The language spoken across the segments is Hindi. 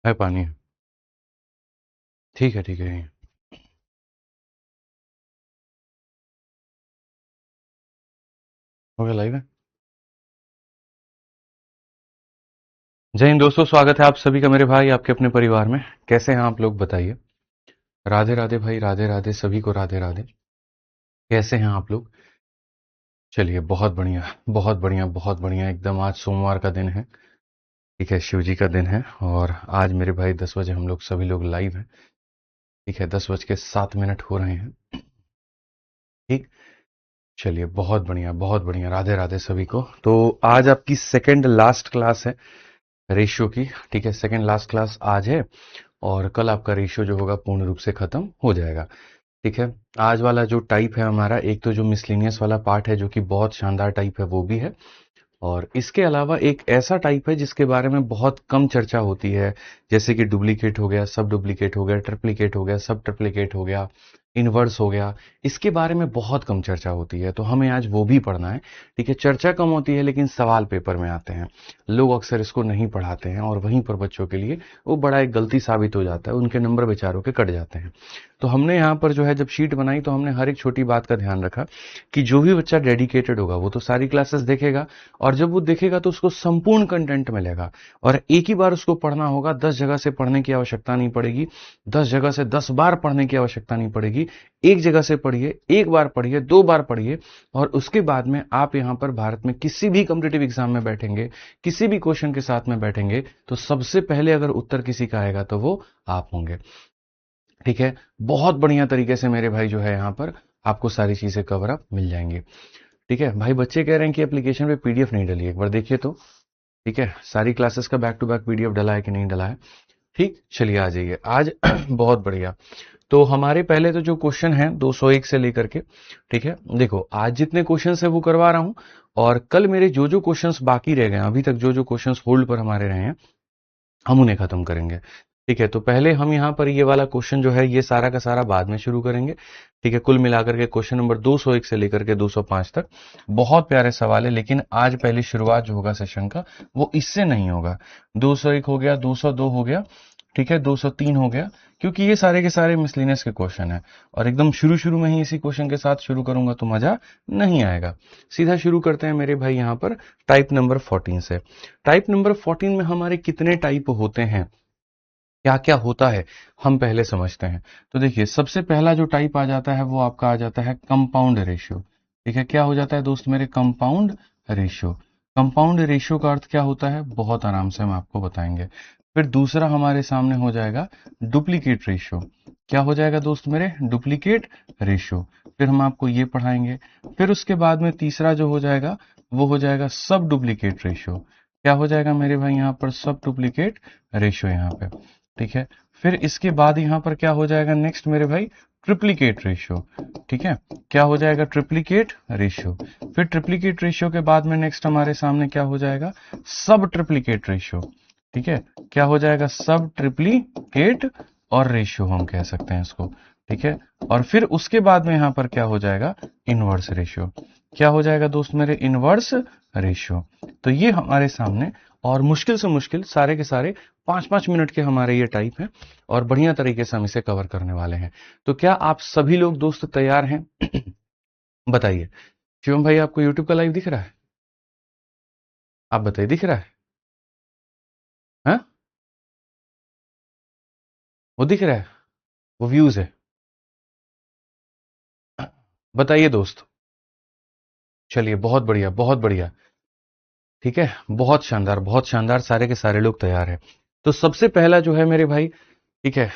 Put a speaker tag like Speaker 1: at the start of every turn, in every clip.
Speaker 1: है पानी। ठीक है ठीक है। हो गया लाइव है। जय हिंद दोस्तों, स्वागत है आप सभी का मेरे भाई आपके अपने परिवार में। कैसे हैं आप लोग बताइए। राधे राधे भाई, राधे राधे सभी को, राधे राधे। कैसे हैं आप लोग। चलिए बहुत बढ़िया बहुत बढ़िया बहुत बढ़िया एकदम। आज सोमवार का दिन है, ठीक है, शिव जी का दिन है। और आज मेरे भाई 10 बजे हम लोग सभी लोग लाइव हैं। ठीक है, 10:07 हो रहे हैं। ठीक। चलिए बहुत बढ़िया, राधे राधे सभी को। तो आज आपकी सेकंड लास्ट क्लास है रेशियो की। ठीक है, सेकंड लास्ट क्लास आज है। और कल आपका रेशियो जो होगा पूर्ण रूप से खत्म हो जाएगा। ठीक है। आज वाला जो टाइप है हमारा, एक तो जो मिसलिनियस वाला पार्ट है जो कि बहुत शानदार टाइप है वो भी है। और इसके अलावा एक ऐसा टाइप है जिसके बारे में बहुत कम चर्चा होती है, जैसे कि डुप्लीकेट हो गया, सब डुप्लीकेट हो गया, ट्रिप्लीकेट हो गया, सब ट्रिप्लीकेट हो गया, इनवर्स हो गया। इसके बारे में बहुत कम चर्चा होती है, तो हमें आज वो भी पढ़ना है। ठीक है, चर्चा कम होती है लेकिन सवाल पेपर में आते हैं। लोग अक्सर इसको नहीं पढ़ाते हैं और वहीं पर बच्चों के लिए वो बड़ा एक गलती साबित हो जाता है, उनके नंबर बेचारों के कट जाते हैं। तो हमने यहाँ पर जो है जब शीट बनाई तो हमने हर एक छोटी बात का ध्यान रखा कि जो भी बच्चा डेडिकेटेड होगा वो तो सारी क्लासेस देखेगा, और जब वो देखेगा तो उसको संपूर्ण कंटेंट मिलेगा। और एक ही बार उसको पढ़ना होगा, 10 जगह से पढ़ने की आवश्यकता नहीं पड़ेगी, 10 जगह से 10 बार पढ़ने की आवश्यकता नहीं पड़ेगी। एक जगह से पढ़िए, एक बार पढ़िए, 2 बार पढ़िए। और उसके बाद में आप यहां पर भारत में किसी भी कॉम्पिटिटिव एग्जाम में बैठेंगे, किसी भी क्वेश्चन के साथ में बैठेंगे, तो सबसे पहले अगर उत्तर किसी का आएगा तो वो आप होंगे। ठीक है। बहुत बढ़िया तरीके से मेरे भाई जो है यहाँ पर आपको सारी चीजें कवर अप मिल जाएंगी। ठीक है भाई, बच्चे कह रहे हैं कि एप्लीकेशन पे पीडीएफ नहीं डली, एक बार देखिए तो। ठीक है, सारी क्लासेस का बैक टू बैक पीडीएफ डला है कि नहीं डला है। ठीक, चलिए आ जाइए आज। बहुत बढ़िया। तो हमारे पहले तो जो क्वेश्चन है 201 से लेकर के, ठीक है, देखो आज जितने क्वेश्चन है वो करवा रहा हूं। और कल मेरे जो जो क्वेश्चंस बाकी रह गए हैं, अभी तक जो जो क्वेश्चंस होल्ड पर हमारे रहे हैं, हम उन्हें खत्म करेंगे। ठीक है, तो पहले हम यहाँ पर ये वाला क्वेश्चन जो है ये सारा का सारा बाद में शुरू करेंगे। ठीक है, कुल मिलाकर के क्वेश्चन नंबर 201 से लेकर के 205 तक बहुत प्यारे सवाल है, लेकिन आज पहली शुरुआत जो होगा सेशन का वो इससे नहीं होगा। 201 हो गया, 202 हो गया, ठीक है, 203 हो गया, क्योंकि ये सारे के सारे मिसलिनियस के क्वेश्चन है। और एकदम शुरू शुरू में ही इसी क्वेश्चन के साथ शुरू करूंगा तो मजा नहीं आएगा। सीधा शुरू करते हैं मेरे भाई यहाँ पर टाइप नंबर 14 से। टाइप नंबर 14 में हमारे कितने टाइप होते हैं, क्या क्या होता है, हम पहले समझते हैं। तो देखिए सबसे पहला जो टाइप आ जाता है वो आपका आ जाता है कंपाउंड रेशियो। ठीक है, क्या हो जाता है दोस्त मेरे, कंपाउंड रेशियो। कंपाउंड रेशियो का अर्थ क्या होता है, बहुत आराम से हम आपको बताएंगे। फिर दूसरा हमारे सामने हो जाएगा डुप्लीकेट रेशियो। क्या हो जाएगा दोस्त मेरे, डुप्लीकेट रेशियो। फिर हम आपको ये पढ़ाएंगे। फिर उसके बाद में तीसरा जो हो जाएगा वो हो जाएगा सब डुप्लीकेट रेशियो। क्या हो जाएगा मेरे भाई यहाँ पर, सब डुप्लीकेट रेशियो यहाँ पे। ठीक है, फिर इसके बाद यहां पर क्या हो जाएगा नेक्स्ट मेरे भाई, ट्रिप्लीकेट रेशियो। ठीक है, क्या हो जाएगा, ट्रिप्लीकेट रेशियो। फिर ट्रिप्लीकेट रेशियो के बाद में नेक्स्ट हमारे सामने क्या हो जाएगा, सब ट्रिप्लीकेट रेशियो। ठीक है, क्या हो जाएगा, सब ट्रिप्लीकेट और रेशियो हम कह सकते हैं इसको। ठीक है, और फिर उसके बाद में यहां पर क्या हो जाएगा, इनवर्स रेशियो। क्या हो जाएगा दोस्त मेरे, इनवर्स रेशियो। तो ये हमारे सामने, और मुश्किल से मुश्किल सारे के सारे 5-5 मिनट के हमारे ये टाइप हैं, और बढ़िया तरीके से हम इसे कवर करने वाले हैं। तो क्या आप सभी लोग दोस्त तैयार हैं? बताइए। शिवम भाई आपको यूट्यूब का लाइव दिख रहा है? आप बताइए, दिख रहा है? हाँ, वो दिख रहा है, वो व्यूज है। बताइए दोस्त। चलिए बहुत बढ़िया बहुत बढ़िया। ठीक है, बहुत शानदार, सारे के सारे लोग तैयार हैं। तो सबसे पहला जो है मेरे भाई, ठीक है,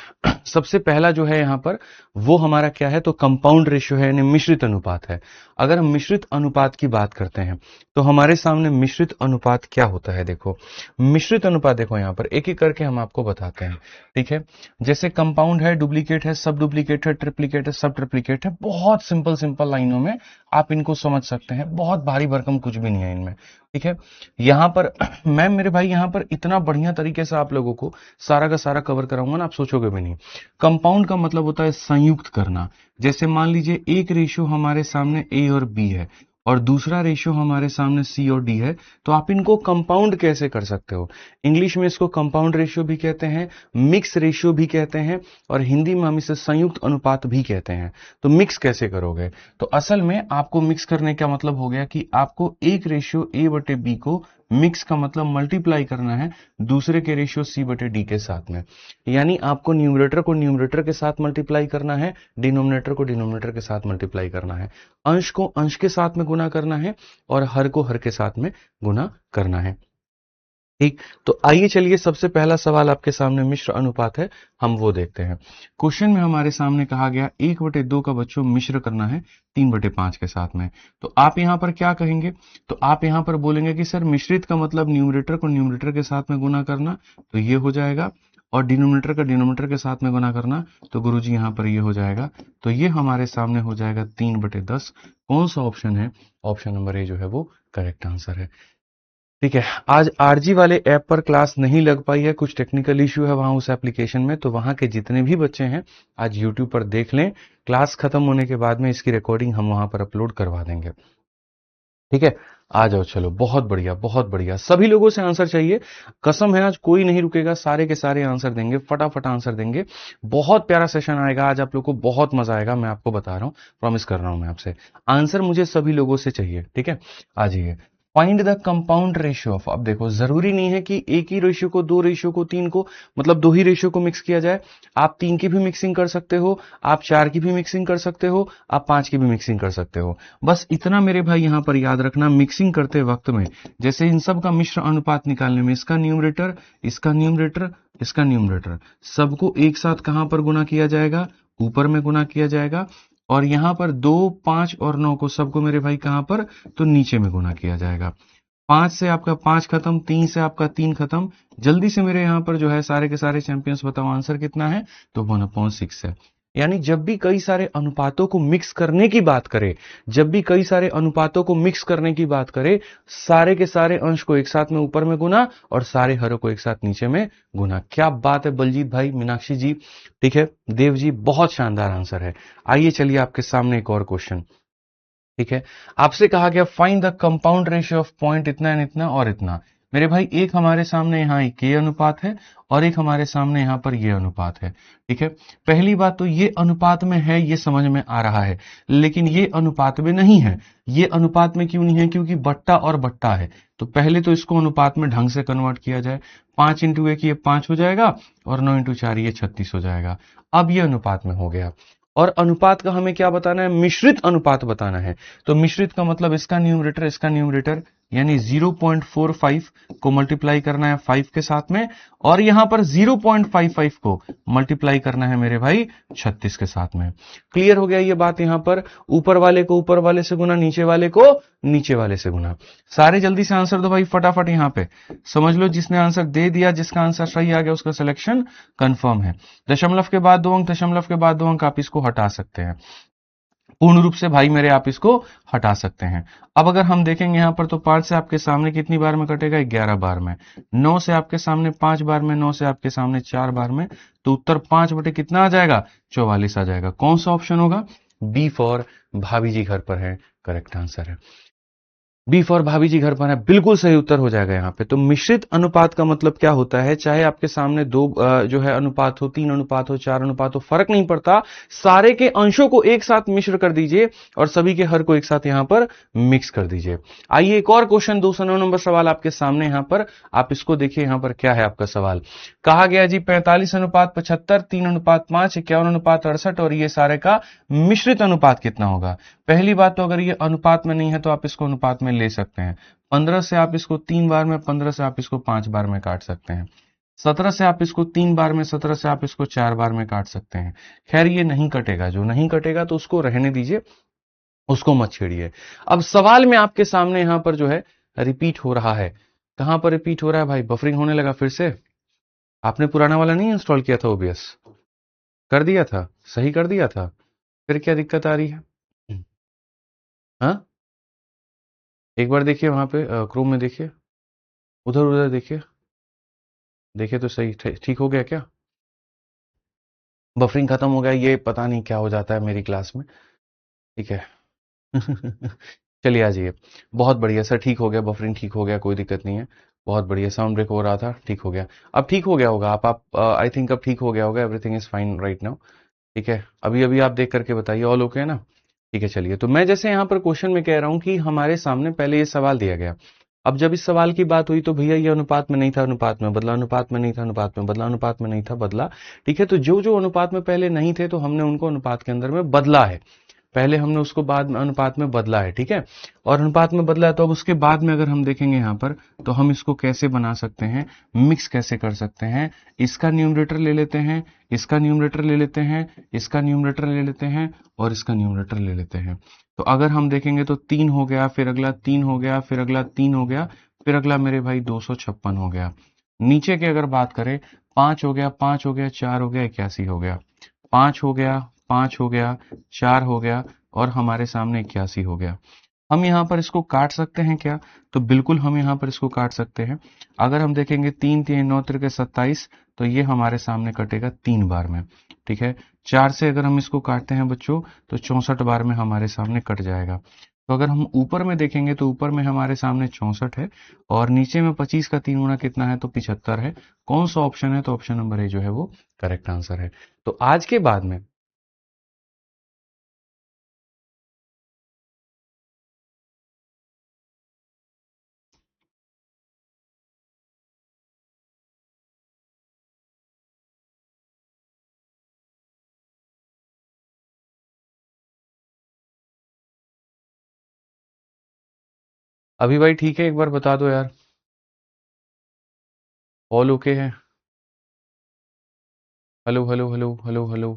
Speaker 1: सबसे पहला जो है यहां पर वो हमारा क्या है, तो कंपाउंड रेशियो है, यानी मिश्रित अनुपात है। अगर हम मिश्रित अनुपात की बात करते हैं तो हमारे सामने मिश्रित अनुपात क्या होता है, देखो मिश्रित अनुपात, देखो यहां पर एक एक करके हम आपको बताते हैं। ठीक है, जैसे कंपाउंड है, डुप्लीकेट है, सब डुप्लीकेट है, ट्रिप्लीकेट है, सब ट्रिप्लीकेट है, बहुत सिंपल सिंपल लाइनों में आप इनको समझ सकते हैं, बहुत भारी भरकम कुछ भी नहीं है इनमें। ठीक है, यहां पर मैं मेरे भाई यहां पर इतना बढ़िया तरीके से आप लोगों को सारा का सारा कवर कराऊंगा ना, आप सोचोगे भी नहीं। कंपाउंड का मतलब होता है संयुक्त करना। जैसे मान लीजिए एक रेशियो हमारे सामने ए और बी है, और दूसरा रेशियो हमारे सामने सी और डी है, तो आप इनको कंपाउंड कैसे कर सकते हो? इंग्लिश में इसको कंपाउंड रेशियो भी कहते हैं, मिक्स रेशियो भी कहते हैं, और हिंदी में हम इसे संयुक्त अनुपात भी कहते हैं। तो मिक्स कैसे करोगे? तो असल में आपको मिक्स करने का मतलब हो गया कि आपको एक रेशियो ए बटे बी को मिक्स का मतलब मल्टीप्लाई करना है दूसरे के रेशियो सी बटे डी के साथ में। यानी आपको न्यूमरेटर को न्यूमरेटर के साथ मल्टीप्लाई करना है, डिनोमिनेटर को डिनोमिनेटर के साथ मल्टीप्लाई करना है, अंश को अंश के साथ में गुना करना है, और हर को हर के साथ में गुना करना है। ठीक, तो आइए चलिए सबसे पहला सवाल आपके सामने मिश्र अनुपात है, हम वो देखते हैं। क्वेश्चन में हमारे सामने कहा गया 1/2 का बच्चों मिश्र करना है 3/5 के साथ में। तो आप यहां पर क्या कहेंगे? तो आप यहां पर बोलेंगे कि सर मिश्रित का मतलब न्यूमरेटर को न्यूमरेटर के साथ में गुना करना, तो ये हो जाएगा, और डिनोमिनेटर का डिनोमिनेटर के साथ में गुना करना, तो गुरुजी यहां पर ये हो जाएगा। तो ये हमारे सामने हो जाएगा 3/10। कौन सा ऑप्शन है? ऑप्शन नंबर ए जो है वो करेक्ट आंसर है। ठीक है, आज आरजी वाले ऐप पर क्लास नहीं लग पाई है, कुछ टेक्निकल इश्यू है वहां उस एप्लीकेशन में, तो वहां के जितने भी बच्चे हैं आज यूट्यूब पर देख लें। क्लास खत्म होने के बाद में इसकी रिकॉर्डिंग हम वहां पर अपलोड करवा देंगे। ठीक है, आ जाओ, चलो, बहुत बढ़िया बहुत बढ़िया। सभी लोगों से आंसर चाहिए, कसम है आज कोई नहीं रुकेगा, सारे के सारे आंसर देंगे, फटाफट आंसर देंगे। बहुत प्यारा सेशन आएगा आज, आप लोग को बहुत मजा आएगा, मैं आपको बता रहा हूं, प्रॉमिस कर रहा हूं मैं आपसे। आंसर मुझे सभी लोगों से चाहिए, ठीक है? आ जाइए। Find the compound ratio of, अब देखो जरूरी नहीं है कि एक ही रेशियो को, दो रेशियो को, तीन को, मतलब दो ही रेशियो को मिक्स किया जाए। आप तीन की भी मिक्सिंग कर सकते हो, आप चार की भी मिक्सिंग कर सकते हो, आप पांच की भी मिक्सिंग कर सकते हो। बस इतना मेरे भाई यहां पर याद रखना, मिक्सिंग करते वक्त में जैसे इन सब का मिश्र अनुपात निकालने में इसका न्यूमरेटर, इसका न्यूमरेटर, इसका न्यूमरेटर, सबको एक साथ कहां पर गुना किया जाएगा? ऊपर में गुना किया जाएगा। और यहां पर 2, 5 और 9 को सबको मेरे भाई कहां पर? तो नीचे में गुना किया जाएगा। 5 से आपका 5 खत्म, 3 से आपका 3 खत्म। जल्दी से मेरे यहां पर जो है सारे के सारे चैंपियंस बताओ आंसर कितना है? तो 1/6 है। यानी जब भी कई सारे अनुपातों को मिक्स करने की बात करें, जब भी कई सारे अनुपातों को मिक्स करने की बात करें, सारे के सारे अंश को एक साथ में ऊपर में गुना और सारे हरों को एक साथ नीचे में गुना। क्या बात है बलजीत भाई, मीनाक्षी जी, ठीक है, देव जी, बहुत शानदार आंसर है। आइए चलिए आपके सामने एक और क्वेश्चन। ठीक है, आपसे कहा गया find the compound ratio of point इतना एंड इतना और इतना। मेरे भाई एक हमारे सामने यहाँ एक ये अनुपात है और एक हमारे सामने यहाँ पर ये अनुपात है। ठीक है, पहली बात तो ये अनुपात में है, ये समझ में आ रहा है, लेकिन ये अनुपात में नहीं है। ये अनुपात में क्यों नहीं है? क्योंकि बट्टा और बट्टा है। तो पहले तो इसको अनुपात में ढंग से कन्वर्ट किया जाए। 5 इंटू 1 ये 5 हो जाएगा, और 9 इंटू 4 ये 36 हो जाएगा। अब ये अनुपात में हो गया। और अनुपात का हमें क्या बताना है? मिश्रित अनुपात बताना है। तो मिश्रित का मतलब इसका न्यूमरेटर यानी 0.45 को मल्टीप्लाई करना है 5 के साथ में, और यहां पर 0.55 को मल्टीप्लाई करना है मेरे भाई 36 के साथ में। क्लियर हो गया ये बात? यहां पर ऊपर वाले को ऊपर वाले से गुना, नीचे वाले को नीचे वाले से गुना। सारे जल्दी से आंसर दो भाई फटाफट। यहां पे समझ लो, जिसने आंसर दे दिया, जिसका आंसर सही आ गया, उसका सिलेक्शन कंफर्म है। दशमलव के बाद 2 अंक, दशमलव के बाद 2 अंक, आप इसको हटा सकते हैं पूर्ण रूप से भाई मेरे, आप इसको हटा सकते हैं। अब अगर हम देखेंगे यहां पर, तो 5 से आपके सामने कितनी बार में कटेगा? 11 बार में। 9 से आपके सामने 5 बार में, 9 से आपके सामने 4 बार में। तो उत्तर 5 बटे कितना आ जाएगा? 44 आ जाएगा। कौन सा ऑप्शन होगा? बी फॉर भाभी जी घर पर है, करेक्ट आंसर है। बी फॉर भाभी जी घर पर है, बिल्कुल सही उत्तर हो जाएगा यहाँ पे। तो मिश्रित अनुपात का मतलब क्या होता है? चाहे आपके सामने दो जो है अनुपात हो, 3 अनुपात हो, 4 अनुपात हो, फर्क नहीं पड़ता, सारे के अंशों को एक साथ मिश्र कर दीजिए और सभी के हर को एक साथ यहां पर मिक्स कर दीजिए। आइए एक और क्वेश्चन, 209 नंबर सवाल आपके सामने यहां पर, आप इसको देखिए। यहां पर क्या है आपका सवाल? कहा गया जी 45:75, 3:5, 51:68, और ये सारे का मिश्रित अनुपात कितना होगा? पहली बात तो अगर ये अनुपात में नहीं है तो आप इसको अनुपात में ले सकते हैं। 15 से आप इसको 3 बार में, 15 से आप इसको 5 बार में काट सकते हैं। 17 से आप इसको 3 बार में, 17 से आप इसको 4 बार में काट सकते हैं। खैर ये नहीं कटेगा, जो नहीं कटेगा तो उसको रहने दीजिए, उसको मत छेड़िए। अब सवाल में आपके सामने यहां पर जो है रिपीट हो रहा है। कहां पर रिपीट हो रहा है भाई? बफरिंग होने लगा फिर से। आपने पुराना वाला नहीं इंस्टॉल किया था ओबीएस? कर दिया था, सही कर दिया था, फिर क्या दिक्कत आ रही है? हाँ, एक बार देखिए वहां पे क्रोम में देखिए, उधर उधर देखिए, देखिए तो सही, ठीक हो गया क्या? बफरिंग खत्म हो गया, ये पता नहीं क्या हो जाता है मेरी क्लास में। ठीक है। चलिए आ जाइए। बहुत बढ़िया सर, ठीक हो गया, बफरिंग ठीक हो गया, कोई दिक्कत नहीं है। बहुत बढ़िया, साउंड ब्रेक हो रहा था, ठीक हो गया। अब ठीक हो गया होगा, आप आई थिंक अब ठीक हो गया होगा, everything is fine right now. ठीक है, अभी अभी आप देख करके बताइए, ऑल ओके है ना? ठीक है, चलिए। तो मैं जैसे यहाँ पर क्वेश्चन में कह रहा हूँ कि हमारे सामने पहले ये सवाल दिया गया। अब जब इस सवाल की बात हुई तो भैया ये अनुपात में नहीं था, अनुपात में बदला, अनुपात में नहीं था, अनुपात में बदला, अनुपात में नहीं था, बदला। ठीक है, तो जो जो अनुपात में पहले नहीं थे तो हमने उनको अनुपात के अंदर में बदला है। पहले हमने उसको बाद में अनुपात में बदला है, ठीक है। और अनुपात में बदला है तो अब उसके बाद में अगर हम देखेंगे यहाँ पर, तो हम इसको कैसे बना सकते हैं, मिक्स कैसे कर सकते हैं। इसका न्यूमरेटर ले लेते हैं, इसका न्यूमरेटर ले लेते हैं, इसका न्यूमरेटर ले लेते हैं, और इसका न्यूमरेटर ले लेते हैं। तो अगर हम देखेंगे तो 3 हो गया, फिर अगला 3 हो गया, फिर अगला 3 हो गया, फिर अगला मेरे भाई 256 हो गया। नीचे की अगर बात करें, 5 हो गया, 5 हो गया, 4 हो गया, 81 हो गया, 5 हो गया, 5 हो गया, 4 हो गया, और हमारे सामने 81 हो गया। हम यहाँ पर इसको काट सकते हैं क्या? तो बिल्कुल हम यहाँ पर इसको काट सकते हैं। अगर हम देखेंगे 3 3 9 त्रिके 27, तो ये हमारे सामने कटेगा 3 बार में। ठीक है, 4 से अगर हम इसको काटते हैं बच्चों, तो 64 बार में हमारे सामने कट जाएगा। तो अगर हम ऊपर में देखेंगे तो ऊपर में हमारे सामने 64 है, और नीचे में 25 का 3 गुना कितना है, तो 75 है। कौन सा ऑप्शन है? तो ऑप्शन नंबर ए जो है वो करेक्ट आंसर है। तो आज के बाद में अभी भाई ठीक है, एक बार बता दो यार, ऑल ओके है? Hello hello hello hello hello,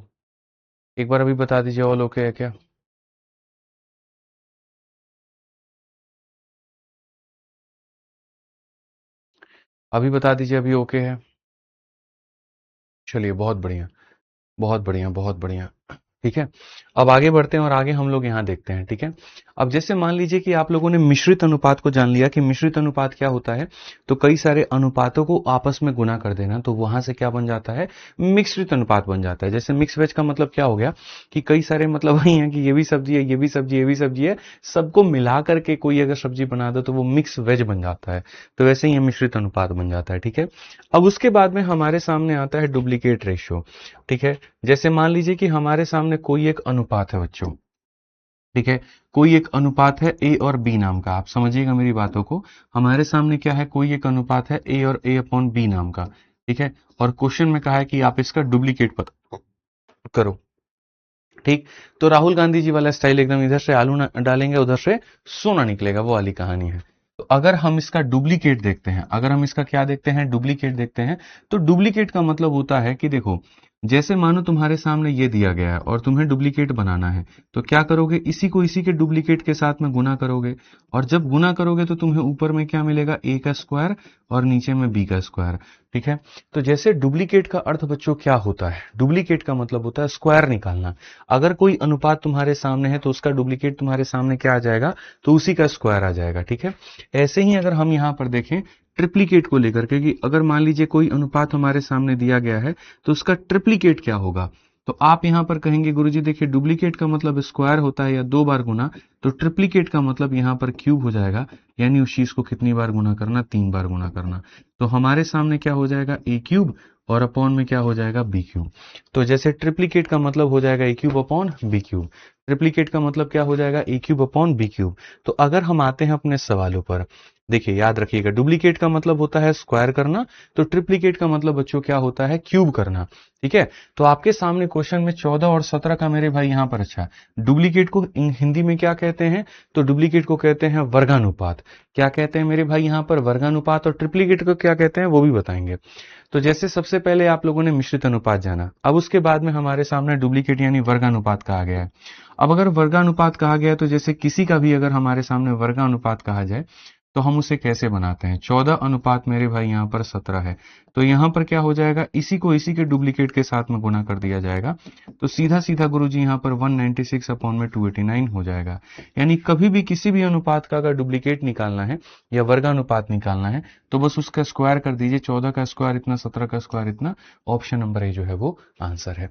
Speaker 1: एक बार अभी बता दीजिए, ऑल ओके है क्या? अभी बता दीजिए, अभी ओके है? चलिए, बहुत बढ़िया, बहुत बढ़िया, बहुत बढ़िया। ठीक है, अब आगे बढ़ते हैं और आगे हम लोग यहाँ देखते हैं। ठीक है, अब जैसे मान लीजिए कि आप लोगों ने मिश्रित अनुपात को जान लिया कि मिश्रित अनुपात क्या होता है, तो कई सारे अनुपातों को आपस में गुना कर देना, तो वहां से क्या बन जाता है, मिश्रित अनुपात बन जाता है। जैसे मिक्स वेज का मतलब क्या हो गया कि कई सारे मतलब वही है कि ये भी सब्जी है, ये भी सब्जी, ये भी सब्जी है, सबको मिला करके कोई अगर सब्जी बना दो तो वो मिक्स वेज बन जाता है। तो वैसे ही ये मिश्रित अनुपात बन जाता है। ठीक है, अब उसके बाद में हमारे सामने आता है डुप्लीकेट रेशियो। ठीक है, जैसे मान लीजिए कि हमारे सामने कोई एक अनुपात है बच्चों। ठीक है, कोई एक अनुपात है ए और बी नाम का, आप समझिएगा मेरी बातों को। हमारे सामने क्या है, कोई एक अनुपात है ए और ए अपॉन बी नाम का। ठीक है, और क्वेश्चन में कहा है कि आप इसका डुप्लीकेट पता करो। ठीक, तो राहुल गांधी जी वाला स्टाइल एकदम, इधर से आलू डालेंगे, उधर से सोना निकलेगा, वो वाली कहानी है। तो अगर हम इसका डुप्लीकेट देखते हैं, अगर हम इसका क्या देखते हैं, डुप्लीकेट देखते हैं, तो डुप्लीकेट का मतलब होता है कि देखो, जैसे मानो तुम्हारे सामने ये दिया गया है और तुम्हें डुप्लीकेट बनाना है, तो क्या करोगे, इसी को इसी के डुप्लीकेट के साथ में गुना करोगे। और जब गुना करोगे तो तुम्हें ऊपर में क्या मिलेगा, ए का स्क्वायर, और नीचे में बी का स्क्वायर। ठीक है, तो जैसे डुप्लीकेट का अर्थ बच्चों क्या होता है, डुप्लीकेट का मतलब होता है स्क्वायर निकालना। अगर कोई अनुपात तुम्हारे सामने है तो उसका डुप्लीकेट तुम्हारे सामने क्या आ जाएगा, तो उसी का स्क्वायर आ जाएगा। ठीक है, ऐसे ही अगर हम यहां पर देखें ट्रिप्लीकेट को लेकर के, कि अगर मान लीजिए कोई अनुपात हमारे सामने दिया गया है तो उसका ट्रिप्लीकेट क्या होगा, तो आप यहां पर कहेंगे गुरुजी देखिए, डुप्लीकेट का मतलब स्क्वायर होता है या 2 बार गुना, तो ट्रिप्लीकेट का मतलब यहां पर क्यूब हो जाएगा, यानी उस चीज को कितनी बार गुना करना, 3 बार गुना करना। तो हमारे सामने क्या हो जाएगा, ए क्यूब, और अपॉन में क्या हो जाएगा, बी क्यूब। तो जैसे ट्रिप्लीकेट का मतलब हो जाएगा a cube upon b cube, triplicate का मतलब क्या हो जाएगा, a cube upon b cube. तो अगर हम आते हैं अपने सवालों पर, देखिए याद रखिएगा, डुप्लीकेट का मतलब होता है स्क्वायर करना, तो ट्रिप्लीकेट का मतलब बच्चों क्या होता है, क्यूब करना। ठीक है, तो आपके सामने क्वेश्चन में 14 और 17 का मेरे भाई यहां पर, अच्छा, डुप्लीकेट को हिंदी में क्या कहते हैं, तो डुप्लीकेट को कहते हैं वर्गानुपात। क्या कहते हैं मेरे भाई यहां पर, वर्गानुपात। और ट्रिप्लीकेट को क्या कहते हैं वो भी बताएंगे। तो जैसे सबसे पहले आप लोगों ने मिश्रित अनुपात जाना, अब उसके बाद में हमारे सामने डुप्लीकेट यानी वर्गानुपात कहा गया है। अब अगर वर्गानुपात कहा गया है तो जैसे किसी का भी अगर हमारे सामने वर्गानुपात कहा जाए, तो हम उसे कैसे बनाते हैं, 14 अनुपात मेरे भाई यहाँ पर 17 है, तो यहाँ पर क्या हो जाएगा, इसी को इसी के डुप्लीकेट के साथ में गुना कर दिया जाएगा। तो सीधा सीधा गुरुजी यहाँ पर 196 अपॉन में 289 हो जाएगा। यानी कभी भी किसी भी अनुपात का अगर डुप्लीकेट निकालना है या वर्गानुपात निकालना है, तो बस उसका स्क्वायर कर दीजिए, 14 का स्क्वायर इतना, 17 का स्क्वायर इतना। ऑप्शन नंबर ए जो है वो आंसर है।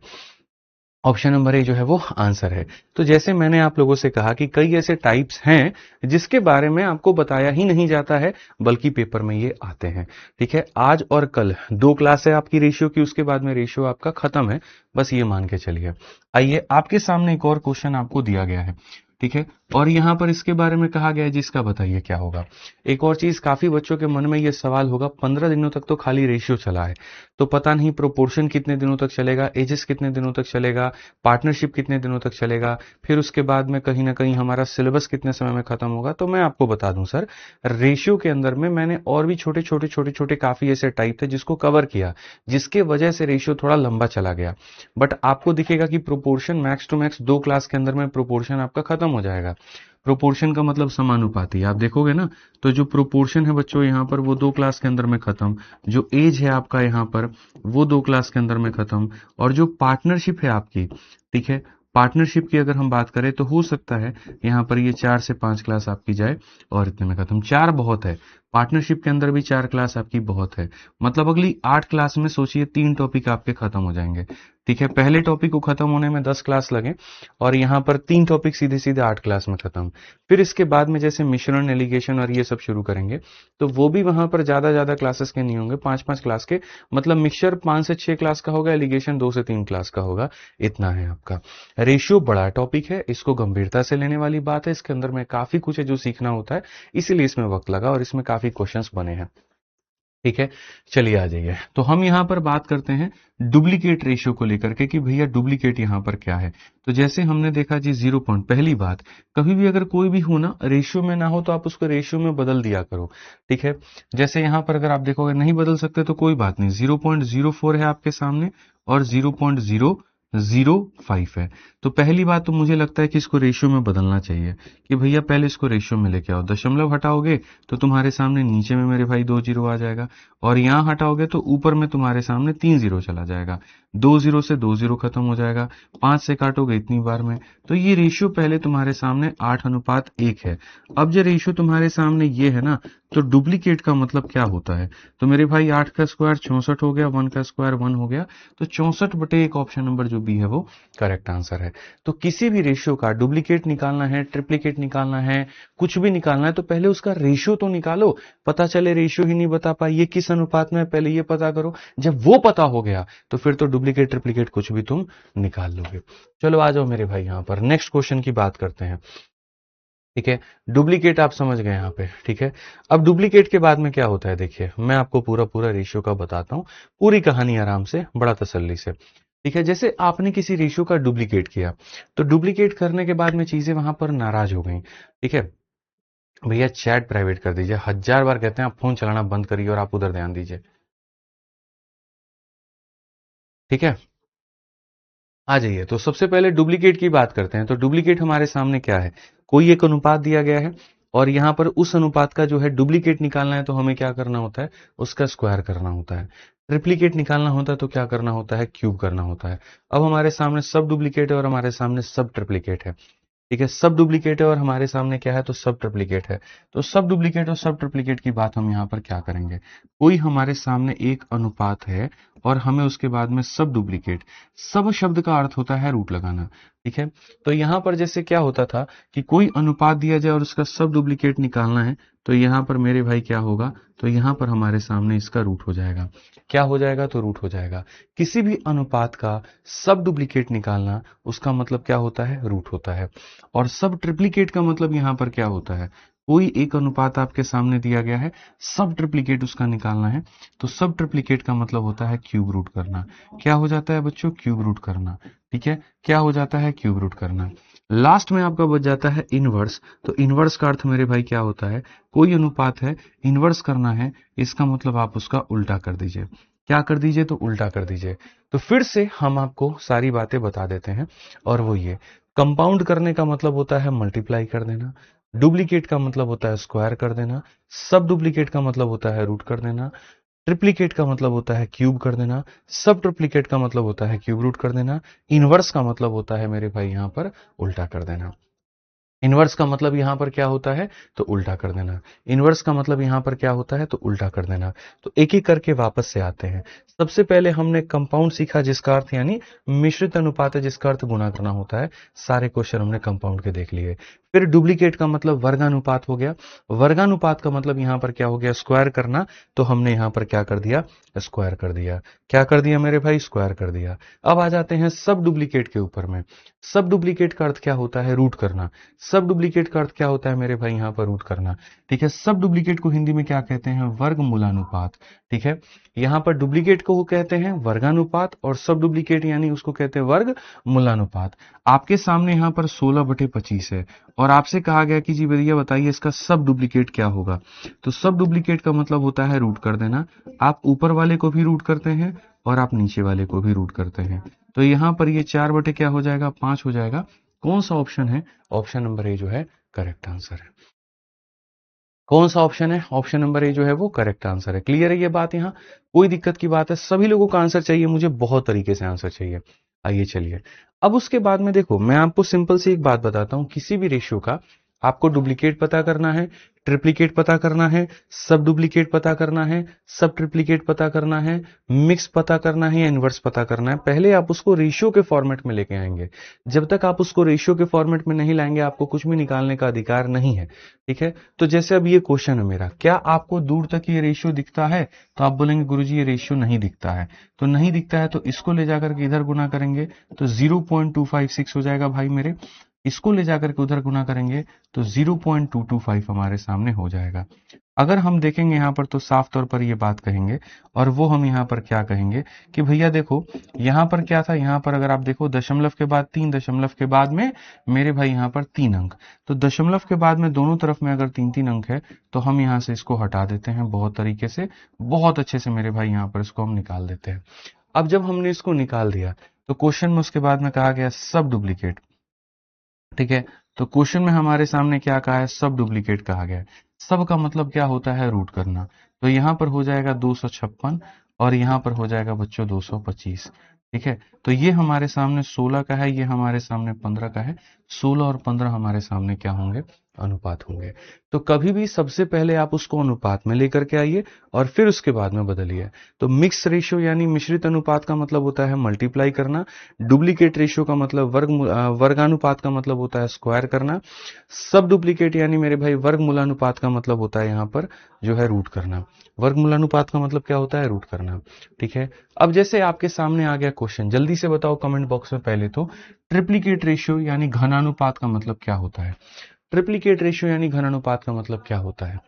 Speaker 1: ऑप्शन नंबर ए जो है वो आंसर है। तो जैसे मैंने आप लोगों से कहा कि कई ऐसे टाइप्स हैं जिसके बारे में आपको बताया ही नहीं जाता है, बल्कि पेपर में ये आते हैं। ठीक है, आज और कल 2 क्लास है आपकी रेशियो की, उसके बाद में रेशियो आपका खत्म है, बस ये मान के चलिए। आइए आपके सामने एक और क्वेश्चन आपको दिया गया है। ठीक है, और यहां पर इसके बारे में कहा गया है जिसका बताइए क्या होगा। एक और चीज काफी बच्चों के मन में ये सवाल होगा, 15 दिनों तक तो खाली रेशियो चला है, तो पता नहीं प्रोपोर्शन कितने दिनों तक चलेगा, एजेस कितने दिनों तक चलेगा, पार्टनरशिप कितने दिनों तक चलेगा, फिर उसके बाद में कहीं ना कहीं हमारा सिलेबस कितने समय में खत्म होगा। तो मैं आपको बता दूं सर, रेशियो के अंदर में मैंने और भी छोटे छोटे छोटे छोटे काफी ऐसे टाइप थे जिसको कवर किया, जिसके वजह से रेशियो थोड़ा लंबा चला गया। बट आपको दिखेगा कि proportion max to max 2 class के अंदर में प्रोपोर्शन आपका खत्म हो जाएगा। प्रोपोर्शन का मतलब समानुपाती, आप देखोगे ना, तो जो प्रोपोर्शन है बच्चों यहाँ पर वो 2 क्लास के अंदर में खत्म, जो एज है आपका यहाँ पर वो 2 क्लास के अंदर में खत्म, और जो पार्टनरशिप है आपकी, ठीक है, पार्टनरशिप की अगर हम बात करें तो हो सकता है यहाँ पर ये 4 से 5 क्लास आपकी जाए और इतने में खत्म। 4 बहुत है, पार्टनरशिप के अंदर भी 4 क्लास आपकी बहुत है, मतलब अगली 8 क्लास में सोचिए 3 टॉपिक आपके खत्म हो जाएंगे। ठीक है, पहले टॉपिक को खत्म होने में 10 क्लास लगे और यहाँ पर 3 टॉपिक सीधे सीधे 8 क्लास में खत्म। फिर इसके बाद में जैसे मिश्रण, एलिगेशन और ये सब शुरू करेंगे, तो वो भी वहां पर ज्यादा ज्यादा क्लासेस के नहीं होंगे, 5-5 क्लास के, मतलब मिक्सचर 5 से 6 क्लास का होगा, एलिगेशन 2 से 3 क्लास का होगा। इतना है आपका। रेशियो बड़ा टॉपिक है, इसको गंभीरता से लेने वाली बात है, इसके अंदर में काफी कुछ है जो सीखना होता है, इसीलिए इसमें वक्त लगा और इसमें काफी क्वेश्चंस बने हैं। ठीक है, चलिए आ जाइए, तो हम यहां पर बात करते हैं डुप्लीकेट रेशियो को लेकर के कि भैया डुप्लीकेट यहां पर क्या है। तो जैसे हमने देखा जी 0 पॉइंट, पहली बात, कभी भी अगर कोई भी हो ना रेशियो में ना हो तो आप उसको रेशियो में बदल दिया करो। ठीक है, जैसे यहां पर अगर आप देखोगे नहीं बदल सकते तो कोई बात नहीं, 0.04 है आपके सामने और 0.005 है। तो पहली बात तो मुझे लगता है कि इसको रेशियो में बदलना चाहिए कि भैया पहले इसको रेशियो में लेके आओ, दशमलव हटाओगे तो तुम्हारे सामने नीचे में मेरे भाई 2 जीरो आ जाएगा, और यहां हटाओगे तो ऊपर में तुम्हारे सामने 3 जीरो चला जाएगा, 2 जीरो से 2 जीरो खत्म हो जाएगा, 5 से काटोगे इतनी बार में। तो ये रेशियो पहले तुम्हारे सामने 8:1 है। अब जो रेशियो तुम्हारे सामने ये है ना, तो डुप्लीकेट का मतलब क्या होता है, तो मेरे भाई 8 का स्क्वायर 64 हो गया, 1 का स्क्वायर 1 हो गया, तो 64/1 ऑप्शन नंबर जो बी है वो करेक्ट आंसर है। तो किसी भी रेशियो का डुप्लीकेट निकालना है, ट्रिप्लीकेट निकालना है, कुछ भी निकालना है, तो पहले उसका रेशियो तो निकालो। पता चले रेशियो ही नहीं बता पाई ये किस अनुपात में है, पहले ये पता करो। जब वो पता हो गया तो फिर तो डुप्लीकेट ट्रिप्लीकेट कुछ भी तुम निकाल लोगे। चलो आ जाओ मेरे भाई, यहां पर नेक्स्ट क्वेश्चन की बात करते हैं। ठीक है, डुप्लीकेट आप समझ गए यहाँ पे। ठीक है, अब डुप्लीकेट के बाद में क्या होता है, देखिए मैं आपको पूरा पूरा रेशियो का बताता हूँ, पूरी कहानी आराम से, बड़ा तसल्ली से। ठीक है, जैसे आपने किसी रेशियो का डुप्लीकेट किया, तो डुप्लीकेट करने के बाद में चीजें वहां पर नाराज हो गई। ठीक है, भैया चैट प्राइवेट कर दीजिए, 1000 बार कहते हैं आप फोन चलाना बंद करिए और आप उधर ध्यान दीजिए। ठीक है, आ जाइए, तो सबसे पहले डुप्लीकेट की बात करते हैं। तो डुप्लीकेट हमारे सामने क्या है, कोई एक अनुपात दिया गया है और यहां पर उस अनुपात का जो है डुप्लीकेट निकालना है, तो हमें क्या करना होता है, उसका स्क्वायर करना होता है। ट्रिप्लीकेट निकालना होता है तो क्या करना होता है, क्यूब करना होता है। अब हमारे सामने सब डुप्लीकेट है और हमारे सामने सब ट्रिप्लीकेट है। ठीक है, सब डुप्लीकेट है और हमारे सामने क्या है, तो सब ट्रिप्लीकेट है। तो सब डुप्लीकेट और सब ट्रिप्लीकेट की बात हम यहाँ पर क्या करेंगे, कोई हमारे सामने एक अनुपात है और हमें उसके बाद में सब डुप्लीकेट, सब शब्द का अर्थ होता है रूट लगाना। ठीक है, तो यहाँ पर जैसे क्या होता था कि कोई अनुपात दिया जाए और उसका सब डुप्लीकेट निकालना है, तो यहाँ पर मेरे भाई क्या होगा, तो यहाँ पर हमारे सामने इसका रूट हो जाएगा। क्या हो जाएगा, तो रूट हो जाएगा। किसी भी अनुपात का सब डुप्लीकेट निकालना, उसका मतलब क्या होता है, रूट होता है। और सब ट्रिप्लीकेट का मतलब यहां पर क्या होता है, कोई एक अनुपात आपके सामने दिया गया है, सब ट्रिप्लीकेट उसका निकालना है, तो सब ट्रिप्लीकेट का मतलब होता है क्यूब रूट करना। क्या हो जाता है बच्चों, क्यूब रूट करना। ठीक है, क्या हो जाता है, क्यूब रूट करना। लास्ट में आपका बच जाता है इनवर्स। तो इनवर्स का अर्थ मेरे भाई क्या होता है, कोई अनुपात है, इनवर्स करना है, इसका मतलब आप उसका उल्टा कर दीजिए। क्या कर दीजिए, तो उल्टा कर दीजिए। तो फिर से हम आपको सारी बातें बता देते हैं, और वो ये, कंपाउंड करने का मतलब होता है मल्टीप्लाई कर देना, डुप्लीकेट का मतलब होता है स्क्वायर कर देना, सब डुप्लीकेट का मतलब होता है रूट कर देना, ट्रिप्लीकेट का मतलब होता है क्यूब कर देना, सब ट्रिप्लीकेट का मतलब होता है क्यूब रूट कर देना, इनवर्स का मतलब होता है मेरे भाई यहां पर उल्टा कर देना। इनवर्स का मतलब यहां पर क्या होता है, तो उल्टा कर देना। इनवर्स का मतलब यहां पर क्या होता है, तो उल्टा कर देना। तो एक एक करके वापस से आते हैं। सबसे पहले हमने कंपाउंड सीखा जिसका अर्थ यानी मिश्रित अनुपात है, जिसका अर्थ गुना करना होता है। सारे क्वेश्चन हमने कंपाउंड के देख लिए। फिर डुप्लीकेट का मतलब वर्गानुपात हो गया। वर्गानुपात का मतलब यहां पर क्या हो गया, स्क्वायर करना। तो हमने यहां पर क्या कर दिया, स्क्वायर कर दिया। क्या कर दिया मेरे भाई, स्क्वायर कर दिया। अब आ जाते हैं सब डुप्लीकेट के ऊपर में। सब डुप्लीकेट का अर्थ क्या होता है, रूट करना। सब डुप्लीकेट का अर्थ क्या होता है मेरे भाई, यहां पर रूट करना। ठीक है, सब डुप्लीकेट को हिंदी में क्या कहते हैं, वर्गमूलानुपात। ठीक है, यहां पर डुप्लीकेट को कहते हैं वर्गानुपात और सब डुप्लीकेट यानी उसको कहते हैं वर्गमूलानुपात। आपके सामने यहां पर 16/25 है और आपसे कहा गया कि जी भैया बताइए इसका सब डुप्लीकेट क्या होगा। तो सब डुप्लीकेट का मतलब होता है रूट कर देना। आप ऊपर वाले को भी रूट करते हैं और आप नीचे वाले को भी रूट करते हैं। तो यहां पर ये 4 क्या हो जाएगा, 5 हो जाएगा। कौन सा ऑप्शन है, ऑप्शन नंबर ए जो है करेक्ट आंसर है। कौन सा ऑप्शन है, ऑप्शन नंबर ए जो है वो करेक्ट आंसर है। क्लियर है ये बात, यहाँ कोई दिक्कत की बात है, सभी लोगों का आंसर चाहिए, मुझे बहुत तरीके से आंसर चाहिए। आइए चलिए, अब उसके बाद में देखो मैं आपको सिंपल सी एक बात बताता हूं। किसी भी रेशियो का आपको डुप्लीकेट पता करना है, ट्रिप्लीकेट पता करना है, सब डुप्लीकेट पता करना है, सब ट्रिप्लीकेट पता करना है, मिक्स पता करना है या इनवर्स पता करना है, पहले आप उसको रेशियो के फॉर्मेट में लेके आएंगे। जब तक आप उसको रेशियो के फॉर्मेट में नहीं लाएंगे आपको कुछ भी निकालने का अधिकार नहीं है। ठीक है, तो जैसे अब ये क्वेश्चन है मेरा, क्या आपको दूर तक ये रेशियो दिखता है, तो आप बोलेंगे गुरुजी ये रेशियो नहीं दिखता है। तो नहीं दिखता है तो इसको ले जाकर के इधर गुना करेंगे तो 0.256 हो जाएगा भाई मेरे। इसको ले जाकर के उधर गुना करेंगे तो 0.225 हमारे सामने हो जाएगा। अगर हम देखेंगे यहाँ पर तो साफ तौर पर ये बात कहेंगे, और वो हम यहाँ पर क्या कहेंगे कि भैया देखो यहाँ पर क्या था, यहाँ पर अगर आप देखो दशमलव के बाद 3, दशमलव के बाद में मेरे भाई यहाँ पर 3 अंक। तो दशमलव के बाद में दोनों तरफ में अगर 3-3 अंक है तो हम यहाँ से इसको हटा देते हैं बहुत तरीके से, बहुत अच्छे से मेरे भाई यहाँ पर इसको हम निकाल देते हैं। अब जब हमने इसको निकाल दिया तो क्वेश्चन में उसके बाद में कहा गया सब डुप्लीकेट। ठीक है, तो क्वेश्चन में हमारे सामने क्या कहा है, सब डुप्लीकेट कहा गया है। सब का मतलब क्या होता है, रूट करना। तो यहां पर हो जाएगा 256 और यहां पर हो जाएगा बच्चों 225। ठीक है, तो ये हमारे सामने 16 का है, ये हमारे सामने 15 का है। 16 और 15 हमारे सामने क्या होंगे, अनुपात होंगे। तो कभी भी सबसे पहले आप उसको अनुपात में लेकर के आइए और फिर उसके बाद में बदलिए। तो मिक्स रेशियो यानी मिश्रित अनुपात का मतलब होता है मल्टीप्लाई करना। डुप्लीकेट रेशियो का मतलब वर्गानुपात का मतलब होता है स्क्वायर करना। सब डुप्लीकेट यानी मेरे भाई वर्गमूलानुपात का मतलब होता है यहाँ पर जो है रूट करना। वर्गमूलानुपात का मतलब क्या होता है, रूट करना। ठीक है, अब जैसे आपके सामने आ गया क्वेश्चन, जल्दी से बताओ कमेंट बॉक्स में पहले तो ट्रिप्लीकेट रेशियो यानी घनानुपात का मतलब क्या होता है। ट्रिप्लीकेट रेशियो यानी घनानुपात का मतलब क्या होता है,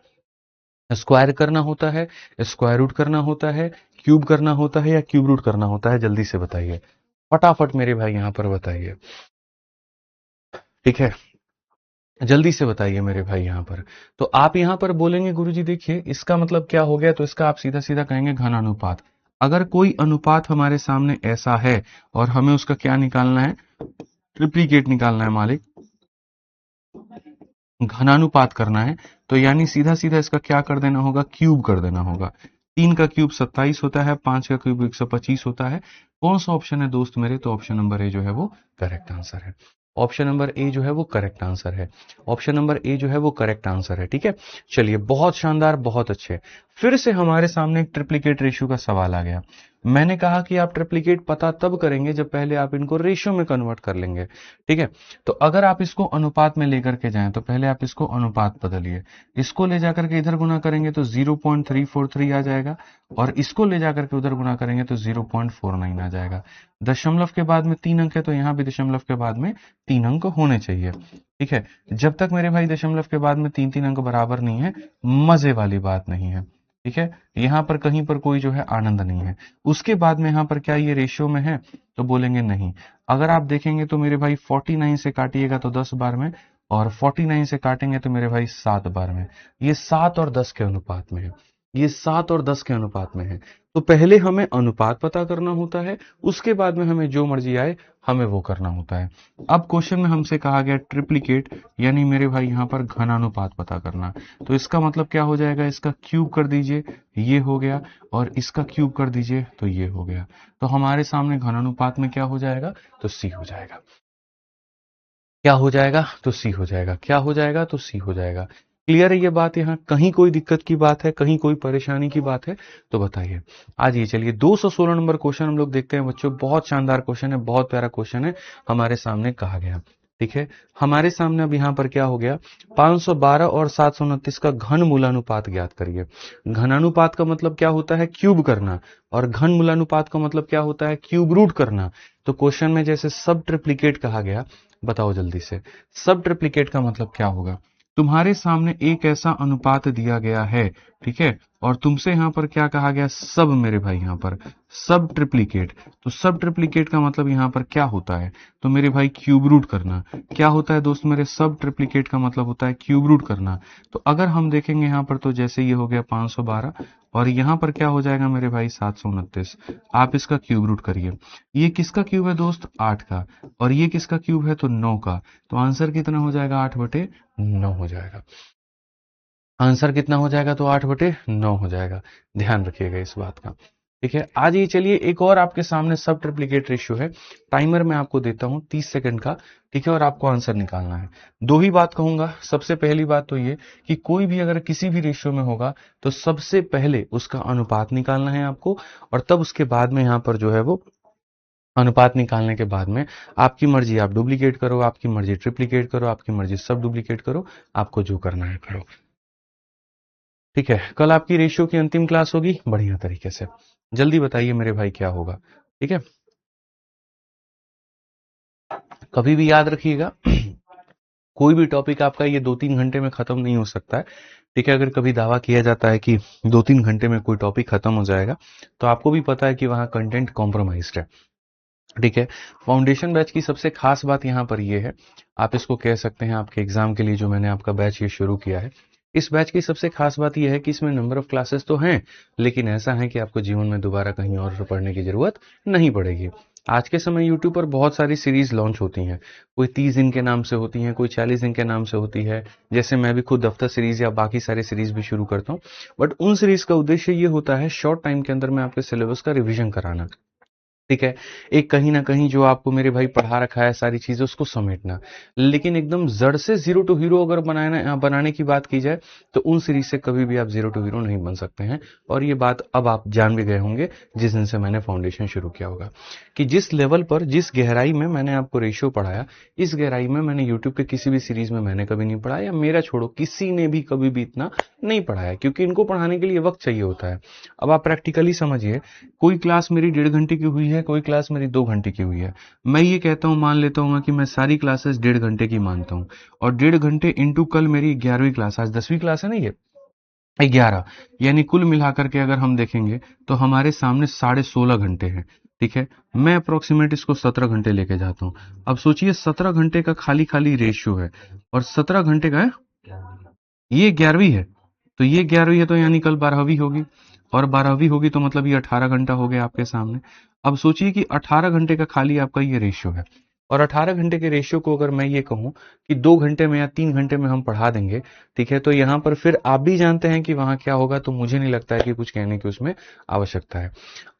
Speaker 1: स्क्वायर करना होता है, स्क्वायर रूट करना होता है, क्यूब करना होता है या क्यूब रूट करना होता है, जल्दी से बताइए फटाफट मेरे भाई यहां पर बताइए। ठीक है, जल्दी से बताइए मेरे भाई यहां पर। तो आप यहां पर बोलेंगे गुरुजी देखिए इसका मतलब क्या हो गया, तो इसका आप सीधा सीधा कहेंगे घनानुपात। अगर कोई अनुपात हमारे सामने ऐसा है और हमें उसका क्या निकालना है, ट्रिप्लीकेट निकालना है मालिक, घनानुपात करना है, तो यानी सीधा सीधा इसका क्या कर देना होगा, क्यूब कर देना होगा। 3 का क्यूब 27 होता है, 5 का क्यूब 125 होता है। कौन सा ऑप्शन है दोस्त मेरे, तो ऑप्शन नंबर ए जो है वो करेक्ट आंसर है। ऑप्शन नंबर ए जो है वो करेक्ट आंसर है। ऑप्शन नंबर ए जो है वो करेक्ट आंसर है। ठीक है, चलिए बहुत शानदार, बहुत अच्छे। फिर से हमारे सामने एक ट्रिप्लीकेट रेशियो का सवाल आ गया। मैंने कहा कि आप ट्रिप्लीकेट पता तब करेंगे जब पहले आप इनको रेशियो में कन्वर्ट कर लेंगे। ठीक है, तो अगर आप इसको अनुपात में लेकर के जाएं तो पहले आप इसको अनुपात बदलिए। इसको ले जाकर के इधर गुना करेंगे तो 0.343 आ जाएगा और इसको ले जाकर के उधर गुना करेंगे तो 0.49 आ जाएगा। दशमलव के बाद में 3 अंक है तो यहां भी दशमलव के बाद में 3 अंक होने चाहिए। ठीक है, जब तक मेरे भाई दशमलव के बाद में 3-3 अंक बराबर नहीं है, मजे वाली बात नहीं है। ठीक है, यहां पर कहीं पर कोई जो है आनंद नहीं है। उसके बाद में यहां पर क्या ये रेशियो में है, तो बोलेंगे नहीं। अगर आप देखेंगे तो मेरे भाई 49 से काटिएगा तो 10 बार में, और 49 से काटेंगे तो मेरे भाई 7 बार में। ये 7 और 10 के अनुपात में है, ये 7 और 10 के अनुपात में है। तो पहले हमें अनुपात पता करना होता है, उसके बाद में हमें जो मर्जी आए हमें वो करना होता है। अब क्वेश्चन में हमसे कहा गया ट्रिप्लीकेट यानी मेरे भाई यहाँ पर घनानुपात पता करना। तो इसका मतलब क्या हो जाएगा, इसका क्यूब कर दीजिए, ये हो गया, और इसका क्यूब कर दीजिए तो ये हो गया। तो हमारे सामने घनानुपात में क्या हो जाएगा, तो सी हो जाएगा। क्या हो जाएगा तो सी हो जाएगा, क्या हो जाएगा तो सी हो जाएगा। क्लियर है ये बात? यहाँ कहीं कोई दिक्कत की बात है, कहीं कोई परेशानी की बात है तो बताइए। आज ये चलिए 216 नंबर क्वेश्चन हम लोग देखते हैं बच्चों। बहुत शानदार क्वेश्चन है, बहुत प्यारा क्वेश्चन है, हमारे सामने कहा गया। ठीक है, हमारे सामने अब यहाँ पर क्या हो गया, 512 और 729 का घन मूलानुपात ज्ञात करिए। घनानुपात का मतलब क्या होता है, क्यूब करना, और घन मूलानुपात का मतलब क्या होता है, क्यूब रूट करना। तो क्वेश्चन में जैसे सब ट्रिप्लिकेट कहा गया, बताओ जल्दी से, सब ट्रिप्लिकेट का मतलब क्या होगा। तुम्हारे सामने एक ऐसा अनुपात दिया गया है, ठीक है, और तुमसे यहां पर क्या कहा गया, सब मेरे भाई यहां पर सब ट्रिप्लिकेट। तो सब ट्रिप्लिकेट का मतलब यहां पर क्या होता है, तो मेरे भाई क्यूब रूट करना। क्या होता है दोस्त मेरे, सब ट्रिप्लिकेट का मतलब होता है क्यूब रूट करना। तो अगर हम देखेंगे यहां पर, तो जैसे ये हो गया 512, और यहां पर क्या हो जाएगा मेरे भाई 729। आप इसका क्यूब रूट करिए। ये किसका क्यूब है दोस्त, 8 का, और ये किसका क्यूब है, तो 9 का। तो आंसर कितना हो जाएगा, 8/9 हो जाएगा। आंसर कितना हो जाएगा, तो 8/9 हो जाएगा। ध्यान रखिएगा इस बात का। ठीक है, आज ये चलिए एक और आपके सामने सब ट्रिप्लिकेट रेशियो है। टाइमर मैं आपको देता हूं 30 सेकंड का, ठीक है, और आपको आंसर निकालना है। दो ही बात कहूंगा। सबसे पहली बात तो ये कि कोई भी अगर किसी भी रेशियो में होगा तो सबसे पहले उसका अनुपात निकालना है आपको, और तब उसके बाद में यहां पर जो है वो अनुपात निकालने के बाद में आपकी मर्जी, आप डुप्लीकेट करो, आपकी मर्जी ट्रिप्लीकेट करो, आपकी मर्जी सब डुप्लीकेट करो, आपको जो करना है करो। ठीक है, कल आपकी रेशियो की अंतिम क्लास होगी बढ़िया तरीके से। जल्दी बताइए मेरे भाई क्या होगा। ठीक है, कभी भी याद रखिएगा कोई भी टॉपिक आपका ये 2-3 घंटे में खत्म नहीं हो सकता है। ठीक है, अगर कभी दावा किया जाता है कि 2-3 घंटे में कोई टॉपिक खत्म हो जाएगा, तो आपको भी पता है कि वहां कंटेंट कॉम्प्रोमाइज्ड है। ठीक है, फाउंडेशन बैच की सबसे खास बात यहाँ पर ये है, आप इसको कह सकते हैं आपके एग्जाम के लिए जो मैंने आपका बैच ये शुरू किया है। इस बैच की सबसे खास बात यह है कि इसमें नंबर ऑफ क्लासेस तो हैं, लेकिन ऐसा है कि आपको जीवन में दोबारा कहीं और पढ़ने की जरूरत नहीं पड़ेगी। आज के समय यूट्यूब पर बहुत सारी सीरीज लॉन्च होती हैं, कोई 30 दिन के नाम से होती हैं, कोई 40 दिन के नाम से होती है। जैसे मैं भी खुद दफ्तर सीरीज या बाकी सारे सीरीज भी शुरू करता हूँ, बट उन सीरीज का उद्देश्य ये होता है शॉर्ट टाइम के अंदर में आपके सिलेबस का रिविजन कराना। ठीक है, एक कहीं ना कहीं जो आपको मेरे भाई पढ़ा रखा है सारी चीजें उसको समेटना। लेकिन एकदम जड़ से जीरो टू हीरो अगर बनाने की बात की जाए, तो उन सीरीज से कभी भी आप जीरो टू हीरो नहीं बन सकते हैं। और ये बात अब आप जान भी गए होंगे जिस दिन से मैंने फाउंडेशन शुरू किया होगा, कि जिस लेवल पर जिस गहराई में मैंने आपको रेशियो पढ़ाया, इस गहराई में मैंने यूट्यूब के किसी भी सीरीज में मैंने कभी नहीं पढ़ाया, या मेरा छोड़ो किसी ने भी कभी भी इतना नहीं पढ़ाया, क्योंकि इनको पढ़ाने के लिए वक्त चाहिए होता है। अब आप प्रैक्टिकली समझिए, कोई क्लास मेरी 1.5 घंटे की हुई है, कोई क्लास मेरी 2 घंटे की हुई है। मैं ये कहता हूँ, मान लेता हूँ कि मैं सारी क्लासेस 1.5 घंटे की मानता हूँ, और 1.5 घंटे इंटू कल मेरी 11वीं क्लास, आज 10वीं क्लास है ना ये, 11, यानी कुल मिलाकर के अगर हम देखेंगे तो हमारे सामने 16.5 घंटे हैं। ठीक है, मैं अप्रोक्सीमेट इसको 17 घंटे लेके जाता हूँ। अब सोचिए 17 घंटे का खाली खाली रेशियो है, और 17 घंटे का है, ये 11वीं है, तो ये 11वीं है, तो यानी कल 12वीं होगी, और 12वीं होगी तो मतलब ये 18 घंटा हो गया आपके सामने। अब सोचिए कि 18 घंटे का खाली आपका ये रेशियो है, और 18 घंटे के रेशियो को अगर मैं ये कहूं कि 2 घंटे में या 3 घंटे में हम पढ़ा देंगे, ठीक है, तो यहां पर फिर आप भी जानते हैं कि वहां क्या होगा, तो मुझे नहीं लगता है कि कुछ कहने की उसमें आवश्यकता है।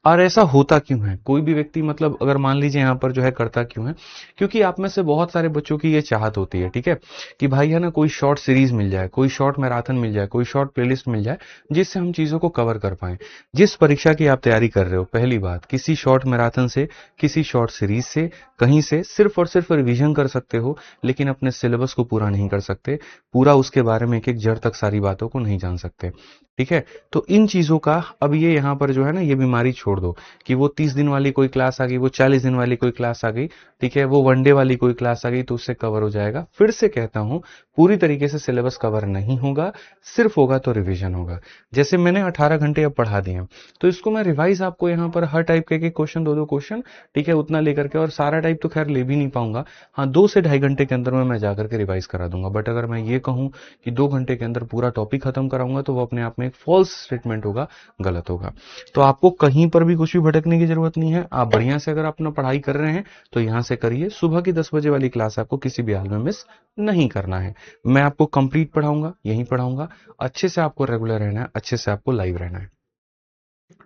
Speaker 1: और ऐसा होता क्यों है, कोई भी व्यक्ति मतलब अगर मान लीजिए यहाँ पर जो है करता क्यों है, क्योंकि आप में से बहुत सारे बच्चों की ये चाहत होती है, ठीक है, कि भाई है ना कोई शॉर्ट सीरीज मिल जाए, कोई शॉर्ट मैराथन मिल जाए, कोई शॉर्ट प्लेलिस्ट मिल जाए, जिससे हम चीजों को कवर कर पाए। जिस परीक्षा की आप तैयारी कर रहे हो, पहली बात, किसी शॉर्ट मैराथन से, किसी शॉर्ट सीरीज से, कहीं से सिर्फ और सिर्फ रिवीजन कर सकते हो, लेकिन अपने सिलेबस को पूरा नहीं कर सकते, पूरा उसके बारे में एक एक जड़ तक सारी बातों को नहीं जान सकते। ठीक है, तो इन चीजों का अब ये यहाँ पर जो है ना, ये बीमारी छोड़ दो कि वो 30 दिन वाली कोई क्लास आ गई, वो 40 दिन वाली कोई क्लास आ गई, ठीक है, वो वनडे वाली कोई क्लास आ गई तो उससे कवर हो जाएगा। फिर से कहता हूं, पूरी तरीके से सिलेबस कवर नहीं होगा, सिर्फ होगा तो रिवीजन होगा। जैसे मैंने 18 घंटे अब पढ़ा दिए, तो इसको मैं रिवाइज आपको यहाँ पर हर टाइप के क्वेश्चन, दो दो क्वेश्चन, ठीक है, उतना लेकर के, और सारा टाइप तो खैर ले भी नहीं पाऊंगा, हाँ 2 से ढाई घंटे के अंदर में मैं जाकर के रिवाइज करा दूंगा। बट अगर मैं ये कहूं कि 2 घंटे के अंदर पूरा टॉपिक खत्म कराऊंगा, तो वो अपने आप में एक फॉल्स स्टेटमेंट होगा, गलत होगा। तो आपको कहीं पर भी कुछ भी भटकने की जरूरत नहीं है। आप बढ़िया से अगर अपना पढ़ाई कर रहे हैं तो यहां से करिए। सुबह की 10 बजे वाली क्लास आपको किसी भी हाल में मिस नहीं करना है। मैं आपको कंप्लीट पढ़ाऊंगा, यहीं पढ़ाऊंगा। अच्छे से आपको रेगुलर रहना है, अच्छे से आपको लाइव रहना है।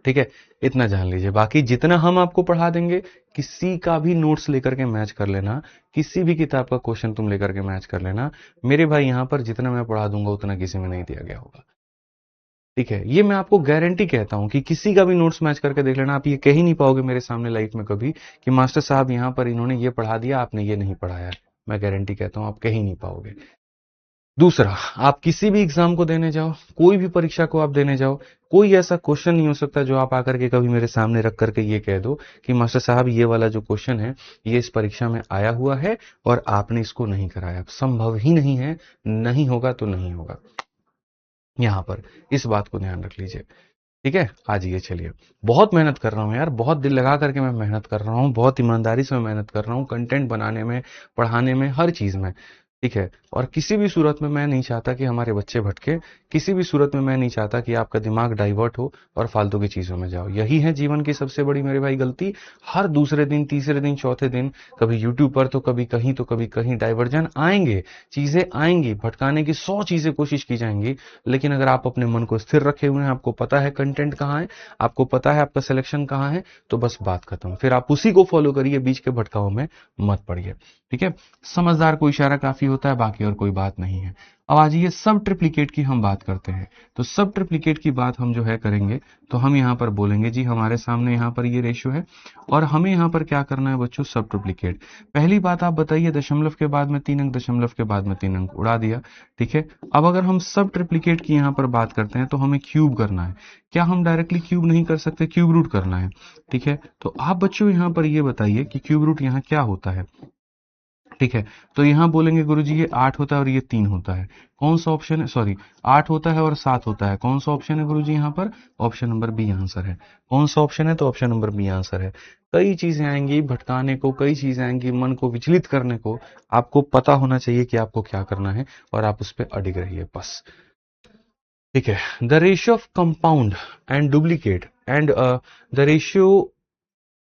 Speaker 1: ठीक है, इतना जान लीजिए। बाकी जितना हम आपको पढ़ा देंगे, किसी का भी नोट्स लेकर के मैच कर लेना, किसी भी किताब का क्वेश्चन तुम लेकर के मैच कर लेना मेरे भाई। यहां पर जितना मैं पढ़ा दूंगा उतना किसी में नहीं दिया गया होगा। ठीक है, ये मैं आपको गारंटी कहता हूं कि किसी का भी नोट्स मैच करके देख लेना, आप ये कह ही नहीं पाओगे मेरे सामने लाइफ में कभी कि मास्टर साहब यहां पर इन्होंने ये पढ़ा दिया, आपने ये नहीं पढ़ाया। मैं गारंटी कहता हूं आप कह ही नहीं पाओगे। दूसरा, आप किसी भी एग्जाम को देने जाओ, कोई भी परीक्षा को आप देने जाओ, कोई ऐसा क्वेश्चन नहीं हो सकता जो आप आकर के कभी मेरे सामने रख करके ये कह दो कि मास्टर साहब ये वाला जो क्वेश्चन है ये इस परीक्षा में आया हुआ है और आपने इसको नहीं कराया। संभव ही नहीं है, नहीं होगा तो नहीं होगा। यहां पर इस बात को ध्यान रख लीजिए। ठीक है, आज ये चलिए, बहुत मेहनत कर रहा हूँ यार, बहुत दिल लगा करके मैं मेहनत कर रहा हूँ, बहुत ईमानदारी से मैं मेहनत कर रहा हूँ, कंटेंट बनाने में, पढ़ाने में, हर चीज में। ठीक है, और किसी भी सूरत में मैं नहीं चाहता कि हमारे बच्चे भटके, किसी भी सूरत में मैं नहीं चाहता कि आपका दिमाग डाइवर्ट हो और फालतू की चीजों में जाओ। यही है जीवन की सबसे बड़ी मेरे भाई गलती। हर दूसरे दिन, तीसरे दिन, चौथे दिन कभी यूट्यूब पर तो कभी कहीं, तो कभी कहीं डाइवर्जन आएंगे, चीजें आएंगी, भटकाने की 100 चीजें कोशिश की जाएंगी। लेकिन अगर आप अपने मन को स्थिर रखे हुए हैं, आपको पता है कंटेंट कहाँ है, आपको पता है आपका सिलेक्शन कहाँ है, तो बस बात खत्म। फिर आप उसी को फॉलो करिए, बीच के भटकाओं में मत पड़िए। ठीक है, समझदार को इशारा काफी होता है, बाकी और कोई बात नहीं है। अब आज ये सब ट्रिप्लिकेट की हम बात करते हैं, तो सब ट्रिप्लिकेट की बात हम जो है करेंगे, तो हम यहाँ पर बोलेंगे जी हमारे सामने यहाँ पर ये रेशियो है और हमें यहाँ पर क्या करना है बच्चों, सब ट्रिप्लिकेट। पहली बात आप बताइए, दशमलव के बाद में 3 अंक, दशमलव के बाद में 3 अंक उड़ा दिया। ठीक है, अब अगर हम सब ट्रिप्लिकेट की यहाँ पर बात करते हैं तो हमें क्यूब करना है। क्या हम डायरेक्टली क्यूब नहीं कर सकते, क्यूब रूट करना है। ठीक है, तो आप बच्चों यहाँ पर ये बताइए कि क्यूब रूट यहाँ क्या होता है। ठीक है, तो यहां बोलेंगे गुरुजी ये 8 होता है और ये 3 होता है। कौन सा ऑप्शन है, सॉरी 8 होता है और 7 होता है, कौन सा ऑप्शन है गुरुजी यहाँ पर, ऑप्शन नंबर बी आंसर है। कौन सा ऑप्शन है, तो ऑप्शन नंबर बी आंसर है। कई चीजें आएंगी भटकाने को, कई चीजें आएंगी मन को विचलित करने को, आपको पता होना चाहिए कि आपको क्या करना है और आप उस पर अडिग रहिए बस। ठीक है, the ratio of compound and duplicate and the ratio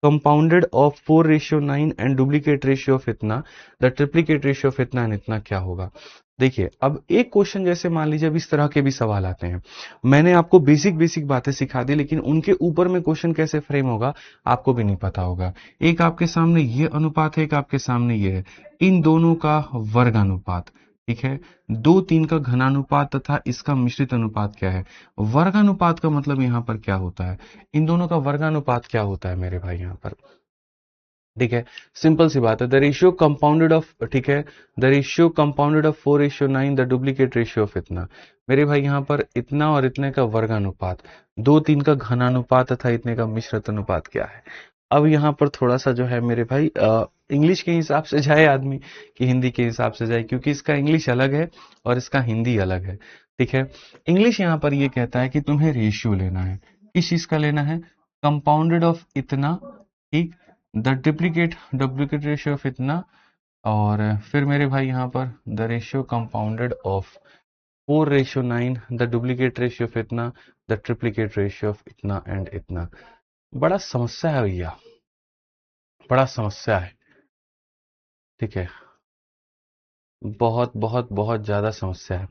Speaker 1: compounded of 4:9 and duplicate ratio of इतना, द ट्रिप्लीकेट रेशियो ऑफ इतना एंड इतना क्या होगा। देखिए, अब एक क्वेश्चन जैसे मान लीजिए, अब इस तरह के भी सवाल आते हैं। मैंने आपको बेसिक बेसिक बातें सिखा दी, लेकिन उनके ऊपर में क्वेश्चन कैसे फ्रेम होगा आपको भी नहीं पता होगा। एक आपके सामने ये अनुपात है, एक आपके सामने ये है, इन दोनों का वर्गानुपात। ठीक है, 2-3 का घनानुपात तथा इसका मिश्रित अनुपात क्या है। वर्गानुपात का मतलब यहां पर क्या होता है, इन दोनों का वर्गानुपात क्या होता है मेरे भाई यहां पर। ठीक है, सिंपल सी बात है, द रेशियो कंपाउंडेड ऑफ, ठीक है, the ratio compounded of 4:9, the duplicate ratio of इतना। मेरे भाई यहां पर इतना और इतने का वर्गानुपात, 2-3 का घनानुपात तथा इतने का मिश्रित अनुपात क्या है। अब यहाँ पर थोड़ा सा जो है मेरे भाई इंग्लिश के हिसाब से जाए आदमी कि हिंदी के हिसाब से जाए, क्योंकि इसका इंग्लिश अलग है और इसका हिंदी अलग है। ठीक है, इंग्लिश यहाँ पर ये कहता है कि तुम्हें रेशियो लेना है, किस चीज का लेना है, कंपाउंडेड ऑफ इतना, ठीक, the duplicate duplicate ratio of इतना, और फिर मेरे भाई यहाँ पर the ratio compounded of 4:9, the duplicate ratio of इतना, द ट्रिप्लीकेट रेशियो ऑफ इतना एंड इतना। बड़ा समस्या है भैया, बड़ा समस्या है। ठीक है, बहुत बहुत बहुत ज्यादा समस्या है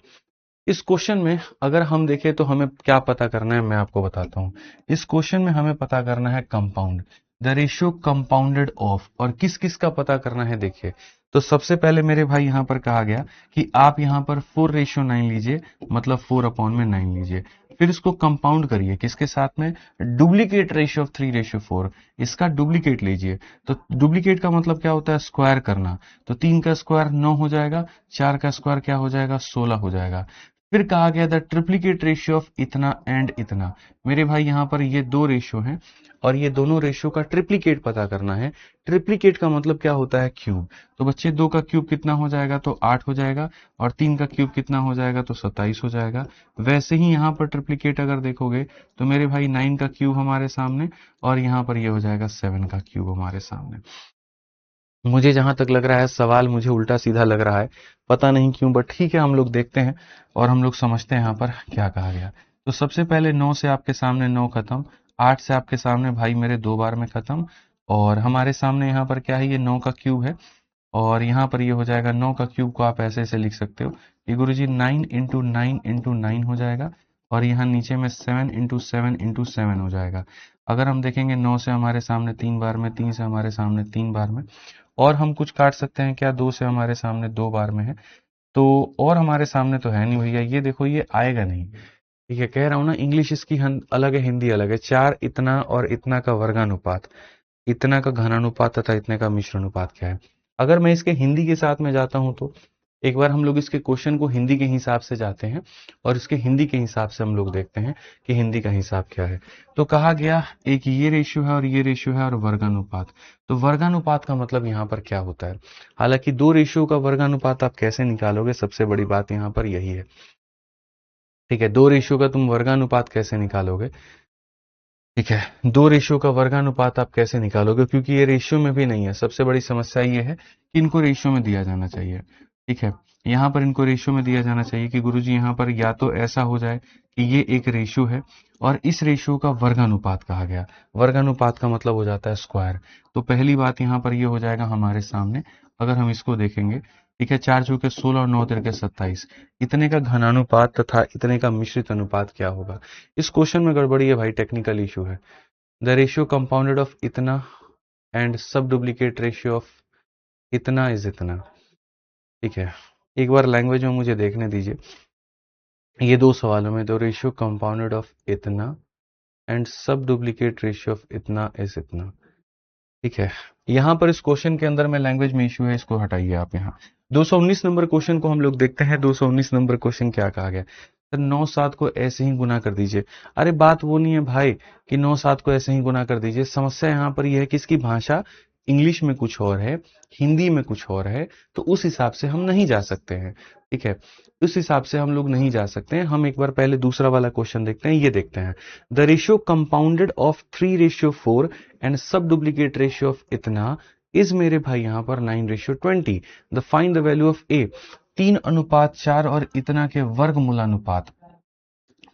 Speaker 1: इस क्वेश्चन में। अगर हम देखें तो हमें क्या पता करना है, मैं आपको बताता हूं। इस क्वेश्चन में हमें पता करना है compound, the ratio compounded of, और किस किस का पता करना है। देखिए, तो सबसे पहले मेरे भाई यहां पर कहा गया कि आप यहां पर 4:9 लीजिए, मतलब 4/9 लीजिए। फिर इसको कंपाउंड करिए किसके साथ में, डुप्लीकेट रेशियो ऑफ 3:4, इसका डुप्लीकेट लीजिए। तो डुप्लीकेट का मतलब क्या होता है, स्क्वायर करना। तो 3 का स्क्वायर 9 हो जाएगा, 4 का स्क्वायर क्या हो जाएगा, 16 हो जाएगा। फिर कहा गया था ट्रिप्लीकेट रेशियो ऑफ इतना एंड इतना। मेरे भाई यहां पर ये दो रेशियो हैं और ये दोनों रेशियो का ट्रिप्लीकेट पता करना है। ट्रिप्लीकेट का मतलब क्या होता है, क्यूब। तो बच्चे 2 का क्यूब कितना हो जाएगा, तो 8 हो जाएगा, और 3 का क्यूब कितना हो जाएगा, तो 27 हो जाएगा। वैसे ही यहां पर ट्रिप्लीकेट अगर देखोगे तो मेरे भाई 9 का क्यूब हमारे सामने, और यहां पर ये हो जाएगा 7 का क्यूब हमारे सामने। मुझे जहां तक लग रहा है सवाल मुझे उल्टा सीधा लग रहा है, पता नहीं क्यों, बट ठीक है, हम लोग देखते हैं और हम लोग समझते हैं यहाँ पर क्या कहा गया। तो सबसे पहले 9 से आपके सामने 9 खत्म, 8 से आपके सामने भाई मेरे 2 बार में खत्म, और हमारे सामने यहाँ पर क्या है, ये 9 का क्यूब है, और यहाँ पर ये हो जाएगा 9 का क्यूब को आप ऐसे ऐसे लिख सकते हो कि गुरुजी 9 × 9 × 9 हो जाएगा, और यहाँ नीचे में 7 × 7 × 7 हो जाएगा। अगर हम देखेंगे 9 से हमारे सामने 3 बार में, 3 से हमारे सामने 3 बार में, और हम कुछ काट सकते हैं क्या, 2 से हमारे सामने 2 बार में है, तो और हमारे सामने तो है नहीं भैया, ये देखो ये आएगा नहीं। ठीक है, कह रहा हूं ना, इंग्लिश इसकी अलग है, हिंदी अलग है। 4 इतना और इतना का वर्गानुपात, इतना का घनानुपात तथा इतने का मिश्रानुपात क्या है। अगर मैं इसके हिंदी के साथ में जाता हूं तो एक बार हम लोग इसके क्वेश्चन को हिंदी के हिसाब से जाते हैं और इसके हिंदी के हिसाब से हम लोग देखते हैं कि हिंदी का हिसाब क्या है। तो कहा गया एक ये रेशियो है और ये रेशियो है और वर्गानुपात। तो वर्गानुपात का मतलब यहाँ पर क्या होता है। हालांकि दो रेशियो का वर्गानुपात आप कैसे निकालोगे, सबसे बड़ी बात यहाँ पर यही है। ठीक है, दो रेशियो का तुम वर्गानुपात कैसे निकालोगे। ठीक है, दो रेशियो का वर्गानुपात आप कैसे निकालोगे, क्योंकि ये रेशियो में भी नहीं है। सबसे बड़ी समस्या ये है कि इनको रेशियो में दिया जाना चाहिए। ठीक है, यहाँ पर इनको रेशियो में दिया जाना चाहिए कि गुरुजी यहाँ पर या तो ऐसा हो जाए कि ये एक रेशियो है और इस रेशियो का वर्गानुपात कहा गया। वर्गानुपात का मतलब हो जाता है स्क्वायर। तो पहली बात यहाँ पर ये हो जाएगा हमारे सामने, अगर हम इसको देखेंगे। ठीक है, 4 चौके 16 और 9 तिरके 27, इतने का घनानुपात तथा इतने का मिश्रित अनुपात क्या होगा। इस क्वेश्चन में गड़बड़ी है भाई, टेक्निकल इशू है। द रेशियो कंपाउंडेड ऑफ इतना and subduplicate ratio of इतना इज इतना। ठीक है, एक बार लैंग्वेज में मुझे देखने दीजिए ये दो सवालों में। द रेशियो कंपाउंडेड ऑफ इतना and subduplicate ratio of इतना इज इतना। ठीक है, यहां पर इस क्वेश्चन के अंदर में लैंग्वेज में इशू है, इसको हटाइए आप। यहाँ 219 नंबर क्वेश्चन को हम लोग देखते हैं। 219 नंबर क्वेश्चन क्या कहा गया, सर 9 7 को ऐसे ही गुना कर दीजिए। अरे बात वो नहीं है भाई कि 9 7 को ऐसे ही गुना कर दीजिए। समस्या यहाँ पर यह है कि इसकी भाषा इंग्लिश में कुछ और है, हिंदी में कुछ और है, तो उस हिसाब से हम नहीं जा सकते हैं। ठीक है, उस हिसाब से हम लोग नहीं जा सकते हैं। हम एक बार पहले दूसरा वाला क्वेश्चन देखते हैं। ये देखते हैं, the ratio compounded of 3:4 and subduplicate ratio of इतना इज, मेरे भाई यहाँ पर 9:20। The find the value of a, 3:4 और इतना के वर्गमूलानुपात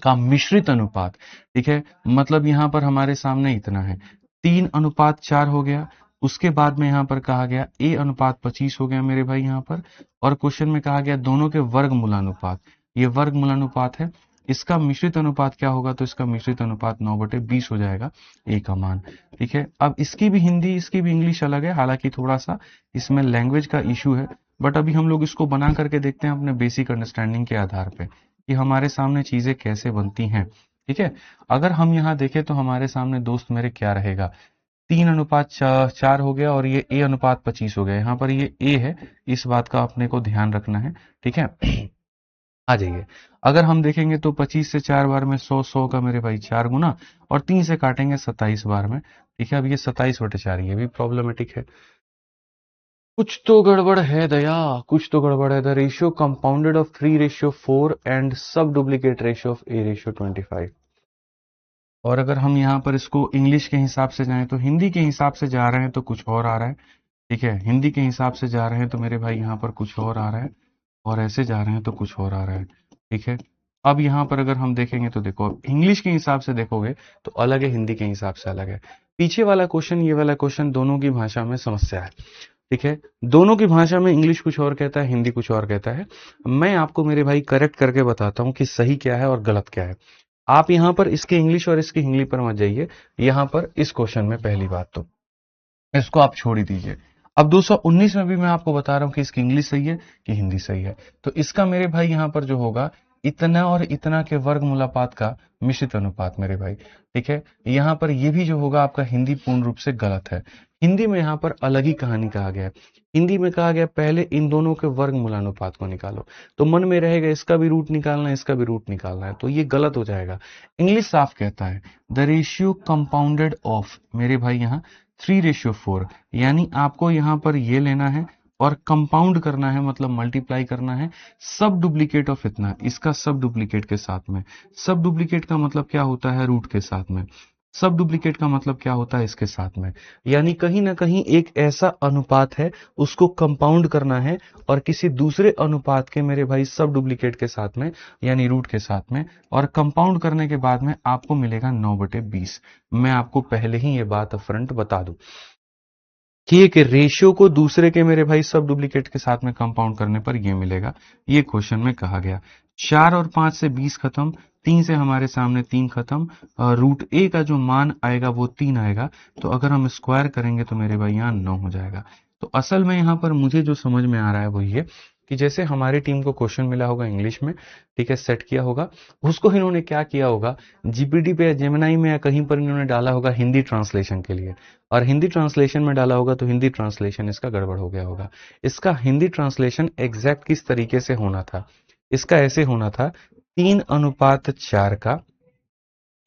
Speaker 1: का मिश्रित अनुपात। ठीक है, मतलब यहां पर हमारे सामने इतना है, 3:4 हो गया। उसके बाद में यहां पर कहा गया A:25 हो गया मेरे भाई यहाँ पर। और क्वेश्चन में कहा गया दोनों के वर्गमूलानुपात, ये वर्गमूलानुपात है। इसका मिश्रित अनुपात क्या होगा, तो इसका मिश्रित अनुपात 9/20 हो जाएगा ए का मान। ठीक है, अब इसकी भी हिंदी इसकी भी इंग्लिश अलग है, हालांकि थोड़ा सा इसमें लैंग्वेज का इशू है, बट अभी हम लोग इसको बना करके देखते हैं अपने बेसिक अंडरस्टैंडिंग के आधार पे कि हमारे सामने चीजें कैसे बनती हैं। ठीक है, अगर हम यहाँ देखें तो हमारे सामने दोस्त मेरे क्या रहेगा, 3:4 हो गया और ये A:25 हो गया। यहाँ पर ये A है, इस बात का अपने को ध्यान रखना है। ठीक है, आ जाइए। अगर हम देखेंगे तो 25 से 4 बार में 100, 100 का मेरे भाई 4 गुना, और 3 से काटेंगे 27 बार में। ठीक है, अब ये 27/4, ये भी प्रॉब्लमेटिक है। कुछ तो गड़बड़ है दया, कुछ तो गड़बड़ है। The ratio compounded of 3:4 and subduplicate ratio of A:25। और अगर हम यहाँ पर इसको इंग्लिश के हिसाब से जाएं तो हिंदी के हिसाब से जा रहे हैं तो कुछ और आ रहा है। ठीक है, हिंदी के हिसाब से जा रहे हैं तो मेरे भाई यहाँ पर कुछ और आ रहा है, और ऐसे जा रहे हैं तो कुछ और आ रहा है। ठीक है, अब यहाँ पर अगर हम देखेंगे तो देखो, अब इंग्लिश के हिसाब से देखोगे तो अलग है, हिंदी के हिसाब से अलग है। पीछे वाला क्वेश्चन, ये वाला क्वेश्चन, दोनों की भाषा में समस्या है। ठीक है, दोनों की भाषा में इंग्लिश कुछ और कहता है, हिंदी कुछ और कहता है। मैं आपको मेरे भाई करेक्ट करके बताता हूं कि सही क्या है और गलत क्या है। आप यहां पर इसके इंग्लिश और इसकी हिंदी पर मत जाइए। यहां पर इस क्वेश्चन में पहली बात तो इसको आप छोड़ ही दीजिए। अब 219 में भी मैं आपको बता रहा हूं कि इसकी इंग्लिश सही है कि हिंदी सही है। तो इसका मेरे भाई यहां पर जो होगा, इतना और इतना के वर्गमूलापात का मिश्रित अनुपात मेरे भाई। ठीक है, यहां पर ये भी जो होगा आपका हिंदी पूर्ण रूप से गलत है। हिंदी में यहां पर अलग ही कहानी कहा गया है। हिंदी में कहा गया पहले इन दोनों के वर्गमूलानुपात को निकालो, तो मन में रहेगा इसका भी रूट निकालना है, इसका भी रूट निकालना है, तो ये गलत हो जाएगा। इंग्लिश साफ कहता है द रेशियो कंपाउंडेड ऑफ, मेरे भाई यहाँ 3:4, यानी आपको यहां पर ये लेना है और कंपाउंड करना है, मतलब मल्टीप्लाई करना है सब डुप्लीकेट ऑफ इतना, इसका सब डुप्लीकेट के साथ में। सब डुप्लीकेट का मतलब क्या होता है, रूट के साथ में। सब डुप्लीकेट का मतलब क्या होता है, इसके साथ में। यानी कहीं ना कहीं एक ऐसा अनुपात है, उसको कंपाउंड करना है और किसी दूसरे अनुपात के मेरे भाई सब डुप्लीकेट के साथ में, यानी रूट के साथ में, और कंपाउंड करने के बाद में आपको मिलेगा 9/20। मैं आपको पहले ही ये बात फ्रंट बता दूं। कि एक रेशियो को दूसरे के मेरे भाई सब डुप्लीकेट के साथ में कंपाउंड करने पर ये मिलेगा। ये क्वेश्चन में कहा गया। 4 और 5 से 20 खत्म, 3 से हमारे सामने 3 खत्म, रूट ए का जो मान आएगा वो 3 आएगा। तो अगर हम स्क्वायर करेंगे तो मेरे भाई यहाँ 9 हो जाएगा। तो असल में यहाँ पर मुझे जो समझ में आ रहा है वो ये कि जैसे हमारी टीम को क्वेश्चन मिला होगा इंग्लिश में, ठीक है, सेट किया होगा, उसको इन्होंने क्या किया होगा, जीपीटी पे या जेमिनाई में या कहीं पर इन्होंने डाला होगा हिंदी ट्रांसलेशन के लिए, और हिंदी ट्रांसलेशन में डाला होगा तो हिंदी ट्रांसलेशन इसका गड़बड़ हो गया होगा। इसका हिंदी ट्रांसलेशन एग्जैक्ट किस तरीके से होना था, इसका ऐसे होना था 3:4 का,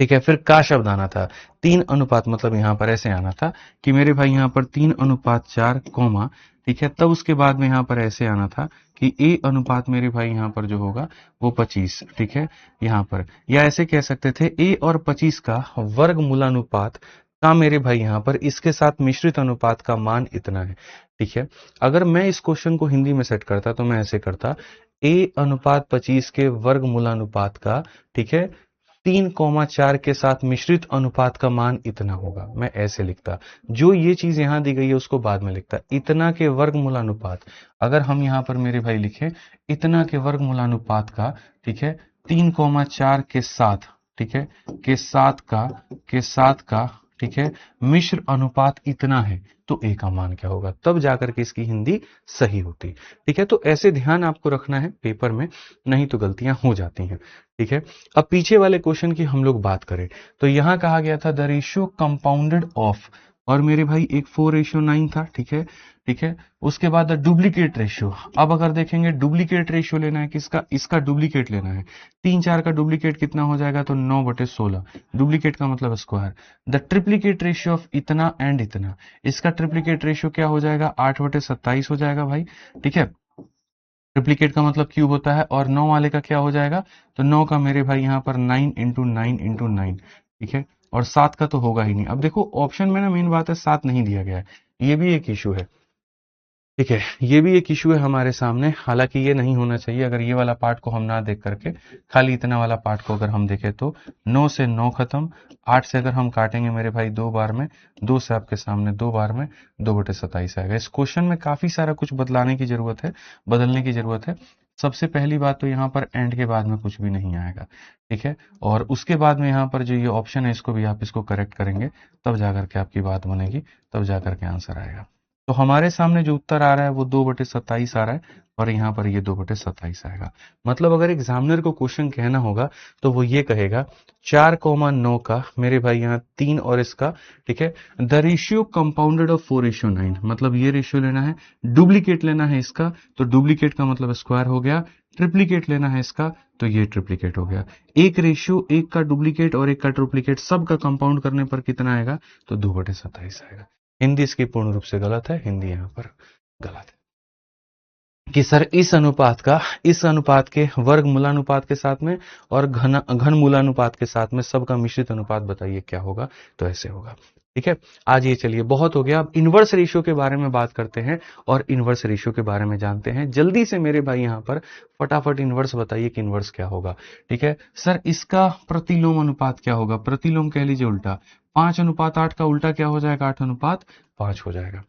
Speaker 1: ठीक है, फिर का शब्द आना था 3 अनुपात, मतलब यहां पर ऐसे आना था कि मेरे भाई यहां पर 3:4 कॉमा, ठीक है, तब उसके बाद में यहां पर ऐसे आना था कि ए अनुपात मेरे भाई यहां पर जो होगा वो 25, ठीक है, यहां पर, या ऐसे कह सकते थे ए और 25 का वर्गमूलानुपात का मेरे भाई यहां पर इसके साथ मिश्रित अनुपात का मान इतना है, ठीक है। अगर मैं इस क्वेश्चन को हिंदी में सेट करता तो मैं ऐसे करता, A/25 के वर्गमूलानुपात का, ठीक है, 3,4 के साथ मिश्रित अनुपात का मान इतना होगा, मैं ऐसे लिखता। जो ये चीज यहां दी गई है उसको बाद में लिखता, इतना के वर्गमूलानुपात। अगर हम यहां पर मेरे भाई लिखें इतना के वर्गमूलानुपात का, ठीक है, 3,4 के साथ, ठीक है, के साथ का, ठीक है, मिश्र अनुपात इतना है, तो ए का मान क्या होगा, तब जाकर के इसकी हिंदी सही होती। ठीक है, तो ऐसे ध्यान आपको रखना है पेपर में, नहीं तो गलतियां हो जाती हैं। ठीक है, अब पीछे वाले क्वेश्चन की हम लोग बात करें तो यहां कहा गया था द रेशियो कंपाउंडेड ऑफ, और मेरे भाई एक 4:9 था, ठीक है, ठीक है, उसके बाद डुप्लीकेट रेशियो। अब अगर देखेंगे डुप्लीकेट रेशियो लेना है किसका, इसका डुप्लीकेट लेना है, 3/4 का डुप्लीकेट कितना हो जाएगा, तो 9/16, डुप्लीकेट का मतलब square. The triplicate ratio of इतना एंड इतना, इसका ट्रिप्लीकेट रेशियो क्या हो जाएगा, 8/27 हो जाएगा भाई, ठीक है, ट्रिप्लीकेट का मतलब क्यूब होता है, और 9 वाले का क्या हो जाएगा, तो 9 का मेरे भाई यहाँ पर 9 × 9 × 9, ठीक है, और 7 का तो होगा ही नहीं। अब देखो ऑप्शन में ना मेन बात है 7 नहीं दिया गया है, ये भी एक इशू है, ठीक है, ये भी एक इशू है हमारे सामने। हालांकि ये नहीं होना चाहिए, अगर ये वाला पार्ट को हम ना देख करके खाली इतना वाला पार्ट को अगर हम देखें तो 9 से 9 खत्म, 8 से अगर हम काटेंगे मेरे भाई 2 बार में, 2 से आपके सामने 2 बार में 2/27 आएगा। इस क्वेश्चन में काफी सारा कुछ बदलाने की जरूरत है, बदलने की जरूरत है। सबसे पहली बात तो यहाँ पर एंड के बाद में कुछ भी नहीं आएगा, ठीक है, और उसके बाद में यहाँ पर जो ये ऑप्शन है इसको भी आप इसको करेक्ट करेंगे, तब जाकर के आपकी बात बनेगी, तब जाकर के आंसर आएगा। तो हमारे सामने जो उत्तर आ रहा है वो 2/27 आ रहा है, और यहाँ पर ये 2/27 आएगा। मतलब अगर एग्जामिनर को क्वेश्चन कहना होगा तो वो ये कहेगा 4,9 का मेरे भाई यहाँ 3 और इसका, ठीक है, द रेशियो कंपाउंडेड ऑफ 4:9, मतलब ये रेशियो लेना है, डुप्लीकेट लेना है इसका, तो डुप्लीकेट का मतलब स्क्वायर हो गया, ट्रिप्लीकेट लेना है इसका, तो ये ट्रिप्लीकेट हो गया। एक रेशियो, एक का डुप्लीकेट और एक का ट्रिप्लीकेट, सब का कंपाउंड करने पर कितना आएगा, तो 2/27 आएगा। हिंदी इसकी पूर्ण रूप से गलत है, हिंदी यहां पर गलत है कि सर इस अनुपात के वर्ग मूलानुपात के साथ में और घन मूलानुपात के साथ में सबका मिश्रित अनुपात बताइए क्या होगा, तो ऐसे होगा। ठीक है, आज ये चलिए बहुत हो गया, अब इनवर्स रेशियो के बारे में बात करते हैं और इनवर्स रेशियो के बारे में जानते हैं। जल्दी से मेरे भाई यहां पर फटाफट इनवर्स बताइए कि इनवर्स क्या होगा। ठीक है सर, इसका प्रतिलोम अनुपात क्या होगा, प्रतिलोम कह लीजिए उल्टा, 5:8 का उल्टा क्या हो जाएगा, 8:5 हो जाएगा।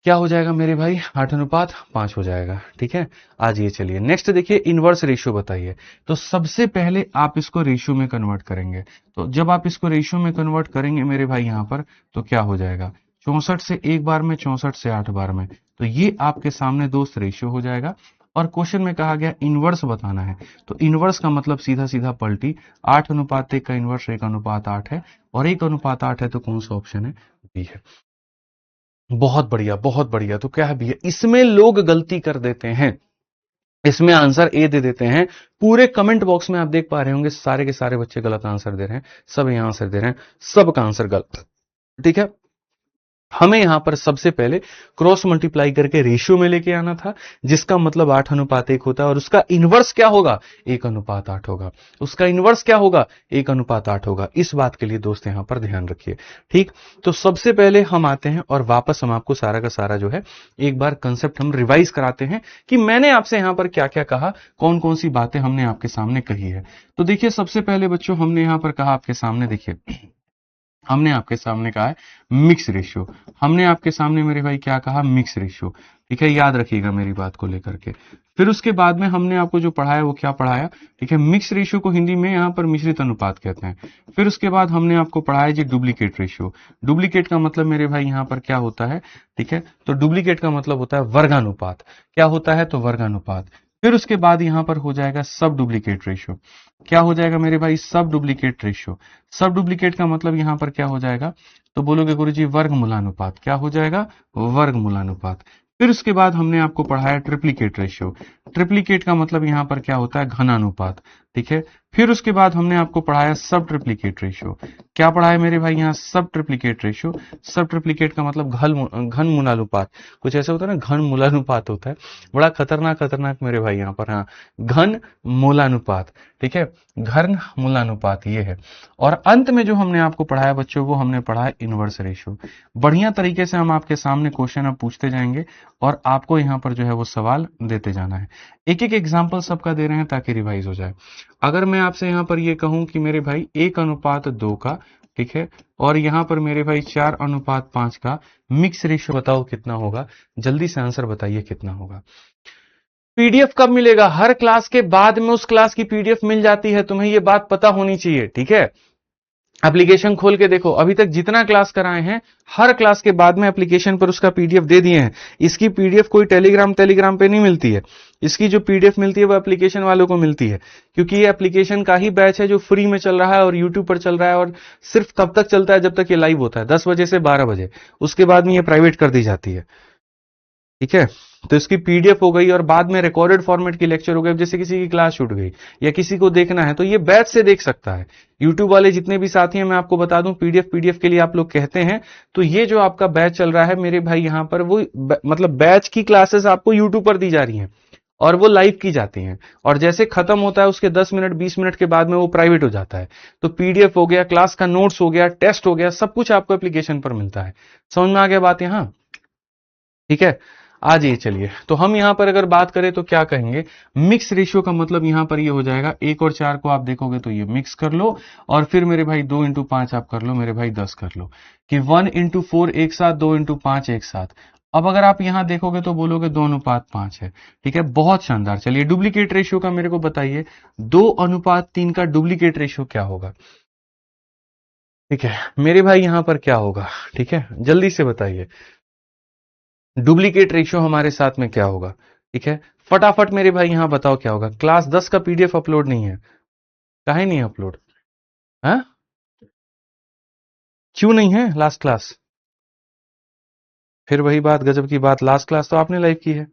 Speaker 1: क्या हो जाएगा मेरे भाई, 8:5 हो जाएगा। ठीक है, आज ये चलिए नेक्स्ट देखिए, इनवर्स रेशियो बताइए। तो सबसे पहले आप इसको रेशियो में कन्वर्ट करेंगे, तो जब आप इसको रेशियो में कन्वर्ट करेंगे मेरे भाई यहां पर, तो क्या हो जाएगा, 64 से एक बार में, 64 से 8 बार में, तो ये आपके सामने दोस्त रेशियो हो जाएगा। और क्वेश्चन में कहा गया इनवर्स बताना है, तो इनवर्स का मतलब सीधा सीधा पलटी, 8:1 का इनवर्स 1:8 है, और 1:8 है तो कौन सा ऑप्शन है, बी है। बहुत बढ़िया, बहुत बढ़िया। तो क्या है भैया, इसमें लोग गलती कर देते हैं, इसमें आंसर ए दे देते हैं। पूरे कमेंट बॉक्स में आप देख पा रहे होंगे सारे के सारे बच्चे गलत आंसर दे रहे हैं, सब यहां आंसर दे रहे हैं, सबका आंसर गलत। ठीक है, हमें यहां पर सबसे पहले क्रॉस मल्टीप्लाई करके रेशियो में लेके आना था, जिसका मतलब 8:1 होता है, और उसका इनवर्स क्या होगा, 1:8 होगा। उसका इनवर्स क्या होगा, 1:8 होगा। इस बात के लिए दोस्त यहां पर ध्यान रखिए। ठीक, तो सबसे पहले हम आते हैं और वापस हम आपको सारा का सारा जो है एक बार कंसेप्ट हम रिवाइज कराते हैं कि मैंने आपसे यहां पर क्या क्या कहा, कौन कौन सी बातें हमने आपके सामने कही है। तो देखिए सबसे पहले बच्चों हमने यहां पर कहा आपके सामने, देखिए हमने आपके सामने कहा है मिक्स रेशियो। हमने आपके सामने मेरे भाई क्या कहा, मिक्स रेशियो। ठीक है, याद रखिएगा मेरी बात को लेकर के। फिर उसके बाद में हमने आपको जो पढ़ाया वो क्या पढ़ाया, ठीक है, मिक्स रेशियो को हिंदी में यहाँ पर मिश्रित अनुपात कहते हैं। फिर उसके बाद हमने आपको पढ़ाया जी डुप्लीकेट रेशियो। डुप्लीकेट का मतलब मेरे भाई यहाँ पर क्या होता है, ठीक है, तो डुप्लीकेट का मतलब होता है वर्गानुपात। क्या होता है, तो वर्गानुपात। फिर उसके बाद यहाँ पर हो जाएगा सब डुप्लीकेट रेशियो। क्या हो जाएगा मेरे भाई, सब डुप्लीकेट रेशियो। सब डुप्लीकेट का मतलब यहां पर क्या हो जाएगा, तो बोलोगे गुरुजी वर्गमूलानुपात। क्या हो जाएगा, वर्गमूलानुपात। फिर उसके बाद हमने आपको पढ़ाया ट्रिप्लीकेट रेशियो। ट्रिप्लीकेट का मतलब यहां पर क्या होता है, घनानुपात। ठीक है, फिर उसके बाद हमने आपको पढ़ाया सब ट्रिप्लीकेट रेशियो। क्या पढ़ाया मेरे भाई, यहाँ सब ट्रिप्लीकेट रेशियो। सब ट्रिप्लीकेट का मतलब घन मूलानुपात। कुछ ऐसा होता है ना, घन मूलानुपात होता है, बड़ा खतरनाक खतरनाक मेरे भाई यहाँ पर। हाँ, घन मूलानुपात। ठीक है, घन मूलानुपात ये है। और अंत में जो हमने आपको पढ़ाया बच्चों, वो हमने पढ़ा है इनवर्स रेशियो। बढ़िया तरीके से हम आपके सामने क्वेश्चन अब पूछते जाएंगे और आपको यहाँ पर जो है वो सवाल देते जाना है। एक एक एग्जाम्पल सबका दे रहे हैं ताकि रिवाइज हो जाए। अगर मैं आपसे यहाँ पर ये कहूं कि मेरे भाई 1:2 का, ठीक है, और यहाँ पर मेरे भाई 4:5 का मिक्स रेशियो बताओ कितना होगा, जल्दी से आंसर बताइए कितना होगा। पीडीएफ कब मिलेगा, हर क्लास के बाद में उस क्लास की पीडीएफ मिल जाती है, तुम्हें ये बात पता होनी चाहिए। ठीक है, एप्लीकेशन खोल के देखो, अभी तक जितना क्लास कराए हैं हर क्लास के बाद में एप्लीकेशन पर उसका पीडीएफ दे दिए हैं। इसकी पीडीएफ कोई टेलीग्राम पे नहीं मिलती है, इसकी जो पीडीएफ मिलती है वो एप्लीकेशन वालों को मिलती है, क्योंकि ये एप्लीकेशन का ही बैच है जो फ्री में चल रहा है और यूट्यूब पर चल रहा है, और सिर्फ तब तक चलता है जब तक ये लाइव होता है, 10 बजे से 12 बजे। उसके बाद में ये प्राइवेट कर दी जाती है। ठीक है, तो इसकी पीडीएफ हो गई और बाद में रिकॉर्डेड फॉर्मेट की लेक्चर हो गए। जैसे किसी की क्लास छूट गई या किसी को देखना है तो ये बैच से देख सकता है। यूट्यूब वाले जितने भी साथी हैं, मैं आपको बता दूं, पीडीएफ के लिए आप लोग कहते हैं, तो ये जो आपका बैच चल रहा है मेरे भाई यहाँ पर, वो मतलब बैच की क्लासेस आपको यूट्यूब पर दी जा रही हैं और वो लाइव की जाती हैं, और जैसे खत्म होता है उसके 10 मिनट 20 मिनट के बाद में वो प्राइवेट हो जाता है। तो पीडीएफ हो गया, क्लास का नोट्स हो गया, टेस्ट हो गया, सब कुछ आपको एप्लीकेशन पर मिलता है। समझ में आ गया बात यहाँ, ठीक है। आ जाइए, चलिए, तो हम यहां पर अगर बात करें तो क्या कहेंगे, मिक्स रेशियो का मतलब यहां पर ये हो जाएगा, 1 और 4 को आप देखोगे तो ये मिक्स कर लो, और फिर मेरे भाई 2 × 5 आप कर लो, मेरे भाई 10 कर लो, कि 1 × 4 एक साथ, 2 × 5 एक साथ। अब अगर आप यहां देखोगे तो बोलोगे 2:5 है। ठीक है, बहुत शानदार। चलिए, डुप्लीकेट रेशियो का मेरे को बताइए, 2:3 का डुप्लीकेट रेशियो क्या होगा। ठीक है मेरे भाई, यहां पर क्या होगा, ठीक है, जल्दी से बताइए, डुप्लीकेट रेशियो हमारे साथ में क्या होगा। ठीक है, फटाफट मेरे भाई यहां बताओ क्या होगा। क्लास 10 का पीडीएफ अपलोड नहीं है, काहे नहीं अपलोड, है, क्यों नहीं है लास्ट क्लास। फिर वही बात, गजब की बात, लास्ट क्लास तो आपने लाइव की है।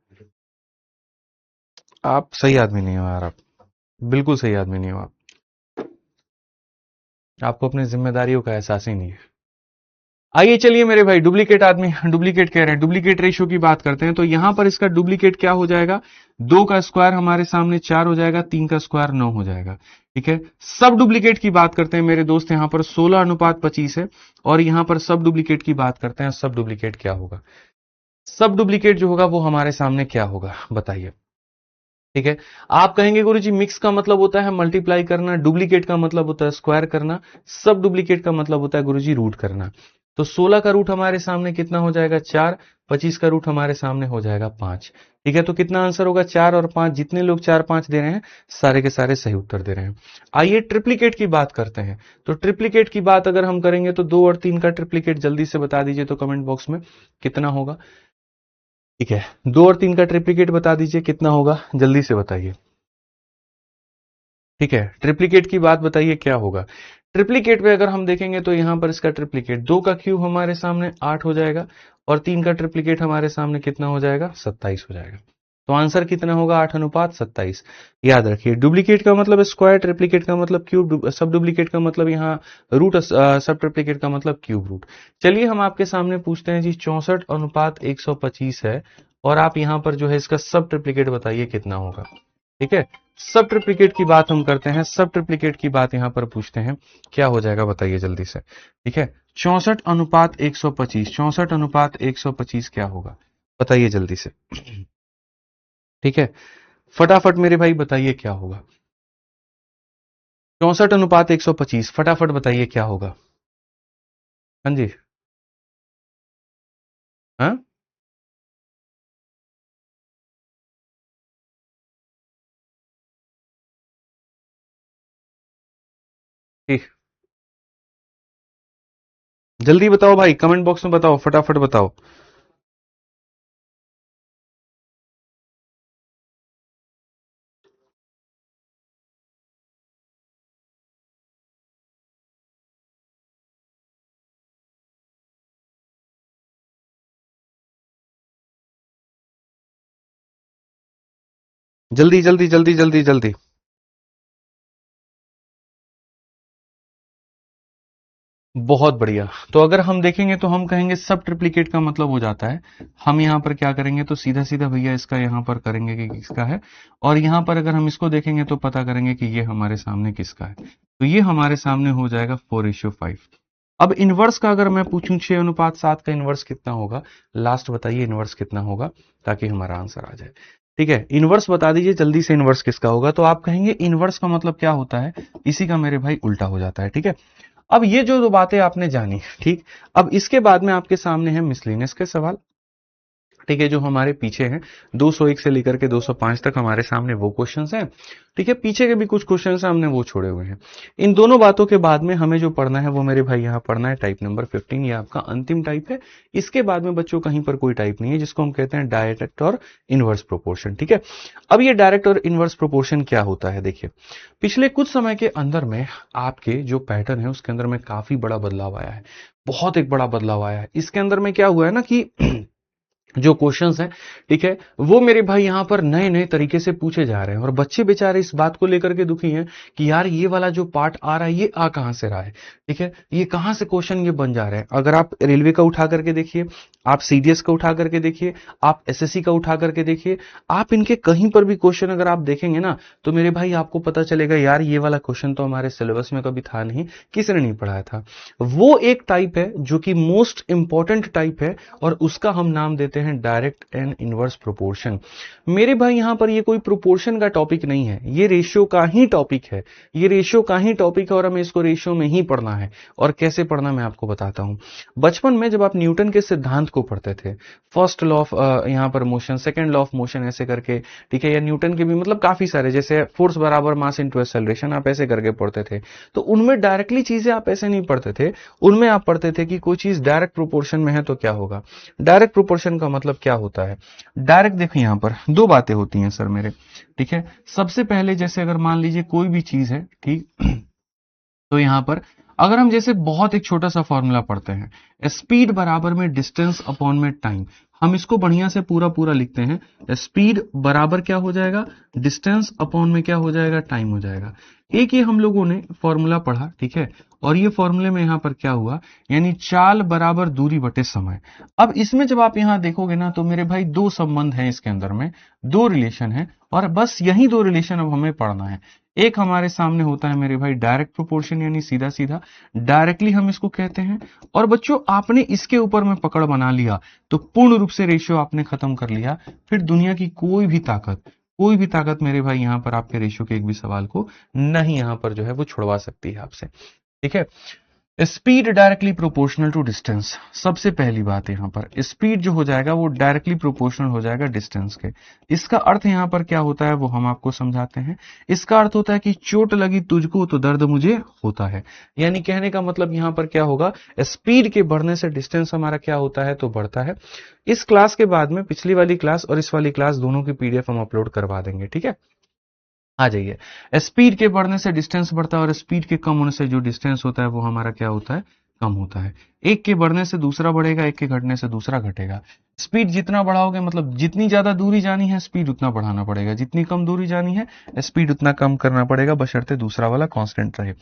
Speaker 1: आप सही आदमी नहीं हो यार, आप बिल्कुल सही आदमी नहीं हो आप, आपको अपनी जिम्मेदारियों का एहसास ही नहीं है। आइए चलिए मेरे भाई, डुप्लीकेट आदमी, डुप्लीकेट कह रहे हैं, डुप्लीकेट रेशियो की बात करते हैं। तो यहां पर इसका डुप्लीकेट क्या हो जाएगा, 2 का स्क्वायर हमारे सामने 4 हो जाएगा, 3 का स्क्वायर 9 हो जाएगा। ठीक है, सब डुप्लीकेट की बात करते हैं मेरे दोस्त, यहां पर 16:25 है, और यहां पर सब डुप्लीकेट की बात करते हैं। सब डुप्लीकेट क्या होगा, सब डुप्लीकेट जो होगा वो हमारे सामने क्या होगा, बताइए। ठीक है, आप कहेंगे गुरुजी मिक्स का मतलब होता है मल्टीप्लाई करना, डुप्लीकेट का मतलब होता है स्क्वायर करना, सब डुप्लीकेट का मतलब होता है गुरुजी रूट करना। तो 16 का रूट हमारे सामने कितना हो जाएगा, 4। 25 का रूट हमारे सामने हो जाएगा 5। ठीक है, तो कितना आंसर होगा, 4 और 5। जितने लोग 4 5 दे रहे हैं सारे के सारे सही उत्तर दे रहे हैं। आइए ट्रिप्लीकेट की बात करते हैं। तो ट्रिप्लीकेट की बात अगर हम करेंगे तो 2 और 3 का ट्रिप्लीकेट जल्दी से बता दीजिए तो कमेंट बॉक्स में कितना होगा। ठीक है, 2 और 3 का ट्रिप्लीकेट बता दीजिए कितना होगा, जल्दी से बताइए। ठीक है, ट्रिप्लीकेट की बात बताइए क्या होगा। ट्रिप्लीकेट पे अगर हम देखेंगे तो यहां पर इसका ट्रिप्लीकेट 2 का क्यूब हमारे सामने 8 हो जाएगा, और 3 का ट्रिप्लीकेट हमारे सामने कितना हो जाएगा, 27 हो जाएगा। तो आंसर कितना होगा, 8:27। याद रखिए, डुप्लीकेट का मतलब स्क्वायर, ट्रिप्लीकेट का मतलब क्यूब, सब डुप्लीकेट का मतलब यहाँ रूट, सब ट्रिप्लीकेट का मतलब क्यूब रूट। चलिए हम आपके सामने पूछते हैं जी, 64:125 है, और आप यहाँ पर जो है इसका सब ट्रिप्लीकेट बताइए कितना होगा। ठीक है, सब ट्रिप्लीकेट की बात हम करते हैं, सब ट्रिप्लीकेट की बात यहां पर पूछते हैं, क्या हो जाएगा बताइए जल्दी से। ठीक है, 64:125, 64:125 क्या होगा, बताइए जल्दी से। ठीक है, फटाफट मेरे भाई बताइए क्या होगा, 64:125, फटाफट बताइए क्या होगा। हाँ जी। हाँ ठीक, जल्दी बताओ भाई, कमेंट बॉक्स में बताओ, फटाफट बताओ। जल्दी जल्दी जल्दी जल्दी जल्दी। बहुत बढ़िया। तो अगर हम देखेंगे तो हम कहेंगे सब ट्रिप्लिकेट का मतलब हो जाता है, हम यहाँ पर क्या करेंगे तो सीधा सीधा भैया इसका यहाँ पर करेंगे कि किसका है, और यहाँ पर अगर हम इसको देखेंगे तो पता करेंगे कि ये हमारे सामने किसका है। तो ये हमारे सामने हो जाएगा 4:5। अब इनवर्स का अगर मैं पूछूं 6:7 का इनवर्स कितना होगा, लास्ट बताइए इनवर्स कितना होगा, ताकि हमारा आंसर आ जाए। ठीक है, इनवर्स बता दीजिए जल्दी से, इनवर्स किसका होगा। तो आप कहेंगे इनवर्स का मतलब क्या होता है, इसी का मेरे भाई उल्टा हो जाता है। ठीक है, अब ये जो दो बातें आपने जानी, ठीक। अब इसके बाद में आपके सामने है मिसलिनियस के सवाल। ठीक है, जो हमारे पीछे हैं 201 से लेकर के 205 तक हमारे सामने वो क्वेश्चंस हैं। ठीक है, पीछे के भी कुछ क्वेश्चंस हमने वो छोड़े हुए हैं। इन दोनों बातों के बाद में हमें जो पढ़ना है वो मेरे भाई यहाँ पढ़ना है टाइप नंबर 15, ये आपका अंतिम टाइप है। इसके बाद में बच्चों कहीं पर कोई टाइप नहीं है, जिसको हम कहते हैं डायरेक्ट और इनवर्स प्रोपोर्शन। ठीक है, अब ये डायरेक्ट और इनवर्स प्रोपोर्शन क्या होता है, देखिए पिछले कुछ समय के अंदर में आपके जो पैटर्न है उसके अंदर में काफी बड़ा बदलाव आया है, बहुत एक बड़ा बदलाव आया है। इसके अंदर में क्या हुआ है ना कि जो क्वेश्चंस हैं, ठीक है, वो मेरे भाई यहाँ पर नए नए तरीके से पूछे जा रहे हैं, और बच्चे बेचारे इस बात को लेकर के दुखी हैं कि यार ये वाला जो पार्ट आ रहा है ये आ कहां से रहा है। ठीक है, ये कहां से क्वेश्चन ये बन जा रहे हैं। अगर आप रेलवे का उठा करके देखिए, आप सीडीएस का उठा करके देखिए, आप एसएससी का उठा करके देखिए, आप इनके कहीं पर भी क्वेश्चन अगर आप देखेंगे ना, तो मेरे भाई आपको पता चलेगा यार ये वाला क्वेश्चन तो हमारे सिलेबस में कभी था नहीं, किसने नहीं पढ़ाया था। वो एक टाइप है जो कि मोस्ट इंपॉर्टेंट टाइप है, और उसका हम नाम देते हैं डायरेक्ट एंड इनवर्स प्रोपोर्शन। मेरे भाई यहां पर ये कोई प्रोपोर्शन का टॉपिक नहीं है, ये रेशियो का ही टॉपिक है, ये रेशियो का ही टॉपिक है, और हमें इसको रेशियो में ही पढ़ना है। और कैसे पढ़ना मैं आपको बताता हूं। बचपन में जब आप न्यूटन के सिद्धांत को पढ़ते थे, फर्स्ट लॉ ऑफ यहां पर motion, second law of motion ऐसे करके, ठीक है, या न्यूटन के भी मतलब काफी सारे, जैसे फोर्स बराबर मास इंटू एक्सेलरेशन, आप ऐसे करके पढ़ते थे। तो उनमें डायरेक्टली चीजें आप ऐसे नहीं पढ़ते थे, उनमें आप पढ़ते थे कि कोई चीज डायरेक्ट प्रोपोर्शन में है तो क्या होगा। डायरेक्ट प्रोपोर्शन का मतलब क्या होता है, डायरेक्ट देखिए यहां पर दो बातें होती हैं सर मेरे। ठीक है, सबसे पहले जैसे अगर मान लीजिए कोई भी चीज है, ठीक, तो यहां पर अगर हम जैसे बहुत एक छोटा सा फॉर्मूला पढ़ते हैं, स्पीड बराबर में डिस्टेंस अपॉन में टाइम, हम इसको बढ़िया से पूरा पूरा लिखते हैं, स्पीड बराबर क्या हो जाएगा, डिस्टेंस अपॉन में क्या हो जाएगा, टाइम हो जाएगा। एक ये हम लोगों ने फॉर्मूला पढ़ा, ठीक है, और ये फॉर्मूले में यहां पर क्या हुआ, यानी चाल बराबर दूरी बटे समय। अब इसमें जब आप यहां देखोगे ना तो मेरे भाई दो संबंध हैं इसके अंदर में, दो रिलेशन है, और बस यही दो रिलेशन अब हमें पढ़ना है। एक हमारे सामने होता है मेरे भाई डायरेक्ट प्रोपोर्शन, यानी सीधा सीधा डायरेक्टली हम इसको कहते हैं। और बच्चों आपने इसके ऊपर में पकड़ बना लिया तो पूर्ण रूप से रेशियो आपने खत्म कर लिया। फिर दुनिया की कोई भी ताकत, कोई भी ताकत मेरे भाई यहां पर आपके रेशियो के एक भी सवाल को नहीं यहां पर जो है वो छुड़वा सकती है आपसे। ठीक है, speed directly proportional to distance, सबसे पहली बात यहां पर स्पीड जो हो जाएगा वो डायरेक्टली प्रोपोर्शनल हो जाएगा डिस्टेंस के। इसका अर्थ यहां पर क्या होता है वो हम आपको समझाते हैं। इसका अर्थ होता है कि चोट लगी तुझको तो दर्द मुझे होता है, यानी कहने का मतलब यहां पर क्या होगा, स्पीड के बढ़ने से डिस्टेंस हमारा क्या होता है तो बढ़ता है। इस क्लास के बाद में पिछली वाली क्लास और इस वाली क्लास दोनों की पीडीएफ हम अपलोड करवा देंगे। ठीक है, आ जाइए। स्पीड के बढ़ने से डिस्टेंस बढ़ता है, और स्पीड के कम होने से जो डिस्टेंस होता है वो हमारा क्या होता है, कम होता है। एक के बढ़ने से दूसरा बढ़ेगा, एक के घटने से दूसरा घटेगा। स्पीड जितना बढ़ाओगे मतलब जितनी ज्यादा दूरी जानी है स्पीड उतना बढ़ाना पड़ेगा, जितनी कम दूरी जानी है स्पीड उतना कम करना पड़ेगा, बशर्ते दूसरा वाला कांस्टेंट रहे।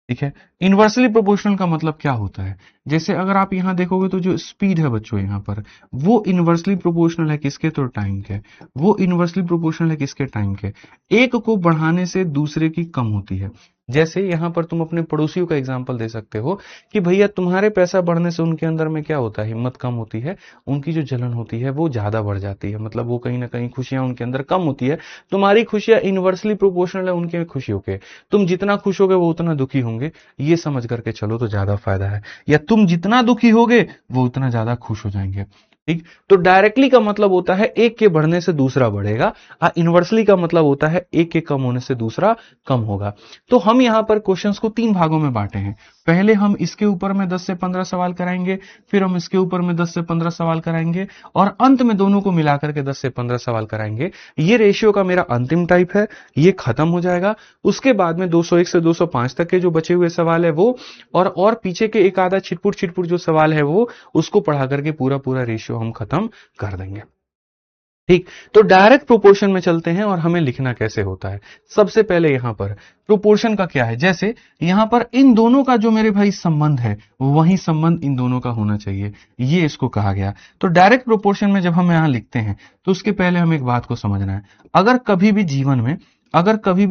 Speaker 1: ठीक है, इनवर्सली प्रोपोर्शनल का मतलब क्या होता है, जैसे अगर आप यहां देखोगे तो जो स्पीड है बच्चों यहां पर, वो इनवर्सली प्रोपोर्शनल है किसके, तो टाइम के। वो इनवर्सली प्रोपोर्शनल है किसके, टाइम के। एक को बढ़ाने से दूसरे की कम होती है। जैसे यहां पर तुम अपने पड़ोसियों का एग्जांपल दे सकते हो कि भैया तुम्हारे पैसा बढ़ने से उनके अंदर में क्या होता है, हिम्मत कम होती है, उनकी जो जलन होती है वो ज्यादा बढ़ जाती है, मतलब वो कहीं ना कहीं खुशियां उनके अंदर कम होती है। तुम्हारी खुशियां इनवर्सली प्रोपोर्शनल है उनके खुशियों के, तुम जितना खुश होगे वो उतना दुखी होंगे, ये समझ करके चलो तो ज्यादा फायदा है, या तुम जितना दुखी होगे वो उतना ज्यादा खुश हो जाएंगे। ठीक, तो डायरेक्टली का मतलब होता है एक के बढ़ने से दूसरा बढ़ेगा, और इनवर्सली का मतलब होता है एक के कम होने से दूसरा कम होगा। तो हम यहां पर क्वेश्चंस को 3 भागों में बांटे हैं। पहले हम इसके ऊपर में 10 से 15 सवाल कराएंगे, फिर हम इसके ऊपर में 10 से 15 सवाल कराएंगे, और अंत में दोनों को मिलाकर के 10 से 15 सवाल कराएंगे। ये रेशियो का मेरा अंतिम टाइप है, ये खत्म हो जाएगा। उसके बाद में 201 से 205 तक के जो बचे हुए सवाल है वो, और पीछे के एक आधा छिटपुट छिटपुट जो सवाल है वो, उसको पढ़ा करके पूरा पूरा रेशियो हम खत्म कर देंगे। ठीक, तो डायरेक्ट प्रोपोर्शन में चलते हैं और हमें लिखना कैसे होता है। सबसे पहले यहां पर प्रोपोर्शन का क्या है, जैसे यहां पर इन दोनों का जो मेरे भाई संबंध है वही संबंध इन दोनों का होना चाहिए, ये इसको कहा गया। तो डायरेक्ट प्रोपोर्शन में जब हम यहां लिखते हैं तो उसके पहले हमें एक बात को समझना है। अगर कभी भी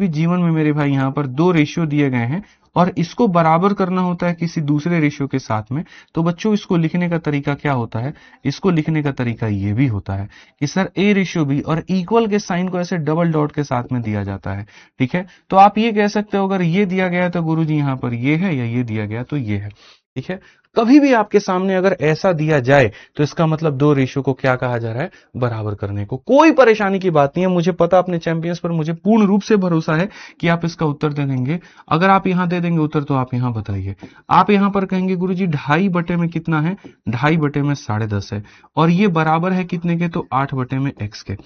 Speaker 1: जीवन में मेरे भाई यहां पर दो रेशियो दिए गए हैं और इसको बराबर करना होता है किसी दूसरे रेशियो के साथ में, तो बच्चों इसको लिखने का तरीका क्या होता है, इसको लिखने का तरीका ये भी होता है कि सर ए रेशियो बी, और इक्वल के साइन को ऐसे डबल डॉट के साथ में दिया जाता है। ठीक है, तो आप ये कह सकते हो अगर ये दिया गया तो गुरुजी यहां पर ये है, या ये दिया गया तो ये है। ठीक है, कभी भी आपके सामने अगर ऐसा दिया जाए तो इसका मतलब दो रेशियो को क्या कहा जा रहा है, बराबर करने को। कोई परेशानी की बात नहीं है, मुझे पता अपने चैंपियंस पर मुझे पूर्ण रूप से भरोसा है कि आप इसका उत्तर दे देंगे। अगर आप यहां दे देंगे उत्तर तो आप यहां बताइए। आप यहां पर कहेंगे गुरुजी 2.5 बटे में कितना है, 2.5 बटे में 10.5 है, और ये बराबर है कितने के, तो 8 बटे में x के।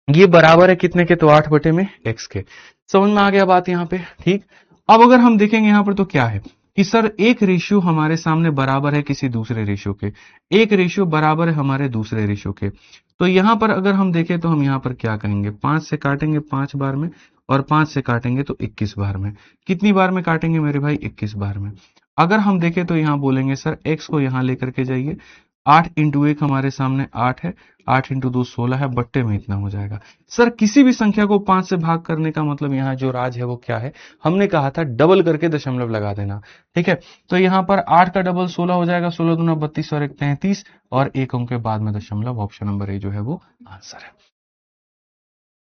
Speaker 1: ये बराबर है कितने के, तो 8 बटे में x के। समझ में आ गया बात यहां पे। ठीक, अब अगर हम देखेंगे यहां पर तो क्या है कि सर एक रेशियो हमारे सामने बराबर है किसी दूसरे रेशियो के, एक रेशियो बराबर है हमारे दूसरे रेशियो के। तो यहां पर अगर हम देखें तो हम यहां पर क्या कहेंगे, 5 से काटेंगे 5 बार में, और 5 से काटेंगे तो 21 बार में। कितनी बार में काटेंगे मेरे भाई, 21 बार में। अगर हम देखें तो यहां बोलेंगे सर x को यहां लेकर के जाइए, 8 इंटू 1 हमारे सामने 8 है, 8 इंटू 2 16 है, बट्टे में इतना हो जाएगा। सर किसी भी संख्या को 5 से भाग करने का मतलब यहाँ जो राज है वो क्या है, हमने कहा था डबल करके दशमलव लगा देना। ठीक है, तो यहाँ पर 8 का डबल 16 हो जाएगा, 16 दूना 32 और 1 33, और एक अंक के बाद में दशमलव, ऑप्शन नंबर ए जो है वो आंसर है।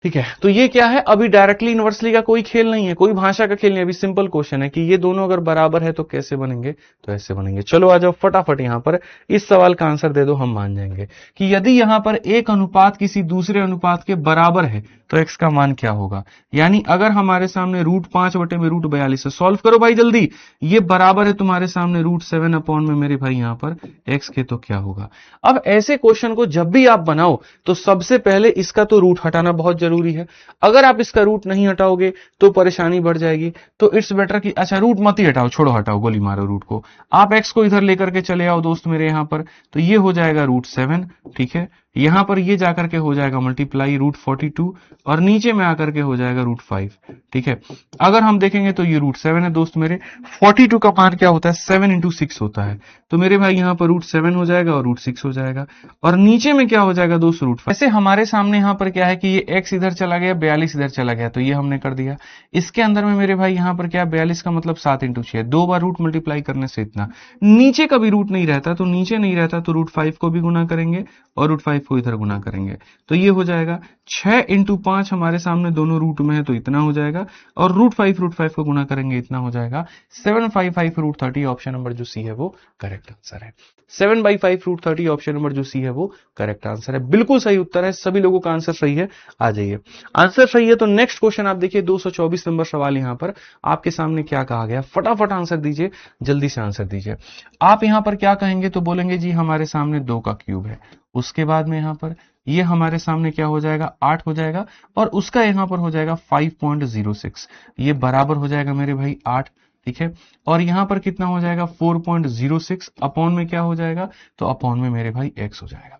Speaker 1: ठीक है, तो ये क्या है, अभी डायरेक्टली इनवर्सली का कोई खेल नहीं है, कोई भाषा का खेल नहीं है, अभी सिंपल क्वेश्चन है कि ये दोनों अगर बराबर है तो कैसे बनेंगे, तो ऐसे बनेंगे। चलो आ जाओ फटाफट यहां पर इस सवाल का आंसर दे दो, हम मान जाएंगे कि यदि यहां पर एक अनुपात किसी दूसरे अनुपात के बराबर है तो x का मान क्या होगा। यानी अगर हमारे सामने √5 बटे में √42 है, सॉल्व करो भाई जल्दी, ये बराबर है तुम्हारे सामने √7 अपॉन में मेरे भाई यहां पर x के, तो क्या होगा। अब ऐसे क्वेश्चन को जब भी आप बनाओ तो सबसे पहले इसका तो रूट हटाना बहुत जरूरी है। अगर आप इसका रूट नहीं हटाओगे तो परेशानी बढ़ जाएगी। तो इट्स बेटर कि अच्छा रूट मत ही हटाओ, छोड़ो, हटाओ, गोली मारो रूट को। आप x को इधर लेकर के चले आओ दोस्त मेरे यहां पर, तो ये हो जाएगा √7। ठीक है, यहां पर ये जाकर के हो जाएगा मल्टीप्लाई √42, और नीचे में आकर के हो जाएगा √5। ठीक है, अगर हम देखेंगे तो ये √7 है दोस्त मेरे। 42 का मान क्या होता है, 7 इंटू 6 होता है, तो मेरे भाई यहां पर √7 हो जाएगा और √6 हो जाएगा, और नीचे में क्या हो जाएगा दोस्त, √5। ऐसे हमारे सामने यहां पर क्या है कि ये x इधर चला गया, 42 इधर चला गया, तो ये हमने कर दिया। इसके अंदर में मेरे भाई यहां पर क्या, 42 का मतलब 7 इंटू 6, 2 बार रूट मल्टीप्लाई करने से इतना। नीचे का भी रूट नहीं रहता, तो नीचे नहीं रहता तो √5 को भी गुना करेंगे और √5 को इधर गुना करेंगे, तो ये हो जाएगा 6 इंटू 5, हमारे सामने दोनों रूट में है तो इतना हो जाएगा, और √5 को गुना करेंगे इतना हो जाएगा 7/5 ऑप्शन नंबर जो सी है वो करेक्ट आंसर है। 7/5 ऑप्शन नंबर जो सी है वो करेक्ट आंसर है, बिल्कुल सही उत्तर है। सभी लोगों का आंसर सही है, आ जाइए। आंसर सही है तो नेक्स्ट क्वेश्चन आप देखिए, 224 नंबर सवाल यहां पर आपके सामने क्या कहा गया, फटाफट आंसर दीजिए, जल्दी से आंसर दीजिए। आप यहां पर क्या कहेंगे, तो बोलेंगे जी हमारे सामने 2 का क्यूब है, उसके बाद में यहां पर ये हमारे सामने क्या हो जाएगा, 8 हो जाएगा, और उसका यहां पर हो जाएगा 5.06, ये बराबर हो जाएगा मेरे भाई 8। ठीक है, और यहां पर कितना हो जाएगा 4.06, अपॉन में क्या हो जाएगा, तो अपॉन में मेरे भाई x हो जाएगा,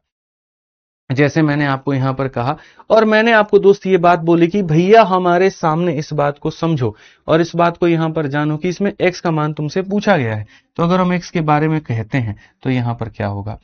Speaker 1: जैसे मैंने आपको यहां पर कहा। और मैंने आपको दोस्त ये बात बोली कि भैया हमारे सामने इस बात को समझो और इस बात को यहां पर जानो कि इसमें x का मान तुमसे पूछा गया है, तो अगर हम x के बारे में कहते हैं तो यहां पर क्या होगा।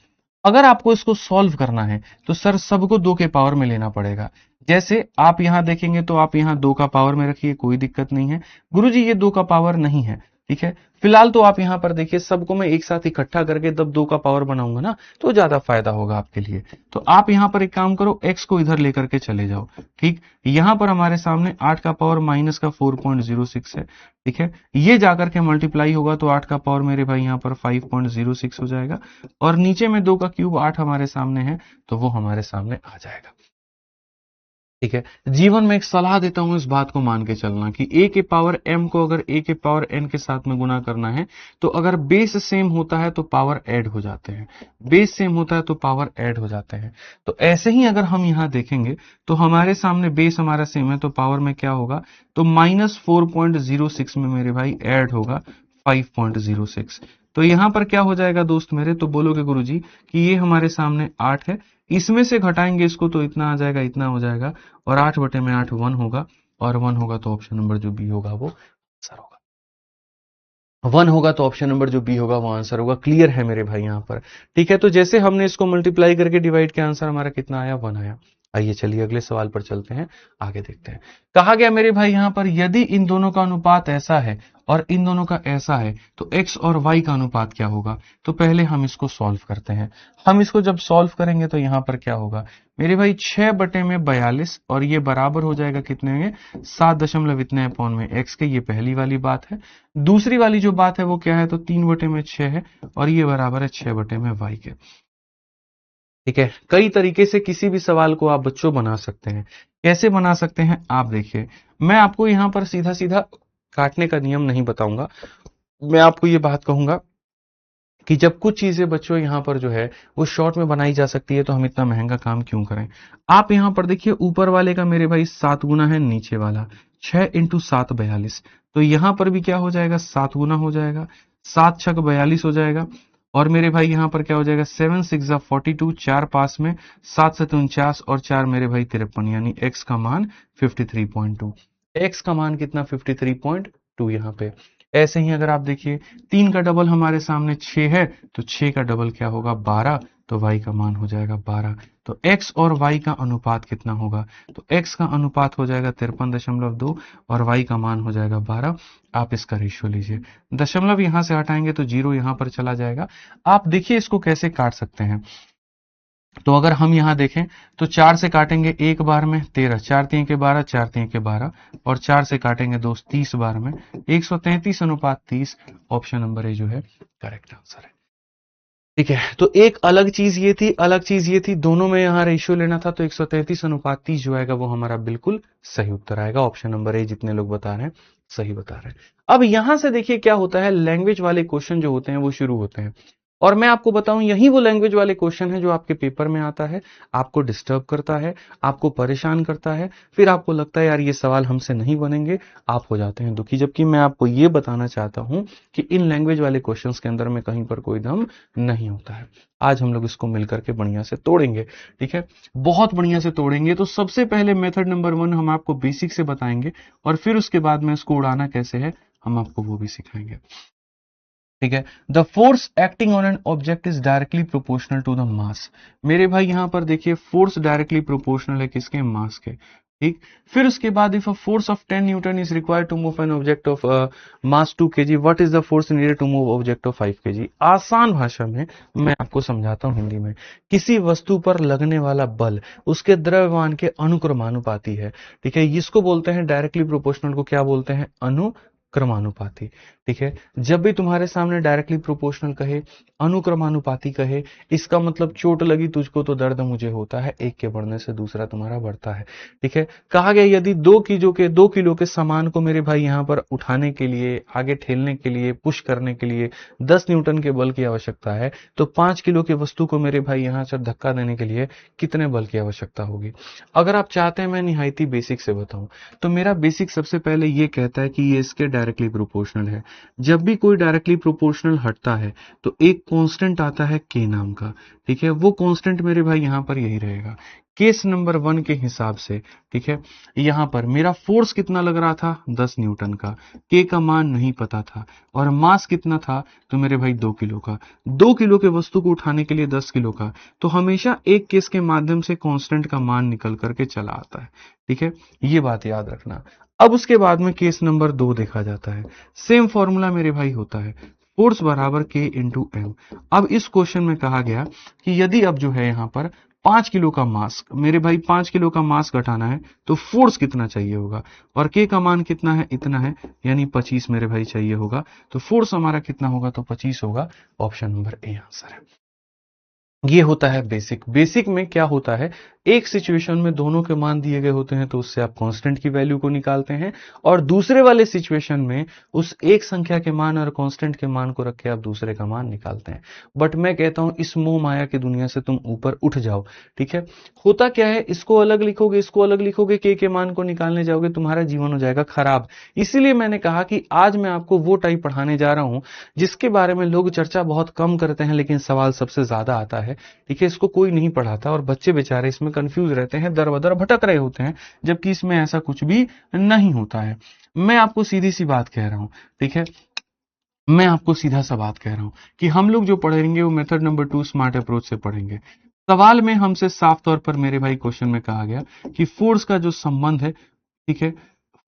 Speaker 1: अगर आपको इसको सॉल्व करना है तो सर सबको 2 के पावर में लेना पड़ेगा। जैसे आप यहां देखेंगे तो आप यहां 2 का पावर में रखिए, कोई दिक्कत नहीं है। गुरुजी ये 2 का पावर नहीं है, ठीक है। फिलहाल तो आप यहां पर देखिए, सबको मैं एक साथ इकट्ठा करके तब 2 का पावर बनाऊंगा ना, तो ज्यादा फायदा होगा आपके लिए। तो आप यहां पर एक काम करो, x को इधर लेकर के चले जाओ, ठीक। यहां पर हमारे सामने 8 का पावर माइनस का 4.06 है, ठीक है। ये जाकर के मल्टीप्लाई होगा तो 8 का पावर मेरे भाई यहां पर 5.06 हो जाएगा, और नीचे में 2 का क्यूब 8 हमारे सामने है, तो वो हमारे सामने आ जाएगा, ठीक है। जीवन में एक सलाह देता हूं, इस बात को मान के चलना कि a के पावर m को अगर a के पावर n के साथ में गुना करना है, तो अगर बेस सेम होता है तो पावर ऐड हो जाते हैं, बेस सेम होता है तो पावर ऐड हो जाते हैं। तो ऐसे ही अगर हम यहां देखेंगे तो हमारे सामने बेस हमारा सेम है, तो पावर में क्या होगा, तो -4.06 में मेरे भाई ऐड होगा 5.06। तो यहां पर क्या हो जाएगा दोस्त मेरे, तो बोलोगे गुरुजी कि ये हमारे सामने 8 है, इसमें से घटाएंगे इसको तो इतना आ जाएगा, इतना हो जाएगा, और 8 बटे में 8 1 होगा, और 1 होगा तो ऑप्शन नंबर जो बी होगा वो आंसर होगा। 1 होगा तो ऑप्शन नंबर जो बी होगा वो आंसर होगा। क्लियर है मेरे भाई यहां पर, ठीक है। तो जैसे हमने इसको मल्टीप्लाई करके डिवाइड किया, आंसर हमारा कितना आया, 1 आया। आइए चलिए अगले सवाल पर चलते हैं, आगे देखते हैं। कहा गया मेरे भाई यहां पर, यदि इन दोनों का अनुपात ऐसा है और इन दोनों का ऐसा है, तो x और y का अनुपात क्या होगा। तो पहले हम इसको सॉल्व करते हैं। हम इसको जब सॉल्व करेंगे तो यहां पर क्या होगा मेरे भाई, 6 बटे में 42, और ये बराबर हो जाएगा कितने में, 7 दशमलव इतने अपॉन में x के। ये पहली वाली बात है। दूसरी वाली जो बात है वो क्या है, तो 3 बटे में 6 है, और ये बराबर है 6 बटे में y के, ठीक है। कई तरीके से किसी भी सवाल को आप बच्चों बना सकते हैं। कैसे बना सकते हैं आप देखिए, मैं आपको यहां पर सीधा सीधा काटने का नियम नहीं बताऊंगा, मैं आपको ये बात कहूंगा कि जब कुछ चीजें बच्चों यहां पर जो है वो शॉर्ट में बनाई जा सकती है, तो हम इतना महंगा काम क्यों करें। आप यहां पर देखिए, ऊपर वाले का मेरे भाई 7 गुना है, नीचे वाला 6 इंटू 7 42, तो यहां पर भी क्या हो जाएगा, 7 गुना हो जाएगा, 7 छक 42 हो जाएगा, और मेरे भाई यहां पर क्या हो जाएगा, 7 6 42, 4 पास में, 7 से 49, और 4 मेरे भाई 53, यानी x का मान 53.2। x का मान कितना, 53.2 यहां पे। ऐसे ही अगर आप देखिए, 3 का डबल हमारे सामने 6 है, तो 6 का डबल क्या होगा, 12, तो y का मान हो जाएगा 12। तो x और y का अनुपात कितना होगा, तो x का अनुपात हो जाएगा 53.2, और y का मान हो जाएगा 12। आप इसका रेशियो लीजिए, दशमलव यहां से हटाएंगे तो 0 यहां पर चला जाएगा। आप देखिए इसको कैसे काट सकते हैं। तो अगर हम यहां देखें तो 4 से काटेंगे एक बार में 13, 4 3 के 12, 4 3 के 12, और 4 से काटेंगे दोस्त 30 बार में, 133 अनुपात 30। ऑप्शन नंबर ए जो है करेक्ट आंसर है, ठीक है। तो एक अलग चीज ये थी, अलग चीज ये थी, दोनों में यहां रेशियो लेना था, तो 133 अनुपात 30 जो आएगा वो हमारा बिल्कुल सही उत्तर आएगा। ऑप्शन नंबर ए जितने लोग बता रहे हैं सही बता रहे हैं। अब यहां से देखिए क्या होता है, लैंग्वेज वाले क्वेश्चन जो होते हैं वो शुरू होते हैं, और मैं आपको बताऊं यही वो लैंग्वेज वाले क्वेश्चन है जो आपके पेपर में आता है, आपको डिस्टर्ब करता है, आपको परेशान करता है, फिर आपको लगता है यार ये सवाल हमसे नहीं बनेंगे, आप हो जाते हैं दुखी। जबकि मैं आपको ये बताना चाहता हूं कि इन लैंग्वेज वाले क्वेश्चंस के अंदर में कहीं पर कोई दम नहीं होता है। आज हम लोग इसको मिलकर के बढ़िया से तोड़ेंगे, ठीक है, बहुत बढ़िया से तोड़ेंगे। तो सबसे पहले मेथड नंबर 1 हम आपको बेसिक से बताएंगे, और फिर उसके बाद में इसको उड़ाना कैसे है हम आपको वो भी सिखाएंगे, ठीक है। The force acting on an object is directly proportional to the mass. मेरे भाई यहां पर देखिए, फोर्स डायरेक्टली प्रोपोर्शनल है किसके, मास के, ठीक। फिर उसके बाद if a force of 10 newton is required to move an object of mass 2 kg, what is the force needed to move object of 5 kg। आसान भाषा में मैं आपको समझाता हूं हिंदी में, किसी वस्तु पर लगने वाला बल उसके द्रव्यमान के अनुक्रमानुपाती है, ठीक है। इसको बोलते हैं डायरेक्टली प्रोपोर्शनल को क्या बोलते हैं, अनुक्रमानुपाती, ठीक है। जब भी तुम्हारे सामने डायरेक्टली प्रोपोर्शनल कहे, अनुक्रमानुपाती कहे, इसका मतलब चोट लगी तुझको तो दर्द मुझे होता है, एक के बढ़ने से दूसरा तुम्हारा बढ़ता है, ठीक है। कहा गया यदि 2 किलो के सामान को मेरे भाई यहां पर उठाने के लिए, आगे ठेलने के लिए, पुश करने के लिए 10 न्यूटन के बल की आवश्यकता है, तो 5 किलो की वस्तु को मेरे भाई यहां से धक्का देने के लिए कितने बल की आवश्यकता होगी। अगर आप चाहते हैं मैं निहायती बेसिक से बताऊं, तो मेरा बेसिक सबसे पहले ये कहता है कि ये इसके डायरेक्टली प्रोपोर्शनल है। जब भी कोई डायरेक्टली प्रोपोर्शनल हटता है तो एक कांस्टेंट आता है के नाम का, ठीक है। वो कांस्टेंट मेरे भाई यहां पर यही रहेगा केस नंबर 1 के हिसाब से, ठीक है। यहां पर मेरा फोर्स कितना लग रहा था 10 न्यूटन का, के का मान नहीं पता था, और मास कितना था तो मेरे भाई 2 किलो का। 2 किलो के वस्तु को उठाने के लिए 10 किलो का, तो हमेशा एक केस के माध्यम से कांस्टेंट का मान निकल करके चला आता है, ठीक है। ये बात याद रखना। अब उसके बाद में केस नंबर 2 देखा जाता है। सेम फॉर्मूला मेरे भाई होता है फोर्स बराबर के इंटू एम। अब इस क्वेश्चन में कहा गया कि यदि अब जो है यहां पर 5 किलो का मास, मेरे भाई 5 किलो का मास घटाना है तो फोर्स कितना चाहिए होगा, और के का मान कितना है, इतना है, यानी 25 मेरे भाई चाहिए होगा। तो फोर्स हमारा कितना होगा तो 25 होगा। ऑप्शन नंबर ए आंसर है। ये होता है बेसिक। बेसिक में क्या होता है, एक सिचुएशन में दोनों के मान दिए गए होते हैं तो उससे आप कांस्टेंट की वैल्यू को निकालते हैं, और दूसरे वाले सिचुएशन में उस एक संख्या के मान और कांस्टेंट के मान को रख के आप दूसरे का मान निकालते हैं। बट मैं कहता हूं इस मोह माया की दुनिया से तुम ऊपर उठ जाओ, ठीक है। होता क्या है, इसको अलग लिखोगे, इसको अलग लिखोगे, के मान को निकालने जाओगे, तुम्हारा जीवन हो जाएगा खराब। इसीलिए मैंने कहा कि आज मैं आपको वो टाइप पढ़ाने जा रहा हूं जिसके बारे में लोग चर्चा बहुत कम करते हैं लेकिन सवाल सबसे ज्यादा आता है, ठीक है। इसको कोई नहीं पढ़ाता और बच्चे बेचारे इसमें कंफ्यूज रहते हैं, दर बदर भटक रहे होते हैं, जबकि इसमें ऐसा कुछ भी नहीं होता है। मैं आपको सीधी सी बात कह रहा हूं, ठीक है। मैं आपको सीधा सा बात कह रहा हूं कि हम लोग जो पढ़ेंगे वो मेथड नंबर 2 स्मार्ट अप्रोच से पढ़ेंगे। सवाल में हमसे साफ तौर पर मेरे भाई क्वेश्चन में कहा गया कि फोर्स का जो संबंध है, ठीक है,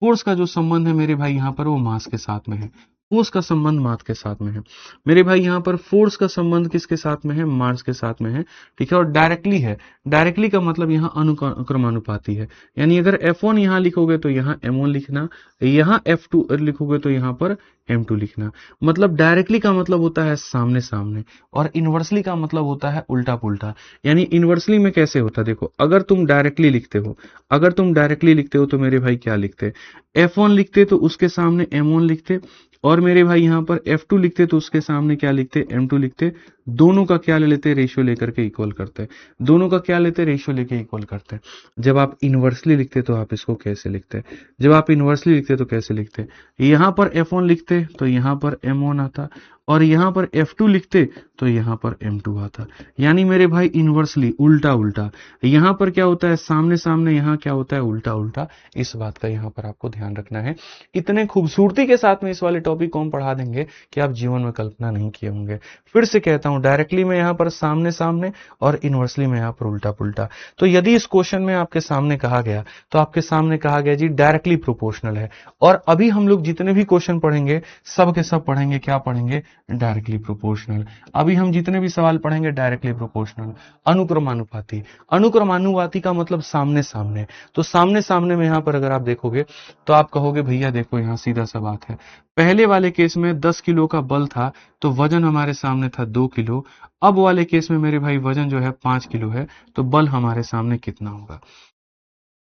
Speaker 1: फोर्स का जो संबंध है मेरे भाई यहां पर वो मास के साथ में है। फोर्स का संबंध मास के साथ में है मेरे भाई, यहां पर फोर्स का संबंध किसके साथ में है, मास के साथ में है, ठीक है। और डायरेक्टली है, डायरेक्टली का मतलब यहां अनुक्रमानुपाती है, यानी अगर F1 यहां लिखोगे तो यहां M1 लिखना, यहां F2 लिखोगे तो यहां पर M2 लिखना। मतलब डायरेक्टली का मतलब होता है सामने सामने, और इनवर्सली का मतलब होता है उल्टा पुल्टा। यानी इनवर्सली में कैसे होता है, देखो, अगर तुम डायरेक्टली लिखते हो, अगर तुम डायरेक्टली लिखते हो तो मेरे भाई क्या लिखते, F1 लिखते तो उसके सामने M1 लिखते, और मेरे भाई यहां पर F2 लिखते तो उसके सामने क्या लिखते, M2 लिखते। दोनों का क्या ले लेते, रेशियो लेकर के इक्वल करते, दोनों का क्या लेते, रेशियो लेके इक्वल करते। जब आप इनवर्सली लिखते तो आप इसको कैसे लिखते, जब आप इनवर्सली लिखते तो कैसे लिखते, यहां पर F1 लिखते तो यहां पर M1 आता, और यहां पर F2 लिखते तो यहां पर M2 आता। यानी मेरे भाई इनवर्सली, उल्टा उल्टा। यहां पर क्या होता है सामने सामने, यहां क्या होता है उल्टा उल्टा। इस बात का यहां पर आपको ध्यान रखना है। इतने खूबसूरती के साथ में इस वाले टॉपिक को हम पढ़ा देंगे कि आप जीवन में कल्पना नहीं किए होंगे। फिर से कहता हूं, डायरेक्टली में यहां पर सामने सामने, और इनवर्सली में यहां पर उल्टा पुल्टा। तो यदि इस क्वेश्चन में आपके सामने कहा गया, तो आपके सामने कहा गया जी डायरेक्टली प्रोपोर्शनल है। और अभी हम लोग जितने भी क्वेश्चन पढ़ेंगे सब के सब पढ़ेंगे, क्या पढ़ेंगे, डायरेक्टली प्रोपोर्शनल। अभी हम जितने भी सवाल पढ़ेंगे डायरेक्टली प्रोपोर्शनल। अनुक्रमानुपाती, अनुक्रमानुपाती का मतलब सामने सामने। तो सामने सामने में यहां पर अगर आप देखोगे तो आप कहोगे भैया देखो यहां सीधा सा बात है, पहले वाले केस में 10 किलो का बल था तो वजन हमारे सामने था 2 किलो। अब वाले केस में मेरे भाई वजन जो है 5 किलो है, तो बल हमारे सामने कितना होगा,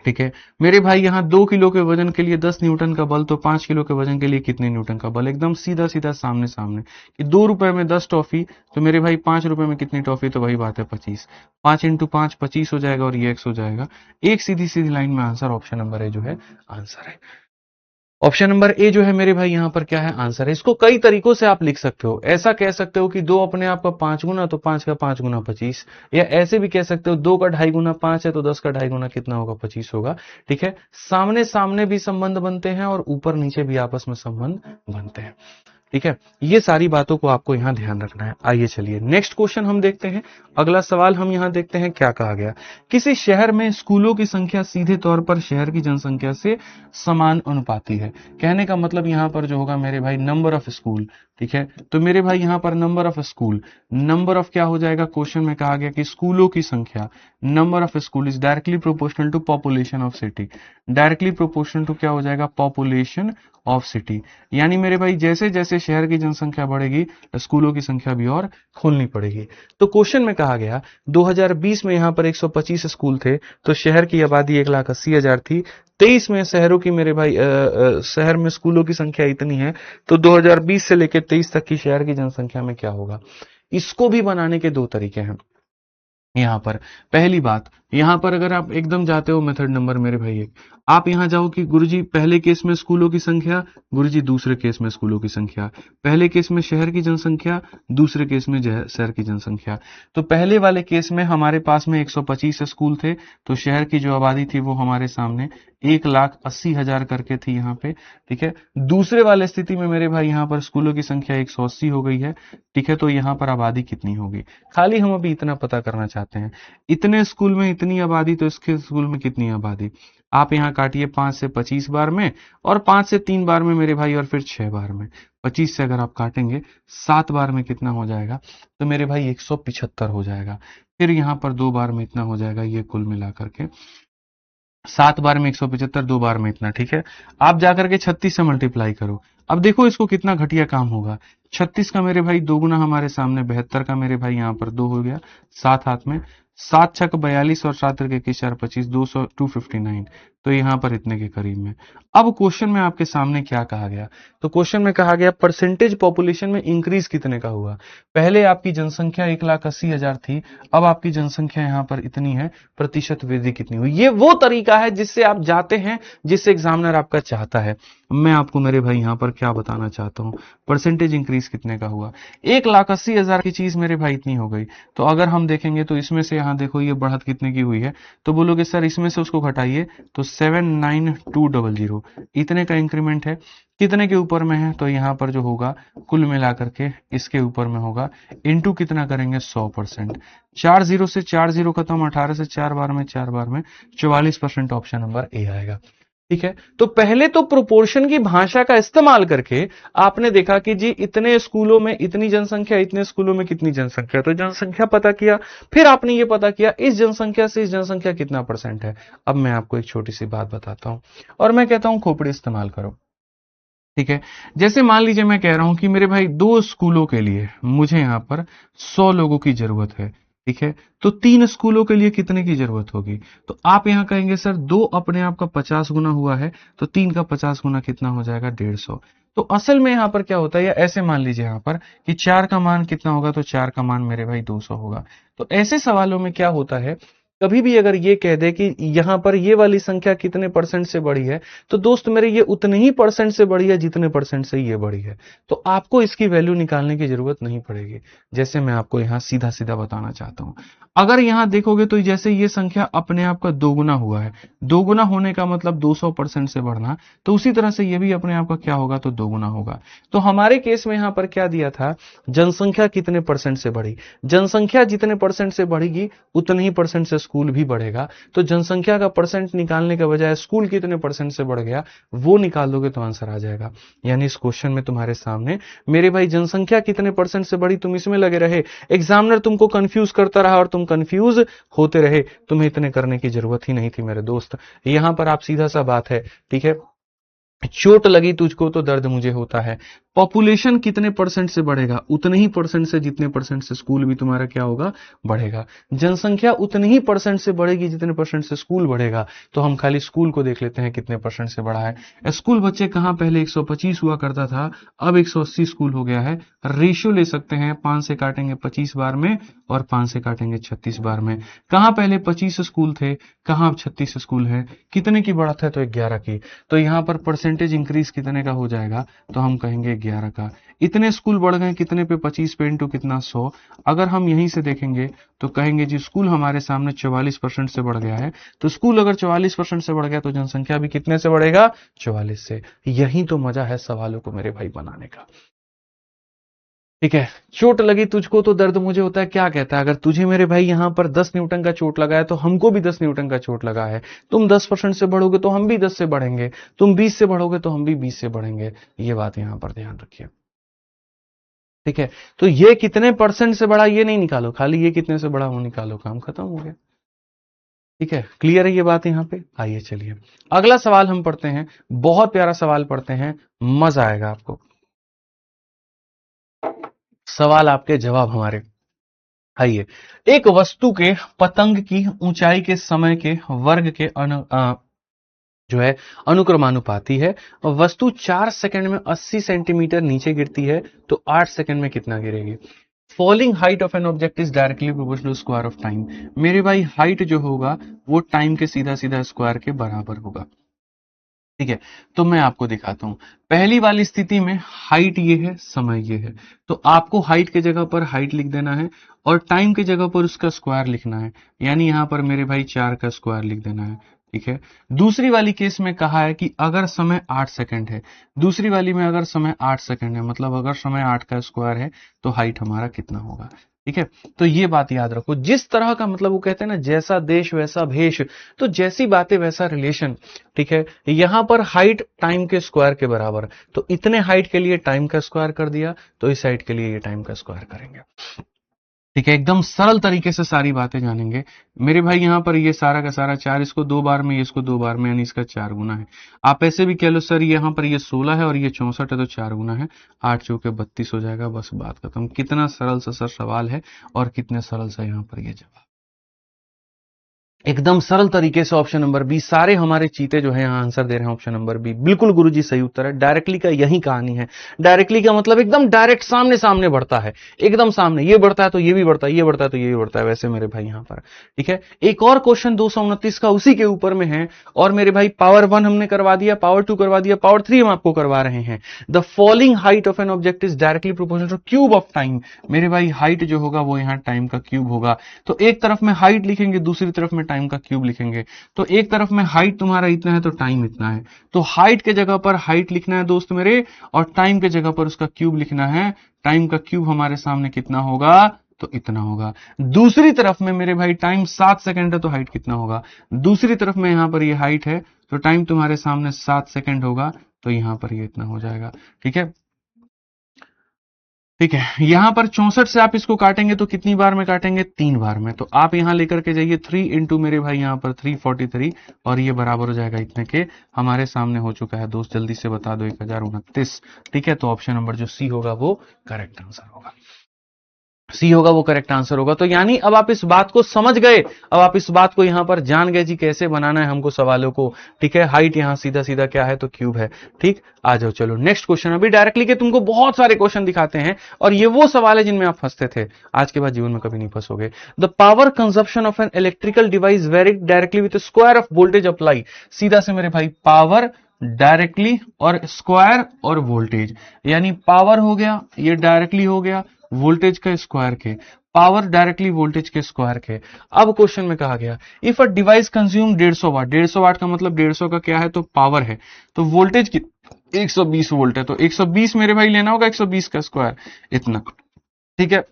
Speaker 1: ठीक है। मेरे भाई यहां 2 किलो के वजन के लिए 10 न्यूटन का बल, तो 5 किलो के वजन के लिए कितने न्यूटन का बल, एकदम सीधा सीधा सामने सामने। कि 2 रुपए में 10 टॉफी, तो मेरे भाई 5 रुपए में कितनी टॉफी, तो वही बात है 25। 5 इंटू 5 25 हो जाएगा, और ये x हो जाएगा। एक सीधी सीधी लाइन में आंसर ऑप्शन नंबर ए जो है आंसर है। ऑप्शन नंबर ए जो है मेरे भाई यहां पर क्या है, आंसर है। इसको कई तरीकों से आप लिख सकते हो। ऐसा कह सकते हो कि 2 अपने आप का 5 गुना, तो 5 का 5 गुना 25। या ऐसे भी कह सकते हो 2 का 2.5 गुना 5 है तो 10 का 2.5 गुना कितना होगा, 25 होगा, ठीक है। सामने सामने भी संबंध बनते हैं और ऊपर नीचे भी आपस में संबंध बनते हैं, ठीक है। ये सारी बातों को आपको यहां ध्यान रखना है। आइए चलिए नेक्स्ट क्वेश्चन हम देखते हैं। अगला सवाल हम यहां देखते हैं क्या कहा गया। किसी शहर में स्कूलों की संख्या सीधे तौर पर शहर की जनसंख्या से समान अनुपाती है। कहने का मतलब यहां पर जो होगा मेरे भाई नंबर ऑफ स्कूल, ठीक है। तो मेरे भाई यहां पर number of school, number of क्या हो जाएगा, क्वेश्चन में कहा गया कि स्कूलों की संख्या, number of school is directly proportional to population of city. Directly proportional to क्या हो जाएगा, पॉपुलेशन ऑफ सिटी। यानी मेरे भाई जैसे जैसे शहर की जनसंख्या बढ़ेगी स्कूलों की संख्या भी और खोलनी पड़ेगी। तो क्वेश्चन में कहा गया 2020 में यहां पर 125 स्कूल थे, तो शहर की आबादी 1,80,000 थी। 23 में शहरों की मेरे भाई शहर में स्कूलों की संख्या इतनी है, तो 2020 से लेकर 23 तक की शहर की जनसंख्या में क्या होगा। इसको भी बनाने के दो तरीके हैं। यहाँ पर पहली बात, यहाँ पर अगर आप एकदम जाते हो मेथड नंबर मेरे भाई एक, आप यहाँ जाओ कि गुरुजी पहले केस में स्कूलों की संख्या, गुरुजी दूसरे केस में स्कूलों की संख्या, पहले केस में शहर की जनसंख्या, दूसरे केस में शहर की जनसंख्या। तो पहले वाले केस में हमारे पास में 125 स्कूल थे, तो शहर की जो आबादी थी वो हमारे सामने 1,80,000 करके थी यहाँ पे, ठीक है। दूसरे वाले स्थिति में मेरे भाई यहाँ पर स्कूलों की संख्या 180 हो गई है, ठीक है। तो यहाँ पर आबादी कितनी होगी, खाली हम अभी इतना पता करना चाहते हैं, इतने स्कूल में इतनी आबादी, तो इसके स्कूल में कितनी आबादी। आप यहाँ काटिए 5 से 25 बार में, और 5 से 3 बार में मेरे भाई, और फिर 6 बार में। 25 से अगर आप काटेंगे 7 बार में कितना हो जाएगा, तो मेरे भाई 175 हो जाएगा। फिर यहाँ पर 2 बार में इतना हो जाएगा, ये कुल मिला करके 7 बार में 175, 2 बार में इतना, ठीक है। आप जाकर के 36 से मल्टीप्लाई करो, अब देखो इसको कितना घटिया काम होगा। 36 का मेरे भाई 2 गुना हमारे सामने 72 का मेरे भाई यहाँ पर 2 हो गया, 7 हाथ में, 7 छक 42 और 7 के 4 25, 200 259, तो यहाँ पर इतने के करीब में। अब क्वेश्चन में आपके सामने क्या कहा गया, तो क्वेश्चन में कहा गया परसेंटेज पॉपुलेशन में इंक्रीज कितने का हुआ। पहले आपकी जनसंख्या 1,80,000 थी, अब आपकी जनसंख्या यहाँ पर इतनी है, प्रतिशत वृद्धि कितनी हुई। ये वो तरीका है जिससे आप जाते हैं, जिससे एग्जामिनर आपका चाहता है। मैं आपको मेरे भाई यहाँ पर क्या बताना चाहता हूँ, परसेंटेज इंक्रीज कितने का हुआ, 1,80,000 की चीज मेरे भाई इतनी हो गई। तो अगर हम देखेंगे तो इसमें से यहाँ देखो ये बढ़त कितने की हुई है, तो बोलोगे सर इसमें से उसको घटाइए, तो 79200 इतने का इंक्रीमेंट है। कितने के ऊपर में है, तो यहाँ पर जो होगा कुल मिलाकर के इसके ऊपर में होगा, इनटू कितना करेंगे 100%, 4 जीरो से 4 जीरो खत्म, 18 से 4 बार में 4 बार में 44%, ऑप्शन नंबर ए आएगा, ठीक है। तो पहले तो प्रोपोर्शन की भाषा का इस्तेमाल करके आपने देखा कि जी इतने स्कूलों में इतनी जनसंख्या, इतने स्कूलों में कितनी जनसंख्या, तो जनसंख्या पता किया, फिर आपने ये पता किया इस जनसंख्या से इस जनसंख्या कितना परसेंट है। अब मैं आपको एक छोटी सी बात बताता हूं, और मैं कहता हूं खोपड़ी इस्तेमाल करो, ठीक है। जैसे मान लीजिए मैं कह रहा हूं कि मेरे भाई 2 स्कूलों के लिए मुझे यहां पर 100 लोगों की जरूरत है, ठीक है। तो 3 स्कूलों के लिए कितने की जरूरत होगी, तो आप यहां कहेंगे सर 2 अपने आप का 50 गुना हुआ है, तो 3 का 50 गुना कितना हो जाएगा 150। तो असल में यहां पर क्या होता है, या ऐसे मान लीजिए यहां पर कि 4 का मान कितना होगा, तो 4 का मान मेरे भाई 200 होगा। तो ऐसे सवालों में क्या होता है, कभी भी अगर ये कह दे कि यहां पर ये वाली संख्या कितने परसेंट से बढ़ी है, तो दोस्त मेरे ये उतने ही परसेंट से बढ़ी है जितने परसेंट से ये बढ़ी है। तो आपको इसकी वैल्यू निकालने की जरूरत नहीं पड़ेगी, जैसे मैं आपको यहां सीधा सीधा बताना चाहता हूं। अगर यहां देखोगे तो जैसे ये संख्या अपने आप का दोगुना हुआ है, दोगुना होने का मतलब 200% से बढ़ना, तो उसी तरह से ये भी अपने आप का क्या होगा, तो दोगुना होगा। तो हमारे केस में यहां पर क्या दिया था, जनसंख्या कितने परसेंट से बढ़ी, जनसंख्या जितने परसेंट से बढ़ेगी उतने ही परसेंट से स्कूल भी बढ़ेगा। तो जनसंख्या का परसेंट निकालने के बजाय स्कूल कितने परसेंट से बढ़ गया वो निकाल दोगे तो आंसर आ जाएगा। यानी इस क्वेश्चन में तुम्हारे सामने मेरे भाई जनसंख्या कितने परसेंट से बढ़ी, तुम इसमें लगे रहे, एग्जामिनर तुमको कंफ्यूज करता रहा और तुम कंफ्यूज होते रहे, तुम्हें इतने करने की जरूरत ही नहीं थी मेरे दोस्त। यहां पर आप सीधा सा बात है, ठीक है, चोट लगी तुझको तो दर्द मुझे होता है। पॉपुलेशन कितने परसेंट से बढ़ेगा, उतने ही परसेंट से जितने परसेंट से स्कूल भी तुम्हारा क्या होगा, बढ़ेगा। जनसंख्या उतने ही परसेंट से बढ़ेगी जितने परसेंट से स्कूल बढ़ेगा। तो हम खाली स्कूल को देख लेते हैं कितने परसेंट से बढ़ा है। स्कूल बच्चे कहां पहले 125 हुआ करता था, अब 180 स्कूल हो गया है। रेशियो ले सकते हैं, 5 से काटेंगे 25 बार में और 5 से काटेंगे 36 बार में। कहां पहले 25 स्कूल थे, कहां अब 36 स्कूल है, कितने की बढ़त है, तो 11 की। तो यहां पर परसेंटेज इंक्रीज कितने का हो जाएगा, तो हम कहेंगे 11 का। इतने स्कूल बढ़ गए कितने पे, 25 पे इंटू कितना 100। अगर हम यहीं से देखेंगे तो कहेंगे जी स्कूल हमारे सामने 44% से बढ़ गया है, तो स्कूल अगर 44% से बढ़ गया तो जनसंख्या भी कितने से बढ़ेगा, 44 से। यही तो मजा है सवालों को मेरे भाई बनाने का, ठीक है। चोट लगी तुझको तो दर्द मुझे होता है, क्या कहता है, अगर तुझे मेरे भाई यहां पर 10 न्यूटन का चोट लगा है तो हमको भी 10 न्यूटन का चोट लगा है। तुम 10% से बढ़ोगे तो हम भी 10 से बढ़ेंगे, तुम 20 से बढ़ोगे तो हम भी 20 से बढ़ेंगे। ये बात यहां पर ध्यान रखिए, ठीक है। तो ये कितने परसेंट से बढ़ा ये नहीं निकालो, खाली ये कितने से बढ़ा वो निकालो, काम खत्म हो गया, ठीक है। क्लियर है ये बात यहां पे। आइए चलिए अगला सवाल हम पढ़ते हैं, बहुत प्यारा सवाल पढ़ते हैं, मजा आएगा आपको। सवाल आपके जवाब हमारे। आइए, एक वस्तु के पतंग की ऊंचाई के समय के वर्ग के जो है अनुक्रमानुपाती है। वस्तु 4 सेकंड में 80 सेंटीमीटर नीचे गिरती है, तो 8 सेकंड में कितना गिरेगी। Falling height of N object is directly proportional square of time. मेरे भाई हाइट जो होगा वो टाइम के सीधा सीधा स्क्वायर के बराबर होगा। ठीक है, तो मैं आपको दिखाता हूं। पहली वाली स्थिति में हाइट ये है, समय ये है, तो आपको हाइट के जगह पर हाइट लिख देना है और टाइम के जगह पर उसका स्क्वायर लिखना है, यानी यहां पर मेरे भाई 4 का स्क्वायर लिख देना है। ठीक है, दूसरी वाली केस में कहा है कि अगर समय 8 सेकंड है, दूसरी वाली में अगर समय 8 सेकंड है, मतलब अगर समय 8 का स्क्वायर है तो हाइट हमारा कितना होगा। ठीक है, तो ये बात याद रखो। जिस तरह का मतलब वो कहते हैं ना, जैसा देश वैसा भेष, तो जैसी बातें वैसा रिलेशन। ठीक है, यहां पर हाइट टाइम के स्क्वायर के बराबर, तो इतने हाइट के लिए टाइम का स्क्वायर कर दिया, तो इस हाइट के लिए ये टाइम का स्क्वायर करेंगे। ठीक है, एकदम सरल तरीके से सारी बातें जानेंगे मेरे भाई। यहां पर ये सारा का सारा 4 इसको 2 बार में, इसको 2 बार में, यानी इसका 4 गुना है। आप ऐसे भी कह लो सर यहां पर ये 16 है और ये 64 है, तो 4 गुना है, 8 चौके 32 हो जाएगा। बस बात खत्म। कितना सरल सा सर सवाल है और कितने सरल सा यहां पर ये जवाब। एकदम सरल तरीके से ऑप्शन नंबर बी। सारे हमारे चीते जो है यहाँ आंसर दे रहे हैं ऑप्शन नंबर बी। बिल्कुल गुरुजी सही उत्तर है। डायरेक्टली का यही कहानी है। डायरेक्टली का मतलब एकदम डायरेक्ट सामने सामने बढ़ता है, एकदम सामने। ये बढ़ता है तो ये भी बढ़ता है, ये बढ़ता है तो ये भी बढ़ता है, वैसे मेरे भाई यहाँ पर। ठीक है, एक और क्वेश्चन 229 का उसी के ऊपर में है। और मेरे भाई पावर 1 हमने करवा दिया, पावर 2 करवा दिया, पावर 3 हम आपको करवा रहे हैं। The falling height of N object is directly proportional two cube of time. मेरे भाई हाइट जो होगा वो यहाँ टाइम का क्यूब होगा। तो एक तरफ में हाइट लिखेंगे, दूसरी तरफ में टाइम का क्यूब लिखेंगे। तो एक तरफ में हाइट तुम्हारा इतना है तो टाइम इतना है, तो हाइट के जगह पर हाइट लिखना है दोस्त मेरे, और टाइम के जगह पर उसका क्यूब लिखना है। टाइम का क्यूब हमारे सामने कितना होगा, तो इतना होगा। दूसरी तरफ में मेरे भाई टाइम 7 सेकंड है, तो हाइट कितना होगा। दूसरी तरफ में यहां पर ये हाइट है, तो टाइम तुम्हारे सामने 7 सेकंड होगा, तो यहां पर ये इतना हो जाएगा। ठीक है, ठीक है, यहां पर 64 से आप इसको काटेंगे तो कितनी बार में काटेंगे, 3 बार में। तो आप यहां लेकर के जाइए 3 इंटू मेरे भाई यहां पर 343, और ये बराबर हो जाएगा इतने के। हमारे सामने हो चुका है दोस्त, जल्दी से बता दो, 1029। ठीक है, तो ऑप्शन नंबर जो सी होगा वो करेक्ट आंसर होगा। सी होगा वो करेक्ट आंसर होगा। तो यानी अब आप इस बात को समझ गए, अब आप इस बात को यहां पर जान गए जी कैसे बनाना है हमको सवालों को। ठीक है, हाइट यहां सीधा सीधा क्या है, तो क्यूब है। ठीक, आ जाओ चलो नेक्स्ट क्वेश्चन। अभी डायरेक्टली के तुमको बहुत सारे क्वेश्चन दिखाते हैं, और ये वो सवाल है जिनमें आप फंसते थे, आज के बाद जीवन में कभी नहीं फंसोगे। The power consumption of an electrical device very directly with square of voltage apply. सीधा से मेरे भाई पावर डायरेक्टली और स्क्वायर और वोल्टेज, यानी पावर हो गया, ये डायरेक्टली हो गया वोल्टेज का स्क्वायर के, पावर डायरेक्टली वोल्टेज के स्क्वायर के। अब क्वेश्चन में कहा गया इफ अ डिवाइस कंज्यूम 150 वाट, 150 वाट का मतलब 150 का क्या है, तो पावर है, तो वोल्टेज की 120 वोल्ट है, तो 120 मेरे भाई लेना होगा, 120 का स्क्वायर इतना। ठीक है,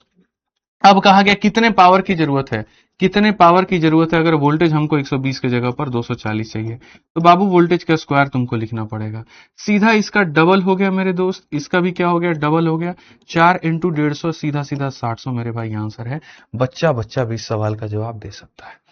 Speaker 1: अब कहा गया कितने पावर की जरूरत है, कितने पावर की जरूरत है। अगर वोल्टेज हमको 120 की जगह पर 240 चाहिए, तो बाबू वोल्टेज का स्क्वायर तुमको लिखना पड़ेगा। सीधा इसका डबल हो गया मेरे दोस्त, इसका भी क्या हो गया, डबल हो गया। 4 इंटू 150 सीधा सीधा 700 मेरे भाई आंसर है। बच्चा बच्चा भी इस सवाल का जवाब दे सकता है।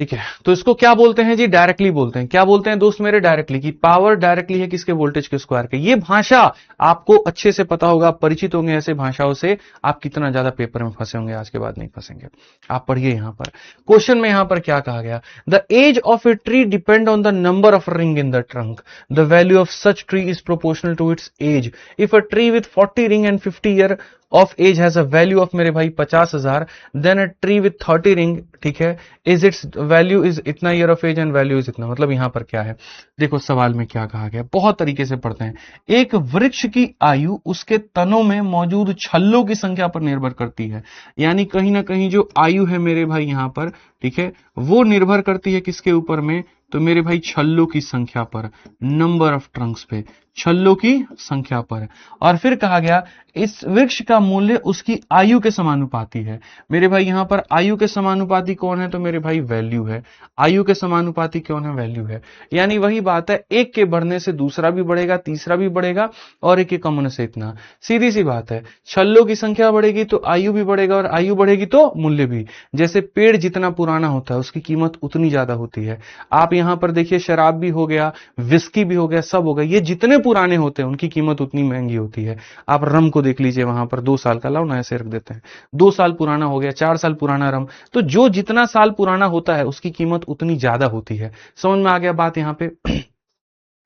Speaker 1: ठीक है, तो इसको क्या बोलते हैं जी, डायरेक्टली बोलते हैं। क्या बोलते हैं दोस्त मेरे, डायरेक्टली की पावर डायरेक्टली है किसके, वोल्टेज के स्क्वायर के। ये भाषा आपको अच्छे से पता होगा, परिचित होंगे ऐसे भाषाओं से, आप कितना ज्यादा पेपर में फंसे होंगे, आज के बाद नहीं फंसेंगे। आप पढ़िए यहां पर क्वेश्चन में, यहां पर क्या कहा गया, the age of a tree depend on the number of ring in the trunk, the value of such tree is proportional to its age. If a tree with 40 ring and 50 year of age has a value of मेरे भाई 50,000, then a tree with 30 ring, ठीक है, इज इट्स वैल्यू इज इतना year of age and value is इतना। मतलब यहां पर क्या है, देखो सवाल में क्या कहा गया, बहुत तरीके से पढ़ते हैं। एक वृक्ष की आयु उसके तनों में मौजूद छल्लों की संख्या पर निर्भर करती है, यानी कहीं ना कहीं जो आयु है मेरे भाई यहां पर, ठीक है, वो निर्भर करती है किसके ऊपर में, तो मेरे भाई छल्लों की संख्या पर, नंबर ऑफ ट्रंक्स पे, छल्लों की संख्या पर। और फिर कहा गया इस वृक्ष का मूल्य उसकी आयु के समानुपाती है। मेरे भाई यहां पर आयु के समानुपाती कौन है, तो मेरे भाई वैल्यू है। आयु के समानुपाती कौन है, वैल्यू है। यानी वही बात है, एक के बढ़ने से दूसरा भी बढ़ेगा, तीसरा भी बढ़ेगा, और एक के कम होने से इतना। सीधी सी बात है, छल्लों की संख्या बढ़ेगी तो आयु भी बढ़ेगा, और आयु बढ़ेगी तो मूल्य भी। जैसे पेड़ जितना पुराना होता है उसकी कीमत उतनी ज्यादा होती है। आप यहां पर देखिए, शराब भी हो गया, विस्की भी हो गया, सब हो गया, ये जितने पुराने होते हैं उनकी कीमत उतनी महंगी होती है। आप रम को देख लीजिए, वहां पर 2 साल का, लाओ ना ऐसे रख देते हैं, 2 साल पुराना हो गया, 4 साल पुराना रम, तो जो जितना साल पुराना होता है उसकी कीमत उतनी ज्यादा होती है। समझ में आ गया बात यहां पे।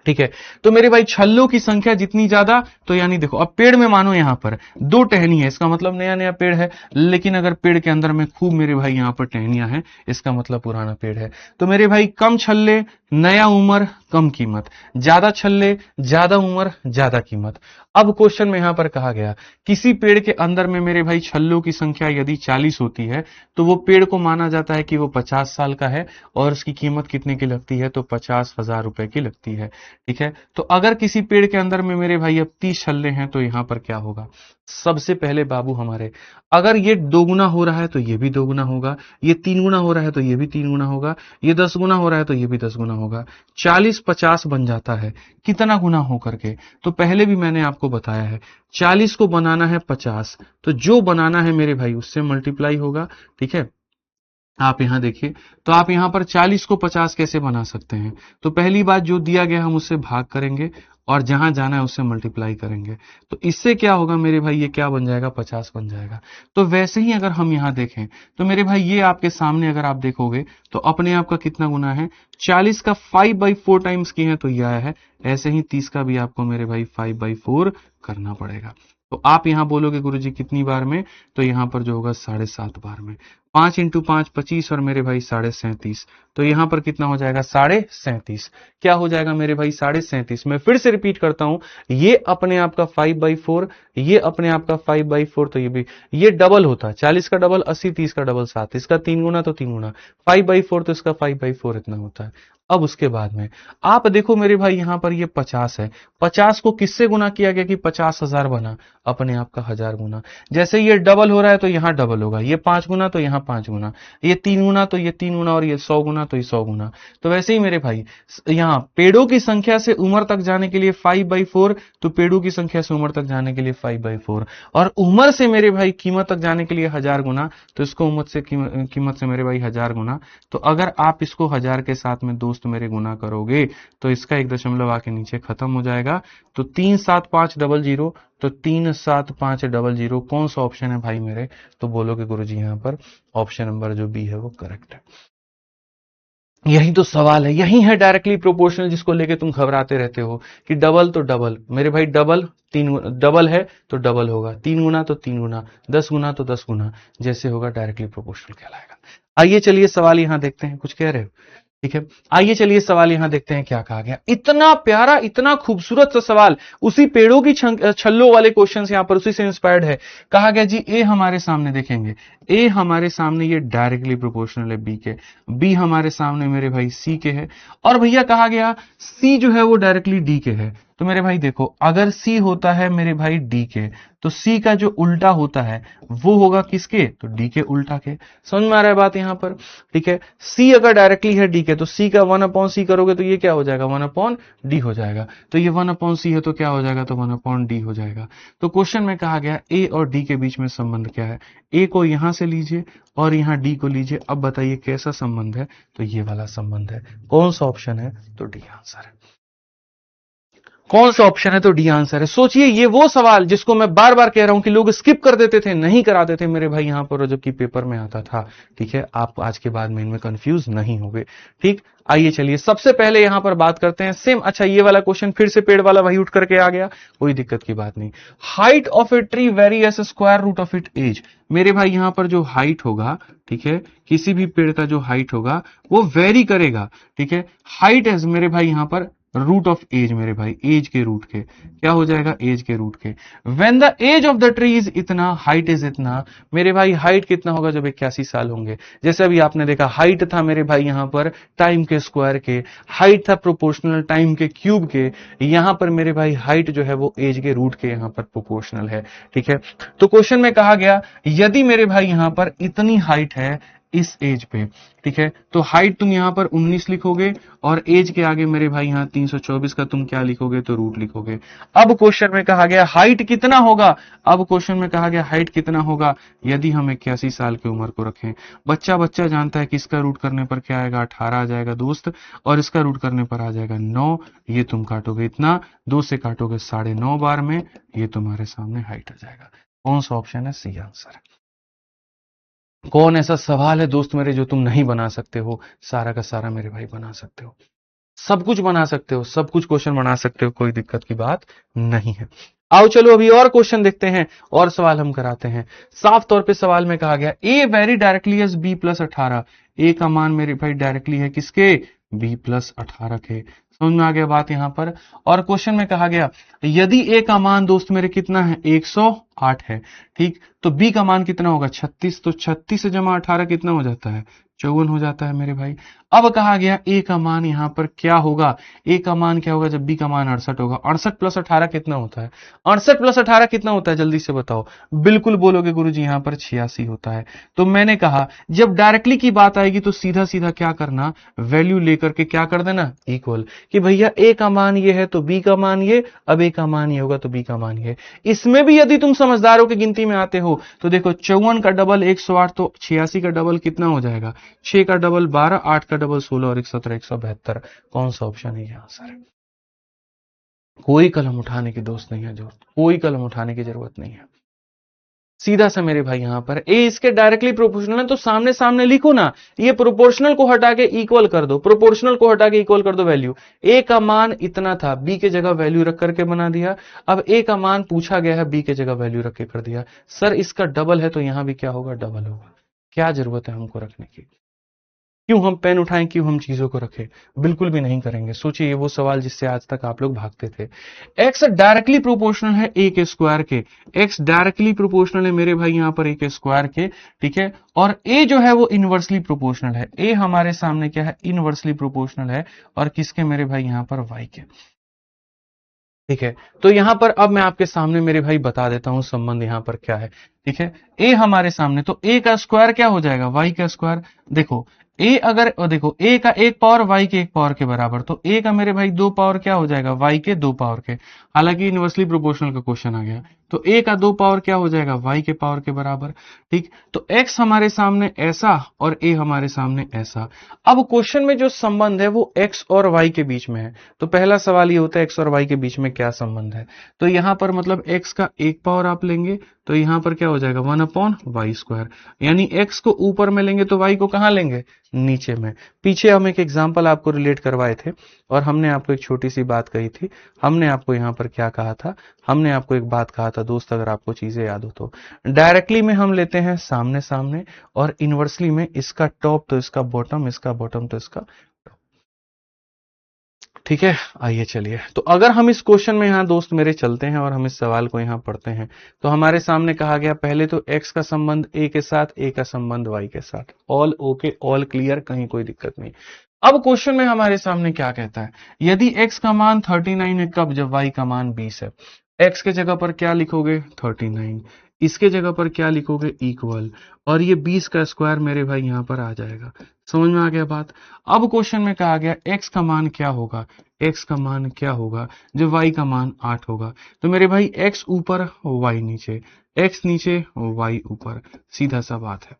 Speaker 1: ठीक है। तो मेरे भाई छल्लों की संख्या जितनी ज्यादा, तो यानी देखो अब पेड़ में मानो यहां पर दो टहनी है, इसका मतलब नया नया पेड़ है, लेकिन अगर पेड़ के अंदर में खूब मेरे भाई यहां पर टहनियां हैं, इसका मतलब पुराना पेड़ है। तो मेरे भाई कम छल्ले, नया उम्र, कम कीमत, ज्यादा छल्ले, ज्यादा उम्र, ज्यादा कीमत। अब क्वेश्चन में यहां पर कहा गया किसी पेड़ के अंदर में मेरे भाई छल्लों की संख्या यदि 40 होती है तो वो पेड़ को माना जाता है कि वो 50 साल का है, और उसकी कीमत कितने की लगती है, तो 50,000 रुपए की लगती है। ठीक है। तो अगर किसी पेड़ के अंदर में मेरे भाई अब 30 छल्ले हैं तो यहां पर क्या होगा, सबसे पहले बाबू हमारे, अगर ये दोगुना हो रहा है तो ये भी दोगुना होगा, ये 3 गुना हो रहा है तो ये भी 3 गुना होगा, ये 10 गुना हो रहा है तो ये भी 10 गुना होगा। 40 50 बन जाता है कितना गुना हो करके, तो पहले भी मैंने आपको बताया है 40 को बनाना है 50, तो जो बनाना है मेरे भाई उससे मल्टीप्लाई होगा। ठीक है। आप यहां देखिए, तो आप यहां पर 40 को 50 कैसे बना सकते हैं, तो पहली बात जो दिया गया हम उससे भाग करेंगे, और जहां जाना है उससे मल्टीप्लाई करेंगे, तो इससे क्या होगा मेरे भाई, ये क्या बन जाएगा, 50 बन जाएगा। तो वैसे ही अगर हम यहां देखें तो मेरे भाई ये आपके सामने अगर आप देखोगे तो अपने आप का कितना गुना है, 40 का 5/4 टाइम्स की है तो ये आया है, ऐसे ही 30 का भी आपको मेरे भाई 5/4 करना पड़ेगा। तो आप यहां बोलोगे गुरुजी कितनी बार में, तो यहां पर जो होगा 7.5 बार में। 5 × 5 25, और मेरे भाई 37.5, तो यहां पर कितना हो जाएगा, 37.5। क्या हो जाएगा मेरे भाई, 37.5। मैं फिर से रिपीट करता हूं, ये अपने आप का 5/4, ये अपने आप का 5/4, तो ये भी, ये डबल होता है, 40 का डबल 80, 30 का डबल 60, इसका 3 गुना तो 3 गुना, 5/4 तो इसका 5/4 इतना होता है। अब उसके बाद में आप देखो मेरे भाई यहां पर ये 50 है, 50 को किससे गुना किया गया कि 50,000 बना, अपने आप का 1000 गुना। जैसे ये डबल हो रहा है तो यहां डबल होगा, ये 5 गुना तो यहां 5 गुना, ये 3 गुना तो ये 3 गुना, और ये 100 गुना तो ये 100 गुना। तो वैसे ही मेरे भाई यहाँ पेड़ों की संख्या से उम्र तक जाने के लिए 5/4, तो पेड़ों की संख्या से उम्र तक जाने के लिए 5/4, और उम्र से मेरे भाई कीमत तक जाने के लिए 1000 गुना, तो इसको उम्र से कीमत से मेरे भाई 1000 गुना। तो अगर आप इसको 1000 के साथ में दोस्त मेरे गुना करोगे तो इसका एक दशमलव आके नीचे खत्म हो जाएगा, तो 37500, तो 37500 कौन सा ऑप्शन है भाई मेरे, तो बोलोगे गुरुजी यहां पर ऑप्शन नंबर जो बी है वो करेक्ट है। यही तो सवाल है, यही है डायरेक्टली प्रोपोर्शनल जिसको लेके तुम घबराते रहते हो कि डबल तो डबल, मेरे भाई डबल, डबल है तो डबल होगा, 3 गुना तो 3 गुना, 10 गुना तो 10 गुना, जैसे होगा डायरेक्टली प्रोपोर्शनल कहलाएगा। आइए चलिए सवाल यहां देखते हैं, कुछ कह रहे हो। ठीक है। आइए चलिए सवाल यहां देखते हैं क्या कहा गया, इतना प्यारा इतना खूबसूरत सा सवाल, उसी पेड़ों की छल्लों वाले क्वेश्चन यहां पर उसी से इंस्पायर्ड है। कहा गया जी ए हमारे सामने देखेंगे, ए हमारे सामने ये डायरेक्टली प्रोपोर्शनल है बी के, बी हमारे सामने मेरे भाई सी के है, और भैया कहा गया सी जो है वो डायरेक्टली डी के है। तो मेरे भाई देखो अगर सी होता है मेरे भाई डी के, तो सी का जो उल्टा होता है वो होगा किसके, तो डी के उल्टा के। समझ में आ रहा है बात यहां पर। ठीक है। सी अगर डायरेक्टली है डी के, तो सी का 1/c करोगे तो ये क्या हो जाएगा, 1/d हो जाएगा, तो ये 1/c है तो क्या हो जाएगा, तो 1/d हो जाएगा। तो क्वेश्चन में कहा गया ए और डी के बीच में संबंध क्या है, ए को यहां से लीजिए और यहां डी को लीजिए, अब बताइए कैसा संबंध है, तो ये वाला संबंध है। कौन सा ऑप्शन है, तो डी आंसर है। कौन सा ऑप्शन है, तो डी आंसर है। सोचिए ये वो सवाल जिसको मैं बार बार कह रहा हूं कि लोग स्किप कर देते थे, नहीं कराते थे मेरे भाई यहां पर, जबकि पेपर में आता था। ठीक है। आप आज के बाद में इनमें कंफ्यूज नहीं होंगे। ठीक। आइए चलिए सबसे पहले यहां पर बात करते हैं सेम, अच्छा ये वाला क्वेश्चन फिर से पेड़ वाला वही उठ करके आ गया, कोई दिक्कत की बात नहीं। Height of a tree vary as square root of it age, मेरे भाई यहां पर जो हाइट होगा, ठीक है, किसी भी पेड़ का जो हाइट होगा वो वेरी करेगा। ठीक है। हाइट एज मेरे भाई यहां पर रूट ऑफ एज, मेरे भाई एज के रूट के, क्या हो जाएगा, एज के रूट के। When the age of the tree is इतना, हाइट इज इतना, मेरे भाई हाइट कितना होगा जब 81 साल होंगे। जैसे अभी आपने देखा हाइट था मेरे भाई यहां पर टाइम के स्क्वायर के, हाइट था प्रोपोर्शनल टाइम के क्यूब के, यहां पर मेरे भाई हाइट जो है वो एज के रूट के यहां पर प्रोपोर्शनल है। ठीक है। तो क्वेश्चन में कहा गया यदि मेरे भाई यहां पर इतनी हाइट है इस एज पे, ठीक है, तो हाइट तुम यहां पर 19 लिखोगे, और एज के आगे मेरे भाई यहां 324 का तुम क्या लिखोगे, तो रूट लिखोगे। अब क्वेश्चन में कहा गया हाइट कितना होगा, अब क्वेश्चन में कहा गया हाइट कितना होगा यदि हम 81 साल की उम्र को रखें। बच्चा बच्चा जानता है कि इसका रूट करने पर क्या आएगा, 18 आ जाएगा दोस्त, और इसका रूट करने पर आ जाएगा 9, ये तुम काटोगे इतना, 2 से काटोगे 9.5 बार में, ये तुम्हारे सामने हाइट आ जाएगा। कौन सा ऑप्शन है, सी आंसर है। कौन ऐसा सवाल है दोस्त मेरे जो तुम नहीं बना सकते हो, सारा का सारा मेरे भाई बना सकते हो। सब कुछ बना सकते हो, सब कुछ क्वेश्चन बना सकते हो, कोई दिक्कत की बात नहीं है। आओ चलो अभी और क्वेश्चन देखते हैं और सवाल हम कराते हैं। साफ तौर पे सवाल में कहा गया A vary directly as B plus 18। A का मान मेरे भाई डायरेक्टली है किसके, बी प्लस 18 के। समझ में आ गया बात यहां पर। और क्वेश्चन में कहा गया यदि ए का मान दोस्त मेरे कितना है, 108 है, ठीक, तो बी का मान कितना होगा, 36, तो 36 से जमा 18 कितना हो जाता है, 54 हो जाता है मेरे भाई। अब कहा गया ए का मान यहां पर क्या होगा, ए का मान क्या होगा जब बी का मान 68 होगा। 68 प्लस 18 कितना होता है, 68 प्लस 18 कितना होता है, जल्दी से बताओ। बिल्कुल बोलोगे गुरुजी यहां पर 86 होता है। तो मैंने कहा जब डायरेक्टली की बात आएगी तो सीधा सीधा क्या करना, वैल्यू लेकर के क्या कर देना, इक्वल, कि भैया ए का मान ये है तो बी का मान ये, अब ए का मान ये होगा तो बी का मान ये। इसमें भी यदि तुम समझदारों की गिनती में आते हो तो देखो 54 का डबल 108, तो 86 का डबल कितना हो जाएगा, 6 का डबल 12, 8 का डबल 16 और 117 172। कौन सा ऑप्शन है यहां सर। कोई कलम उठाने की दोस्त नहीं है, जो कोई कलम उठाने की जरूरत नहीं है। सीधा सा मेरे भाई यहां पर ए इसके डायरेक्टली प्रोपोर्शनल है तो सामने सामने लिखो ना, ये प्रोपोर्शनल को हटा के इक्वल कर दो, प्रोपोर्शनल को हटा के इक्वल कर दो वैल्यू। ए का मान इतना था, बी के जगह वैल्यू रख करके बना दिया। अब ए का मान पूछा गया है, बी के जगह वैल्यू रख के कर दिया। सर इसका डबल है तो यहां भी क्या होगा, डबल होगा। क्या जरूरत है हमको रखने की, क्यों हम पेन उठाएं, क्यों हम चीजों को रखें, बिल्कुल भी नहीं करेंगे। सोचिए ये वो सवाल जिससे आज तक आप लोग भागते थे। एक्स डायरेक्टली प्रोपोर्शनल है ए के स्क्वायर के, एक्स डायरेक्टली प्रोपोर्शनल है मेरे भाई यहां पर ए के स्क्वायर के, ठीक है। और ए जो है वो इनवर्सली प्रोपोर्शनल है, ए हमारे सामने क्या है, इनवर्सली प्रोपोर्शनल है, और किसके मेरे भाई यहां पर, वाई के, ठीक है। तो यहां पर अब मैं आपके सामने मेरे भाई बता देता हूं संबंध यहां पर क्या है, ठीक है। ए हमारे सामने, तो ए का स्क्वायर क्या हो जाएगा, वाई का स्क्वायर। देखो ए अगर, देखो ए का एक पावर वाई के एक पावर के बराबर, तो ए का मेरे भाई दो पावर क्या हो जाएगा, वाई के दो पावर के। हालांकि इनवर्सली प्रोपोर्शनल का क्वेश्चन आ गया, तो ए का दो पावर क्या हो जाएगा, वाई के पावर के बराबर, ठीक। तो एक्स हमारे सामने ऐसा और ए हमारे सामने ऐसा। अब क्वेश्चन में जो संबंध है वो एक्स और वाई के बीच में है। तो पहला सवाल ये होता है एक्स और वाई के बीच में क्या संबंध है। तो यहां पर मतलब एक्स का एक पावर आप लेंगे तो यहां पर क्या हो जाएगा, 1/y²। यानी एक्स को ऊपर में लेंगे तो वाई को कहां लेंगे, नीचे में। पीछे हम एक एग्जांपल आपको रिलेट करवाए थे और हमने आपको एक छोटी सी बात कही थी। हमने आपको यहां पर क्या कहा था, हमने आपको एक बात कहा था दोस्त, अगर आपको चीजें याद हो तो। डायरेक्टली में हम लेते हैं सामने सामने, और इनवर्सली में इसका टॉप तो इसका बॉटम, इसका बॉटम तो इसका, ठीक है। आइए चलिए, तो अगर हम इस क्वेश्चन में यहां दोस्त मेरे चलते हैं और हम इस सवाल को यहां पढ़ते हैं, तो हमारे सामने कहा गया पहले तो x का संबंध a के साथ, a का संबंध y के साथ, ऑल ओके, ऑल क्लियर, कहीं कोई दिक्कत नहीं। अब क्वेश्चन में हमारे सामने क्या कहता है, यदि x का मान 39 है, कब, जब y का मान 20 है। x के जगह पर क्या लिखोगे, 39, इसके जगह पर क्या लिखोगे, इक्वल, और ये 20 का स्क्वायर मेरे भाई यहां पर आ जाएगा। समझ में आ गया बात। अब क्वेश्चन में कहा गया x का मान क्या होगा, x का मान क्या होगा जब y का मान 8 होगा। तो मेरे भाई x ऊपर y नीचे, x नीचे y ऊपर, सीधा सा बात है।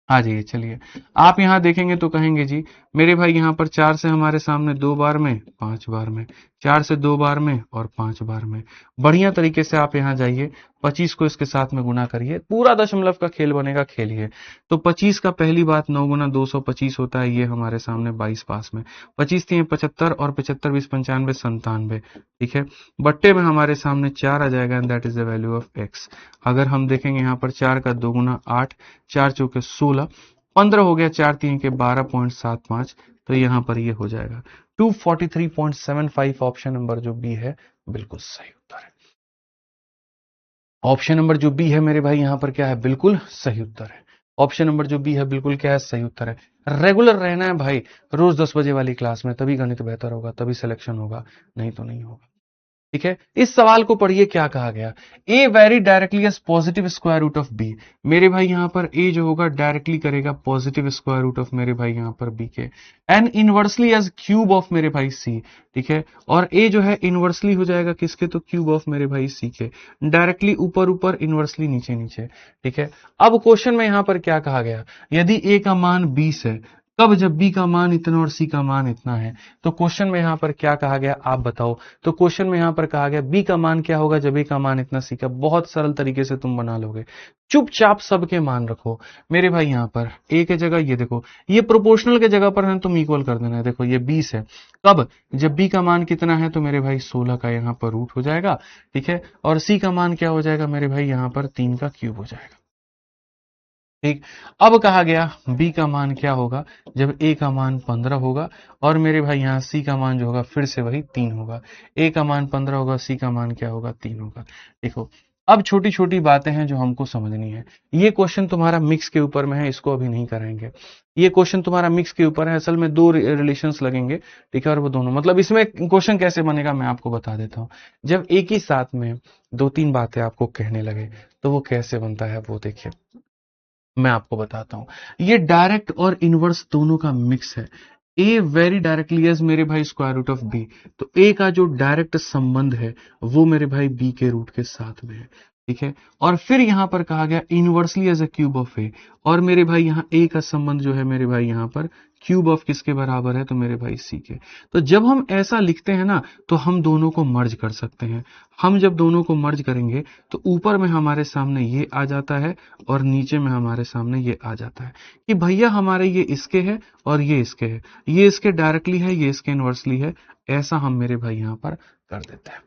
Speaker 1: आ जाइए चलिए, आप यहां देखेंगे तो कहेंगे जी मेरे भाई यहां पर 4 से हमारे सामने 2 बार में, 5 बार में, 4 से 2 बार में और 5 बार में। बढ़िया तरीके से आप यहां जाइए, 25 को इसके साथ में गुना करिए, पूरा दशमलव का खेल बनेगा, खेलिए। तो 25 का पहली बात 9 गुना 225 होता है, ये हमारे सामने 22 पास में, 25 3 75 और 75 20 95 97, ठीक है। बट्टे में हमारे सामने 4 आ जाएगा, and that is the value of x. अगर हम देखेंगे यहाँ पर 4 का 2 गुना 8, 4 चौके 16, 15 हो गया, 4 3 के 12.75, तो यहां पर ये हो जाएगा 243.75। ऑप्शन नंबर जो बी है बिल्कुल सही उत्तर है। ऑप्शन नंबर जो बी है मेरे भाई यहां पर क्या है, बिल्कुल सही उत्तर है। ऑप्शन नंबर जो बी है बिल्कुल क्या है, सही उत्तर है। रेगुलर रहना है भाई, रोज 10 बजे वाली क्लास में, तभी गणित बेहतर होगा, तभी सिलेक्शन होगा, नहीं तो नहीं होगा, ठीक है। इस सवाल को पढ़िए, क्या कहा गया, A vary directly as positive square root of B. मेरे भाई यहां पर ए जो होगा डायरेक्टली करेगा पॉजिटिव स्क्वायर रूट ऑफ मेरे भाई यहां पर बी के, and inversely as cube of मेरे भाई सी, ठीक है। और ए जो है इनवर्सली हो जाएगा किसके, तो क्यूब ऑफ मेरे भाई सी के, डायरेक्टली ऊपर ऊपर, इनवर्सली नीचे नीचे, ठीक है। अब क्वेश्चन में यहां पर क्या कहा गया, यदि ए का मान 20 है, कब? जब b का मान इतना और c का मान इतना है। तो क्वेश्चन में यहां पर क्या कहा गया आप बताओ। तो क्वेश्चन में यहां पर कहा गया b का मान क्या होगा जब a का मान इतना, c का। बहुत सरल तरीके से तुम बना लोगे, चुपचाप सबके मान रखो मेरे भाई। यहां पर a के जगह ये देखो, ये प्रोपोर्शनल के जगह पर है तुम इक्वल कर देना है। देखो ये 20 है, कब? जब b का मान कितना है तो मेरे भाई 16 का यहां पर रूट हो जाएगा, ठीक है। और c का मान क्या हो जाएगा मेरे भाई, यहां पर 3 का क्यूब हो जाएगा, ठीक। अब कहा गया b का मान क्या होगा जब a का मान 15 होगा, और मेरे भाई यहाँ c का मान जो होगा फिर से वही 3 होगा। a का मान 15 होगा, c का मान क्या होगा, 3 होगा। देखो अब छोटी छोटी बातें हैं जो हमको समझनी है। ये क्वेश्चन तुम्हारा मिक्स के ऊपर में है, इसको अभी नहीं कराएंगे। ये क्वेश्चन तुम्हारा मिक्स के ऊपर है, असल में दो रिलेशंस लगेंगे, ठीक है। और वो दोनों मतलब इसमें क्वेश्चन कैसे बनेगा मैं आपको बता देता हूँ। जब एक ही साथ में दो तीन बातें आपको कहने लगे तो वो कैसे बनता है वो देखिए, मैं आपको बताता हूं। ये डायरेक्ट और इनवर्स दोनों का मिक्स है। ए वेरी डायरेक्टली एज मेरे भाई स्क्वायर रूट ऑफ बी, तो ए का जो डायरेक्ट संबंध है वो मेरे भाई बी के रूट के साथ में है, ठीक है। और फिर यहां पर कहा गया inversely as a cube of a, और मेरे भाई यहाँ ए का संबंध जो है मेरे भाई यहाँ पर क्यूब ऑफ किसके बराबर है तो मेरे भाई सी के। तो जब हम ऐसा लिखते हैं ना तो हम दोनों को मर्ज कर सकते हैं। हम जब दोनों को मर्ज करेंगे तो ऊपर में हमारे सामने ये आ जाता है और नीचे में हमारे सामने ये आ जाता है कि भैया हमारे ये इसके है और ये इसके है, ये इसके डायरेक्टली है, ये इसके इनवर्सली है। ऐसा हम मेरे भाई यहां पर कर देते हैं,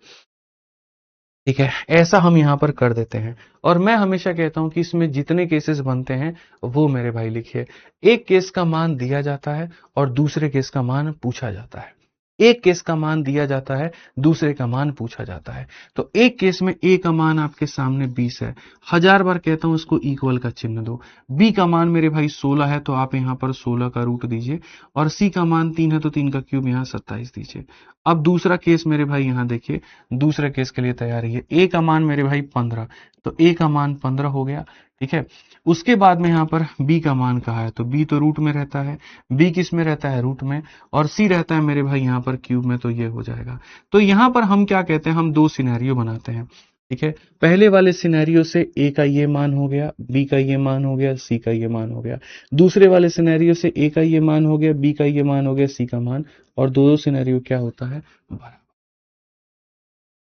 Speaker 1: ठीक है। ऐसा हम यहां पर कर देते हैं। और मैं हमेशा कहता हूं कि इसमें जितने केसेस बनते हैं वो मेरे भाई लिखिए। एक केस का मान दिया जाता है और दूसरे केस का मान पूछा जाता है। एक केस का मान दिया जाता है, दूसरे का मान पूछा जाता है। तो एक केस में ए का मान आपके सामने 20 है, 1000 बार कहता हूं इसको इक्वल का चिन्ह दो। बी का मान मेरे भाई 16 है तो आप यहां पर 16 का रूट दीजिए, और सी का मान 3 है तो 3 का क्यूब यहां 27 दीजिए। अब दूसरा केस मेरे भाई यहां देखिए, दूसरे केस के लिए तैयार है। ए का मान मेरे भाई 15, तो ए का मान 15 हो गया, ठीक है। उसके बाद में यहां पर बी का मान कहा है, तो बी तो रूट में रहता है, बी किस में रहता है, रूट में, और सी रहता है मेरे भाई यहां पर क्यूब में, तो ये हो जाएगा। तो यहां पर हम क्या कहते हैं, हम दो सिनेरियो बनाते हैं, ठीक है। पहले वाले सिनेरियो से ए का ये मान हो गया, बी का ये मान हो गया, सी का ये मान हो गया। दूसरे वाले सिनेरियो से ए का ये मान हो गया, बी का ये मान हो गया, सी का मान, और दोनों सिनेरियो क्या होता है, बराबर।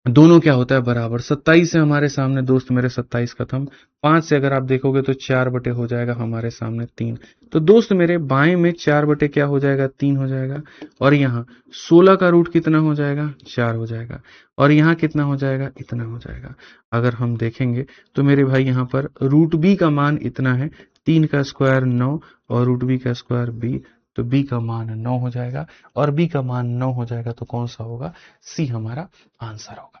Speaker 1: दोनों क्या होता है, बराबर। 27 से हमारे सामने दोस्त मेरे 27 खत्म, 5 से अगर आप देखोगे तो 4 बटे हो जाएगा हमारे सामने 3। तो दोस्त मेरे बाएं में 4 बटे क्या हो जाएगा, 3 हो जाएगा। और यहाँ 16 का रूट कितना हो जाएगा, 4 हो जाएगा। और यहाँ कितना हो जाएगा, इतना हो जाएगा। अगर हम देखेंगे तो मेरे भाई यहाँ पर रूट बी का मान इतना है, 3 का स्क्वायर 9, और रूट बी का स्क्वायर बी, तो बी का मान 9 हो जाएगा। और बी का मान 9 हो जाएगा तो कौन सा होगा, सी हमारा आंसर होगा।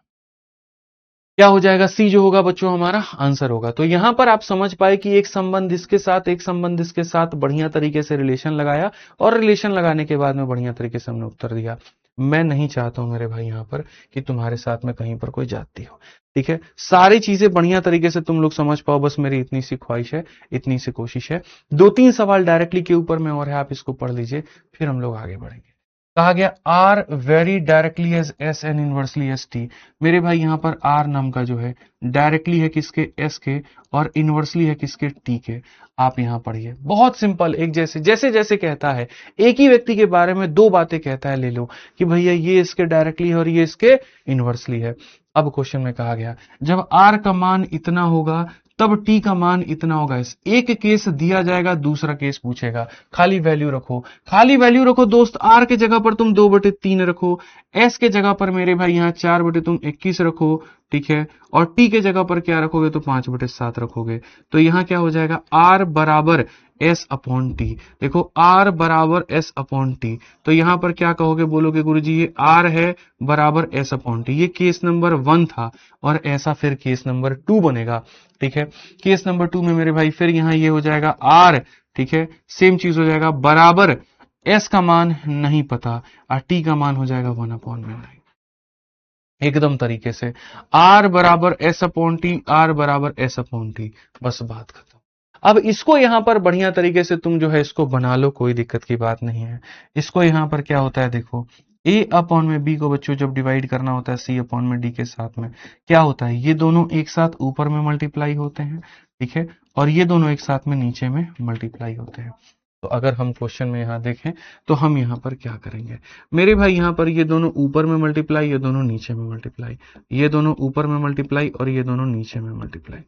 Speaker 1: क्या हो जाएगा, सी जो होगा बच्चों हमारा आंसर होगा। तो यहां पर आप समझ पाए कि एक संबंध इसके साथ, एक संबंध इसके साथ बढ़िया तरीके से रिलेशन लगाया, और रिलेशन लगाने के बाद में बढ़िया तरीके से हमने उत्तर दिया। मैं नहीं चाहता हूं मेरे भाई यहां पर कि तुम्हारे साथ में कहीं पर कोई जाती हो, ठीक है। सारी चीजें बढ़िया तरीके से तुम लोग समझ पाओ, बस मेरी इतनी सी ख्वाहिश है, इतनी सी कोशिश है। दो तीन सवाल डायरेक्टली के ऊपर में और है, आप इसको पढ़ लीजिए, फिर हम लोग आगे बढ़ेंगे। कहा गया R vary directly as S and inversely as S. मेरे भाई यहां पर आर नाम का जो है डायरेक्टली है किसके, एस के, और इनवर्सली है किसके, टी के। आप यहां पढ़िए, बहुत सिंपल, एक जैसे जैसे जैसे कहता है, एक ही व्यक्ति के बारे में दो बातें कहता है, ले लो कि भैया ये इसके डायरेक्टली है और ये इसके इनवर्सली है। अब क्वेश्चन में कहा गया जब आर का मान इतना होगा तब टी का मान इतना होगा। एक केस दिया जाएगा, दूसरा केस पूछेगा, खाली वैल्यू रखो, खाली वैल्यू रखो दोस्त। आर के जगह पर तुम 2/3 रखो, एस के जगह पर मेरे भाई यहाँ 4/21 रखो, ठीक है। और टी के जगह पर क्या रखोगे तो 5/7 रखोगे। तो यहाँ क्या हो जाएगा, आर बराबर एस अपॉन टी। देखो आर बराबर एस अपॉन टी, तो यहां पर क्या कहोगे, बोलोगे गुरुजी ये आर है बराबर एस अपॉन टी। ये केस नंबर 1 था, और ऐसा फिर केस नंबर 2 बनेगा, ठीक है। केस नंबर 2 में मेरे भाई फिर यहां ये हो जाएगा आर, ठीक है, सेम चीज हो जाएगा, बराबर एस का मान नहीं पता, और टी का मान हो जाएगा 1/9, एकदम तरीके से। आर बराबर एस अपॉन टी, आर बराबर एस अपॉन टी, बस बात खत्म। अब इसको यहां पर बढ़िया तरीके से तुम जो है इसको बना लो, कोई दिक्कत की बात नहीं है। इसको यहां पर क्या होता है, देखो ए अपॉन में बी को बच्चों जब डिवाइड करना होता है सी अपॉन में डी के साथ में, क्या होता है, ये दोनों एक साथ ऊपर में मल्टीप्लाई होते हैं, ठीक है, और ये दोनों एक साथ में नीचे में मल्टीप्लाई होते हैं। तो अगर हम क्वेश्चन में यहाँ देखें तो हम यहाँ पर क्या करेंगे मेरे भाई, यहाँ पर ये दोनों ऊपर में मल्टीप्लाई, ये दोनों नीचे में मल्टीप्लाई, ये दोनों ऊपर में मल्टीप्लाई और ये दोनों नीचे में मल्टीप्लाई।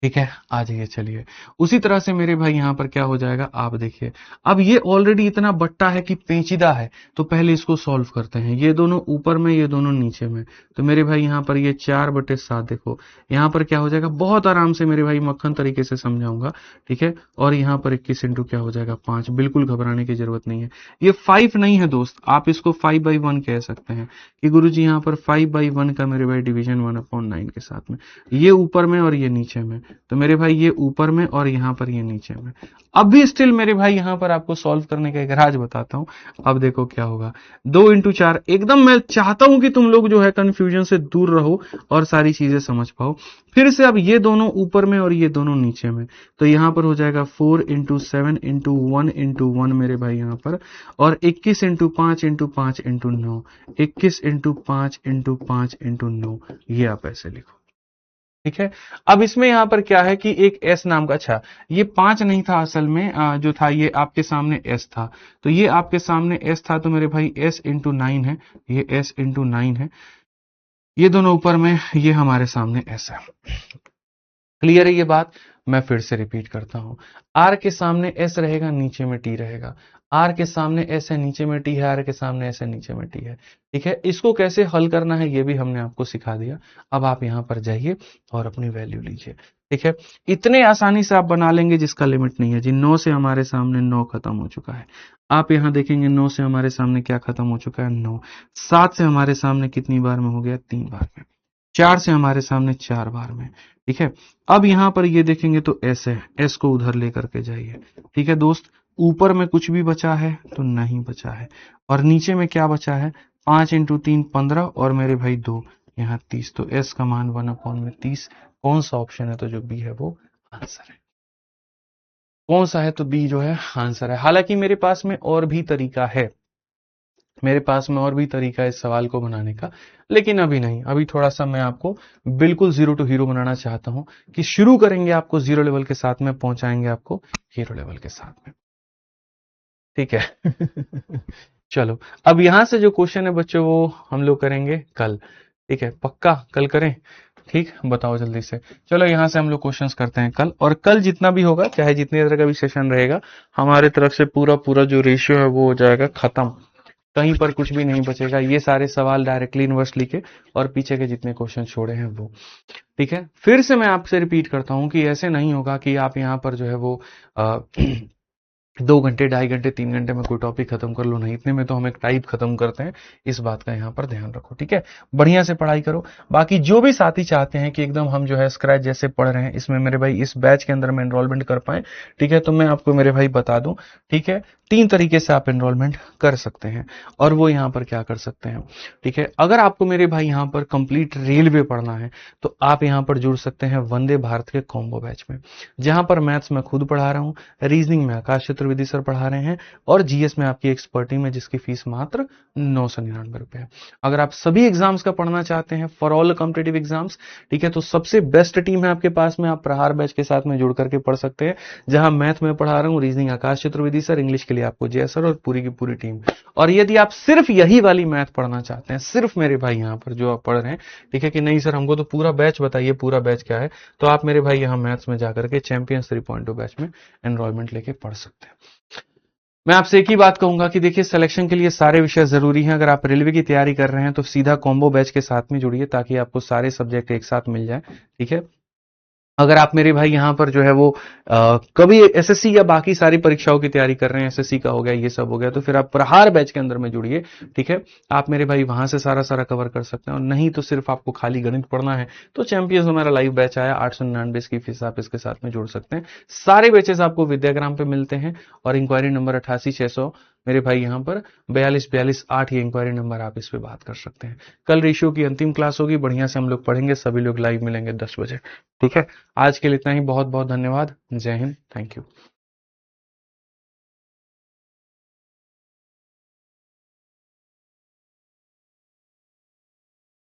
Speaker 1: ठीक है, आ जाइए चलिए। उसी तरह से मेरे भाई यहाँ पर क्या हो जाएगा, आप देखिए। अब ये ऑलरेडी इतना बट्टा है कि पेचीदा है, तो पहले इसको सॉल्व करते हैं। ये दोनों ऊपर में, ये दोनों नीचे में, तो मेरे भाई यहाँ पर ये 4/7 देखो, यहाँ पर क्या हो जाएगा, बहुत आराम से मेरे भाई मक्खन तरीके से समझाऊंगा। ठीक है, और यहाँ पर 21 इंटू क्या हो जाएगा 5, बिल्कुल घबराने की जरूरत नहीं है। ये 5 नहीं है दोस्त, आप इसको 5/1 कह सकते हैं कि गुरुजी यहाँ पर 5/1 का मेरे भाई डिवीजन 1/9 के साथ में, ये ऊपर में और ये नीचे में, तो मेरे भाई ये ऊपर में और यहां पर ये नीचे में। अब भी स्टिल मेरे भाई यहां पर आपको सॉल्व करने का एक राज बताता हूं। अब देखो क्या होगा, 2 × 4, एकदम मैं चाहता हूं कि तुम लोग जो है कंफ्यूजन से दूर रहो और सारी चीजें समझ पाओ। फिर से अब ये दोनों ऊपर में और ये दोनों नीचे में, तो यहां पर हो जाएगा 4 × 7 × 1 × 1 मेरे भाई यहां पर, और 21 × 5 × 5 × 9, 21 × 5 × 5 × 9, ये आप ऐसे लिखो। ठीक है, अब इसमें यहां पर क्या है कि एक एस नाम का, अच्छा ये 5 नहीं था असल में, जो था ये आपके सामने एस था, तो ये आपके सामने एस था, तो मेरे भाई s × 9 है, ये s × 9 है, ये दोनों ऊपर में, ये हमारे सामने एस है। क्लियर है ये बात? मैं फिर से रिपीट करता हूं, आर के सामने एस रहेगा, नीचे में टी रहेगा, आर के सामने एस है, नीचे में टी है, आर के सामने एस है, नीचे में टी है। ठीक है, इसको कैसे हल करना है ये भी हमने आपको सिखा दिया। अब आप यहां पर जाइए और अपनी वैल्यू लीजिए। ठीक है, इतने आसानी से आप बना लेंगे जिसका लिमिट नहीं है जी। 9 से हमारे सामने 9 खत्म हो चुका है, आप यहां देखेंगे 9 से हमारे सामने क्या खत्म हो चुका है, 9। 7 से हमारे सामने कितनी बार में हो गया, 3 बार में। 4 से हमारे सामने 4 बार में। ठीक है, अब यहां पर ये देखेंगे तो एस है, एस को उधर लेकर के जाइए। ठीक है दोस्त, ऊपर में कुछ भी बचा है तो नहीं बचा है, और नीचे में क्या बचा है, 5 × 3 15, और मेरे भाई 2 यहाँ 30, तो एस का मान 1/30। कौन सा ऑप्शन है, तो जो बी है वो आंसर है। कौन सा है, तो बी जो है आंसर है। हालांकि मेरे पास में और भी तरीका है, मेरे पास में और भी तरीका है इस सवाल को बनाने का, लेकिन अभी नहीं। अभी थोड़ा सा मैं आपको बिल्कुल जीरो टू हीरो बनाना चाहता हूं, कि शुरू करेंगे आपको जीरो लेवल के साथ में, पहुंचाएंगे आपको हीरो लेवल के साथ में। ठीक है चलो, अब यहां से जो क्वेश्चन है बच्चों, वो हम लोग करेंगे कल। ठीक है, पक्का कल करें? ठीक, बताओ जल्दी से। चलो यहां से हम लोग क्वेश्चंस करते हैं कल, और कल जितना भी होगा, चाहे जितनी देर का भी सेशन रहेगा, हमारे तरफ से पूरा पूरा जो रेशियो है वो हो जाएगा खत्म, कहीं पर कुछ भी नहीं बचेगा। ये सारे सवाल डायरेक्टली इन्वर्सली के, और पीछे के जितने क्वेश्चन छोड़े हैं वो। ठीक है, फिर से मैं आपसे रिपीट करता हूं कि ऐसे नहीं होगा कि आप यहां पर जो है वो 2 घंटे, 2.5 घंटे, 3 घंटे में कोई टॉपिक खत्म कर लो, नहीं। इतने में तो हम एक टाइप खत्म करते हैं, इस बात का यहाँ पर ध्यान रखो। ठीक है, बढ़िया से पढ़ाई करो। बाकी जो भी साथी चाहते हैं कि एकदम हम जो है स्क्रैच जैसे पढ़ रहे हैं, इसमें मेरे भाई इस बैच के अंदर में एनरोलमेंट कर पाए, ठीक है, तो मैं आपको मेरे भाई बता दूं। ठीक है, 3 तरीके से आप एनरोलमेंट कर सकते हैं, और वो यहाँ पर क्या कर सकते हैं। ठीक है, अगर आपको मेरे भाई यहाँ पर कंप्लीट रेलवे पढ़ना है, तो आप यहाँ पर जुड़ सकते हैं वंदे भारत के कॉम्बो बैच में, जहां पर मैथ्स मैं खुद पढ़ा रहा हूँ, रीजनिंग में आकाश चतुर्वेदी सर पढ़ा रहे हैं, और जीएस में आपकी एक्सपर्टी में, जिसकी फीस मात्र 999 रुपए है। अगर आप सभी एग्जाम्स का पढ़ना चाहते हैं, फॉर ऑल कॉम्पिटेटिव एग्जाम्स, ठीक है, तो सबसे बेस्ट टीम है आपके पास में, आप प्रहार बैच के साथ में जुड़ करके पढ़ सकते हैं, जहां मैथ में पढ़ा रहा हूं, रीजनिंग आकाश चतुर्वेदी सर, इंग्लिश के लिए आपको जय सर और पूरी की पूरी टीम। और यदि आप सिर्फ यही वाली मैथ पढ़ना चाहते हैं, सिर्फ मेरे भाई यहाँ पर जो आप पढ़ रहे हैं, ठीक है, कि नहीं सर हमको तो पूरा बैच बताइए, पूरा बैच क्या है, तो आप मेरे भाई यहाँ मैथ्स में जाकर के चैंपियंस 3.0 बैच में एनरोलमेंट लेके पढ़ सकते हैं। मैं आपसे एक ही बात कहूंगा कि देखिए, सिलेक्शन के लिए सारे विषय जरूरी हैं। अगर आप रेलवे की तैयारी कर रहे हैं तो सीधा कॉम्बो बैच के साथ में जुड़िए, ताकि आपको सारे सब्जेक्ट एक साथ मिल जाए। ठीक है, अगर आप मेरे भाई यहाँ पर जो है वो कभी एसएससी या बाकी सारी परीक्षाओं की तैयारी कर रहे हैं, एसएससी का हो गया, ये सब हो गया, तो फिर आप प्रहार बैच के अंदर में जुड़िए। ठीक है, आप मेरे भाई वहां से सारा सारा कवर कर सकते हैं, और नहीं तो सिर्फ आपको खाली गणित पढ़ना है, तो चैंपियंस हमारा लाइव बैच आया, 899 की फीस, आप इसके साथ में जुड़ सकते हैं। सारे बैचेस आपको विद्याग्राम पे मिलते हैं, और इंक्वायरी नंबर 88 600 मेरे भाई यहाँ पर 42 42 8, ये इंक्वायरी नंबर, आप इस पे बात कर सकते हैं। कल रेशियो की अंतिम क्लास होगी, बढ़िया से हम लोग पढ़ेंगे, सभी लोग लाइव मिलेंगे 10 बजे। ठीक है, आज के लिए इतना ही। बहुत बहुत धन्यवाद। जय हिंद, थैंक यू।